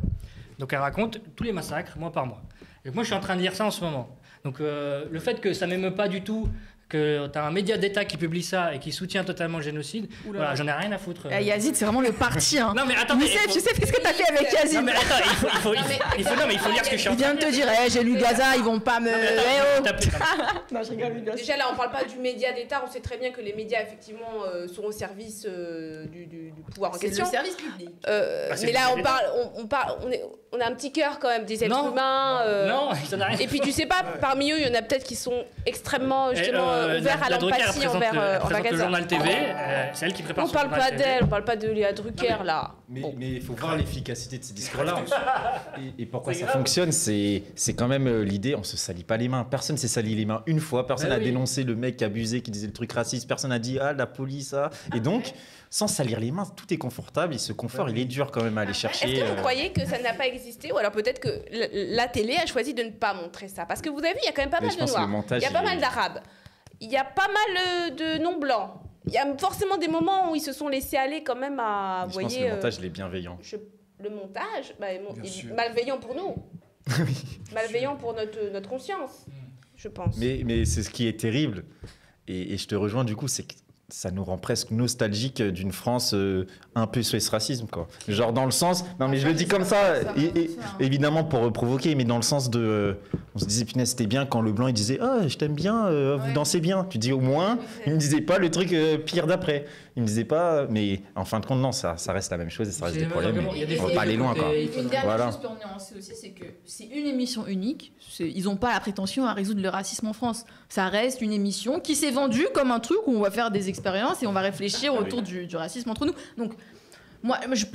Donc elle raconte tous les massacres mois par mois. Et moi je suis en train de lire ça en ce moment. Donc le fait que ça m'émeut pas du tout que tu as un média d'État qui publie ça et qui soutient totalement le génocide, voilà, j'en ai rien à foutre. Yazid, c'est vraiment le parti. Hein. Non mais attends, tu sais qu'est-ce que tu as fait avec Yazid? Non mais attends, il faut lire ce que je suis en train de dire. Il vient de te dire, j'ai lu Gaza, ils vont pas me... Non, je rigole. Déjà là, on parle pas du média d'État, on sait très bien que les médias effectivement sont au service du pouvoir en question. C'est le service public. Mais là, on a un petit cœur quand même des êtres humains. Non, ça n'a rien. Et puis tu sais pas, parmi eux, il y en a peut-être qui sont extrêmement justement ouverts à l'empathie envers Gaza. Le journal TV, c'est elle qui prépare. On parle pas d'elle, on parle pas de Léa Drucker là. Mais il faut voir l'efficacité de ces discours-là. Et pourquoi ça fonctionne, c'est quand même l'idée, on se salit pas les mains. Personne s'est sali les mains une fois, personne n'a dénoncé le mec qui abusait, qui disait le truc raciste, personne n'a dit la police, ça. Et donc, sans salir les mains, tout est confortable et ce confort, il est dur quand même à aller chercher. Est-ce que vous croyez que ça n'a pas existé ou alors peut-être que la télé a choisi de ne pas montrer ça? Parce que vous avez vu, il y a quand même pas mal de noirs, il y a pas mal d'arabes, il y a pas mal de non-blancs. Il y a forcément des moments où ils se sont laissés aller quand même à... Je pense que le montage, il est bienveillant. Le montage, est malveillant pour nous. Malveillant pour notre conscience, je pense. Mais c'est ce qui est terrible. Et je te rejoins du coup, c'est que ça nous rend presque nostalgique d'une France un peu SOS racisme, quoi. Genre dans le sens... Non, mais je le dis comme ça, évidemment pour provoquer, mais dans le sens de... on se disait, punaise, c'était bien quand le blanc, il disait « Ah, je t'aime bien, vous dansez bien ». Tu dis au moins, il ne disait pas le truc pire d'après. Il ne disait pas... Mais en fin de compte, non, ça reste la même chose et ça reste des problèmes. On va pas aller loin, quoi. Une dernière chose pour nuancer aussi, c'est que c'est une émission unique. Ils n'ont pas la prétention à résoudre le racisme en France. Ça reste une émission qui s'est vendue comme un truc où on va faire des expériences et on va réfléchir autour du racisme entre nous. Donc, moi, je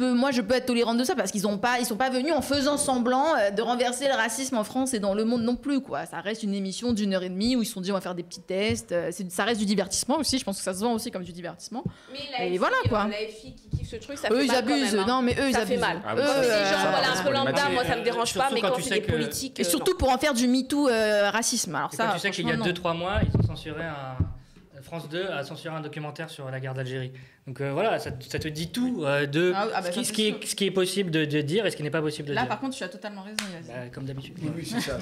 peux être tolérante de ça parce qu'ils sont pas venus en faisant semblant de renverser le racisme en France et dans le monde non plus, quoi. Ça reste une émission d'1 heure et demie où ils se sont dit on va faire des petits tests. Ça reste du divertissement aussi. Je pense que ça se vend aussi comme du divertissement. Mais voilà, quoi. La FI qui kiffe ce truc, ça fait mal. Ils abusent. Quand même, hein. Non, mais eux, ils abusent. Ça fait mal. Ah, quand c'est des gens un peu lambda, moi ça me dérange pas, mais quand c'est des politiques. Et surtout pour en faire du MeToo racisme. Alors ça. Tu sais qu'il y a 2-3 mois, ils ont censuré France 2 a censuré un documentaire sur la guerre d'Algérie. Donc voilà, ça te dit tout de ce qui est possible de dire et ce qui n'est pas possible de dire. Là, par contre, tu as totalement raison. Comme d'habitude. Oui, c'est ça.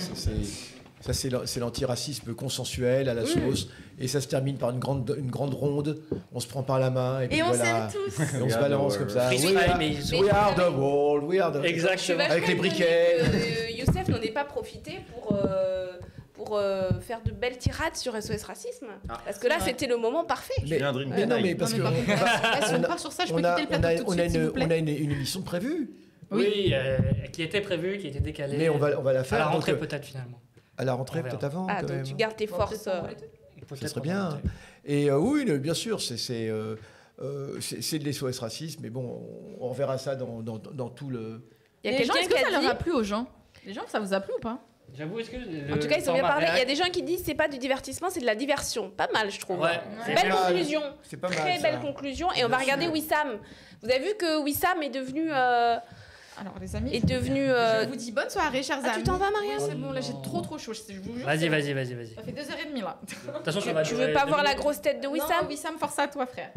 Ça, c'est l'antiracisme consensuel à la sauce. Et ça se termine par une grande ronde. On se prend par la main. Et puis on s'aime tous. Et on se balance comme ça. We are the world. We are the... Exactement. Avec les briquets. Youssef n'en ait pas profité pour faire de belles tirades sur SOS Racisme. Parce que là, c'était le moment parfait. Mais non, mais parce que... Si on part sur ça, je peux quitter le plateau tout de suite, s'il vous plaît. On a une émission prévue. Oui, qui était prévue, qui était décalée. Mais on va la faire. À la rentrée peut-être finalement. À la rentrée peut-être avant. Ah, donc tu gardes tes forces. Ça serait bien. Et oui, bien sûr, c'est de l'SOS racisme. Mais bon, on verra ça dans tout le... Il y a quelqu'un qui a dit... ça leur a plu aux gens? Les gens, ça vous a plu ou pas? J'avoue, est-ce que en tout cas, ils ont bien parlé. Il y a des gens qui disent c'est pas du divertissement, c'est de la diversion. Pas mal, je trouve. Belle conclusion. Très belle conclusion. Et on va regarder Wissam. Vous avez vu que Wissam est devenu Alors les amis, est devenu... Je vous dis bonne soirée, chers amis. Tu t'en vas, Marianne? C'est bon, là j'ai trop chaud. Je vous jure. Vas-y. Ça fait 2h30 là. De toute façon, tu veux pas voir la grosse tête de Wissam? Non, Wissam, force à toi, frère.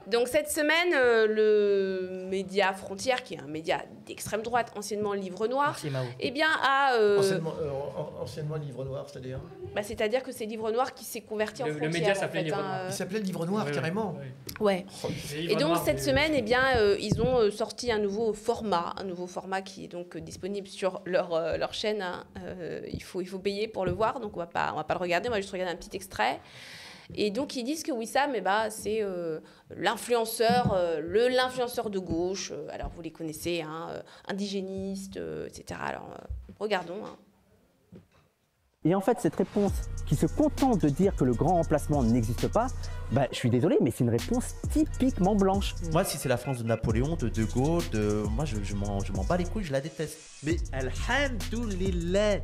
Donc cette semaine, le média Frontières, qui est un média d'extrême droite, anciennement Livre Noir, eh bien a... Anciennement Livre Noir, c'est-à-dire c'est-à-dire que c'est Livre Noir qui s'est converti en Frontières. Le média s'appelait Livre Noir. Il s'appelait Livre Noir, carrément. Ouais. Et donc cette semaine, eh bien, ils ont sorti un nouveau format qui est donc disponible sur leur chaîne. Hein. Il faut payer pour le voir, donc on va pas le regarder. Moi, je juste regarder un petit extrait. Et donc ils disent que Wissam, c'est l'influenceur de gauche. Alors vous les connaissez, hein, indigéniste, etc. Alors regardons. Hein. Et en fait, cette réponse qui se contente de dire que le grand remplacement n'existe pas, je suis désolé, mais c'est une réponse typiquement blanche. Moi, si c'est la France de Napoléon, de Gaulle, moi, je m'en bats les couilles, je la déteste. Mais alhamdoulilah,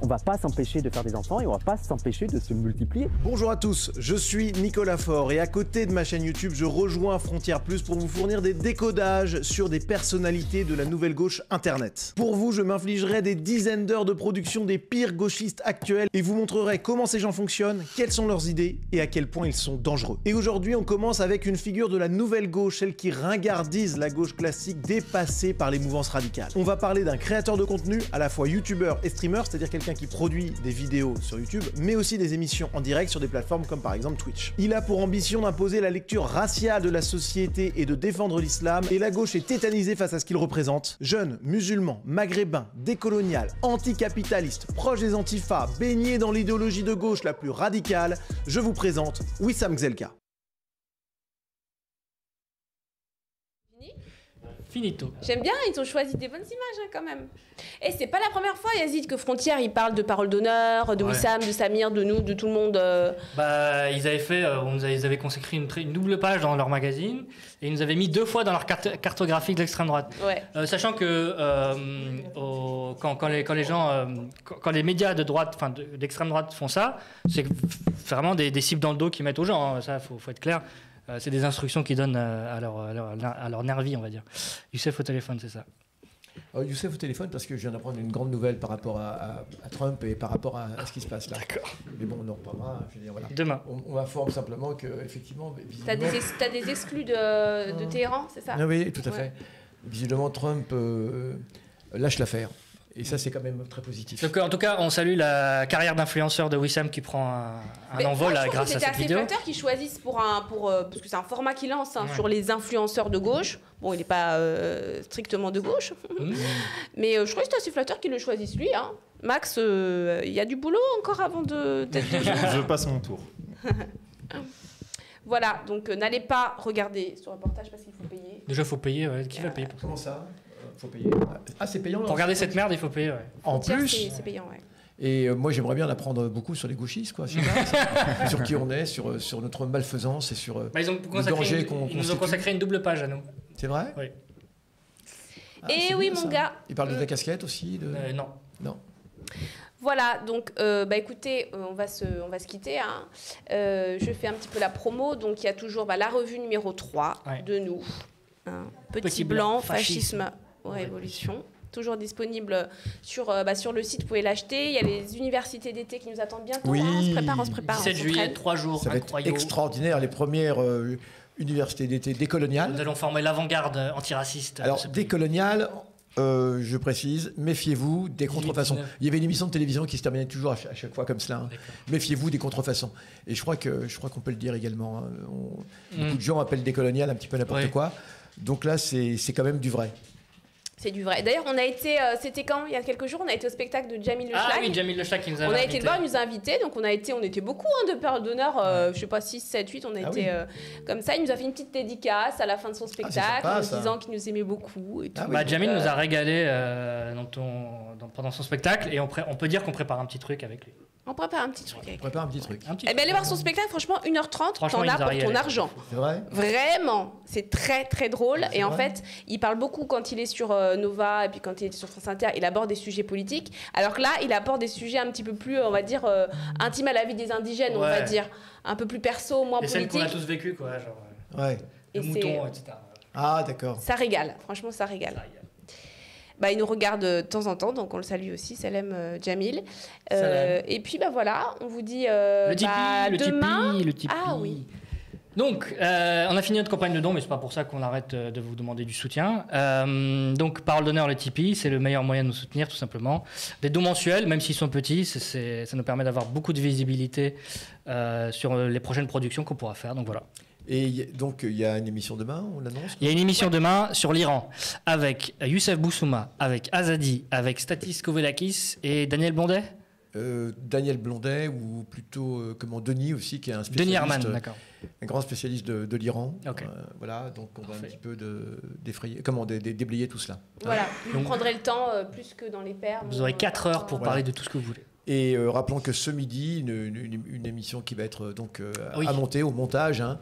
on va pas s'empêcher de faire des enfants et on va pas s'empêcher de se multiplier. Bonjour à tous, je suis Nicolas Faure et à côté de ma chaîne YouTube, je rejoins Frontières Plus pour vous fournir des décodages sur des personnalités de la nouvelle gauche internet. Pour vous, je m'infligerai des dizaines d'heures de production des pires gauchistes actuels et vous montrerai comment ces gens fonctionnent, quelles sont leurs idées et à quel point ils sont dangereux. Et aujourd'hui, on commence avec une figure de la nouvelle gauche, celle qui ringardise la gauche classique dépassée par les mouvances radicales. On va parler d'un créateur de contenu, à la fois youtubeur et streamer, c'est-à-dire quelqu'un qui produit des vidéos sur YouTube, mais aussi des émissions en direct sur des plateformes comme par exemple Twitch. Il a pour ambition d'imposer la lecture raciale de la société et de défendre l'islam, et la gauche est tétanisée face à ce qu'il représente. Jeune, musulman, maghrébin, décolonial, anticapitaliste, proche des antifas, baigné dans l'idéologie de gauche la plus radicale, je vous présente Wissam Gzelka. Finito. J'aime bien, ils ont choisi des bonnes images hein, quand même. Et c'est pas la première fois, Yazid, que Frontières, ils parlent de Parole d'honneur, de Wissam, de Samir, de nous, de tout le monde. Ils avaient fait, ils avaient consacré une double page dans leur magazine et ils nous avaient mis 2 fois dans leur cartographie de l'extrême droite. Ouais. Sachant que quand les médias de droite, d'extrême droite font ça, c'est vraiment des cibles dans le dos qu'ils mettent aux gens. Hein. Ça, faut être clair. C'est des instructions qu'ils donnent à leur nervi, on va dire. Youssef au téléphone, c'est ça. Youssef au téléphone parce que je viens d'apprendre une grande nouvelle par rapport à Trump et par rapport à ce qui se passe là. D'accord. Mais bon, on en reparlera. Je veux dire, voilà. Demain. On informe simplement qu'effectivement... T'as des exclus de Téhéran, c'est ça? Oui, tout à fait. Visiblement, Trump lâche l'affaire. Et ça, c'est quand même très positif. Donc, en tout cas, on salue la carrière d'influenceur de Wissam qui prend un envol grâce à cette vidéo. C'était assez flatteur qu'ils choisissent parce que c'est un format qu'il lance sur les influenceurs de gauche. Bon, il n'est pas strictement de gauche. Mais je crois que c'est assez flatteur qu'ils le choisissent lui. Hein. Max, il y a du boulot encore avant d'être... Je passe mon tour. Voilà, donc n'allez pas regarder ce reportage parce qu'il faut payer. Déjà, il faut payer. Ouais. Qui va payer pour ça? Comment ça? Faut payer. Ah, c'est payant. Pour regarder cette merde, il faut payer. Ouais. En plus, c'est payant, ouais. Et moi, j'aimerais bien en apprendre beaucoup sur les gauchistes, quoi. Sur qui on est, sur notre malfaisance et sur le danger qu'on constitue. Ils nous ont consacré une double page à nous. C'est vrai? Oui. Et oui, mon gars. Ils parlent de la casquette aussi Non. Non. Voilà, donc écoutez, on va se quitter. Hein. Je fais un petit peu la promo. Donc il y a toujours la revue numéro 3 de nous. Hein. Petit blanc, fascisme, révolution. Toujours disponible sur le site, vous pouvez l'acheter. Il y a les universités d'été qui nous attendent bientôt. Oui. Hein. On se prépare. 17 juillet, 3 jours. Ça va être extraordinaire, les premières universités d'été décoloniales. Nous allons former l'avant-garde antiraciste. Alors, décoloniale... je précise, méfiez-vous des contrefaçons. Il y avait une émission de télévision qui se terminait toujours à chaque fois comme cela. Hein. Méfiez-vous des contrefaçons. Et je crois qu'on peut le dire également. Hein. Beaucoup de gens appellent décolonial un petit peu n'importe quoi. Donc là, c'est quand même du vrai. C'est du vrai. D'ailleurs, on a été, c'était quand? Il y a quelques jours, on a été au spectacle de Jamil Le Chlak. Ah oui, Jamil Le Chlak qui nous a invités. On a été le voir, il nous a invités. Donc on était beaucoup de Parole d'honneur. Je sais pas, 6, 7, 8, on a été comme ça. Il nous a fait une petite dédicace à la fin de son spectacle, en nous disant qu'il nous aimait beaucoup. Et tout. Jamil nous a régalé pendant son spectacle et on peut dire qu'on prépare un petit truc avec lui. On prépare un petit truc. Allez voir son spectacle, franchement, 1h30, t'en as pour ton argent. C'est vrai? Vraiment, c'est très très drôle. Et en fait, il parle beaucoup quand il est sur Nova et puis quand il est sur France Inter, il aborde des sujets politiques. Alors que là, il aborde des sujets un petit peu plus, on va dire, intimes à la vie des indigènes, on va dire. Un peu plus perso, moins politique. Et celles qu'on a tous vécues, quoi. Genre, le mouton, etc. Ah, d'accord. Ça régale, franchement, ça régale. Bah, il nous regarde de temps en temps, donc on le salue aussi, Salem Jamil. Et puis, bah voilà, on vous dit le Tipeee, demain... le Tipeee. Ah oui. Donc, on a fini notre campagne de dons, mais c'est pas pour ça qu'on arrête de vous demander du soutien. Donc, parole d'honneur, le Tipeee, c'est le meilleur moyen de nous soutenir, tout simplement. Des dons mensuels, même s'ils sont petits, ça nous permet d'avoir beaucoup de visibilité sur les prochaines productions qu'on pourra faire. Donc voilà. Et donc, il y a une émission demain, on l'annonce? Il y a une émission demain sur l'Iran avec Youssef Boussouma, avec Azadi, avec Statis Kovelakis et Daniel Blondet. Daniel Blondet, ou plutôt Denis aussi, qui est un spécialiste. Denis Herman, d'accord. Un grand spécialiste de l'Iran. Okay. Voilà, donc on va un petit peu déblayer tout cela. Voilà, vous prendrez le temps plus que dans les pairs. Vous aurez 4 heures pour parler de tout ce que vous voulez. Et rappelons que ce midi, une émission qui va être donc à monter, au montage, hein,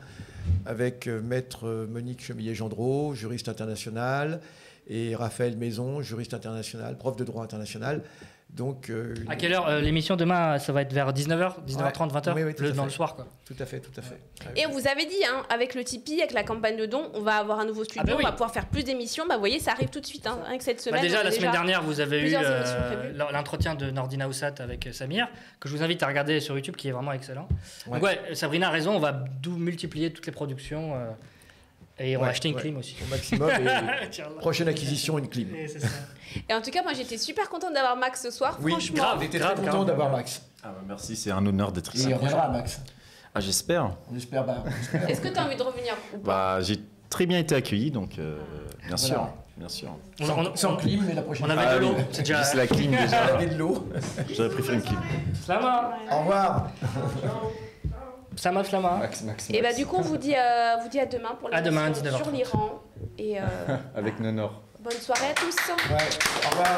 avec maître Monique Chemillet-Gendreau, juriste international, et Raphaël Maison, juriste international, prof de droit international. Donc, à quelle heure l'émission demain? Ça va être vers 19h, 19h30, 20h, oui, dans le soir, quoi. Tout à fait. Et on vous avait dit, hein, avec le Tipeee, avec la campagne de dons, on va avoir un nouveau studio, on va pouvoir faire plus d'émissions. Bah, vous voyez, ça arrive tout de suite, hein, avec cette semaine. Déjà, la semaine dernière, vous avez eu l'entretien de Nordina Oussat avec Samir, que je vous invite à regarder sur YouTube, qui est vraiment excellent. Donc Sabrina a raison, on va multiplier toutes les productions. Et on va acheter une clim aussi. Au maximum. Prochaine acquisition, une clim. Et en tout cas, moi, j'étais super contente d'avoir Max ce soir. Oui, franchement. grave, j'étais très content d'avoir Max. Ah bah merci, c'est un honneur d'être ici. Et on reviendra, Max. Ah, j'espère. On espère. Est-ce que tu as envie de revenir ou pas? Bah, j'ai très bien été accueilli, donc bien sûr. Sans clim, mais la prochaine fois. On avait de l'eau. C'est déjà juste la clim déjà. On avait de l'eau. J'aurais préféré une clim. Slama. Au revoir. Slama. Max. Et bah du coup on vous dit à demain pour l'émission sur l'Iran et avec Nonor. Bonne soirée à tous. Ouais. Au revoir.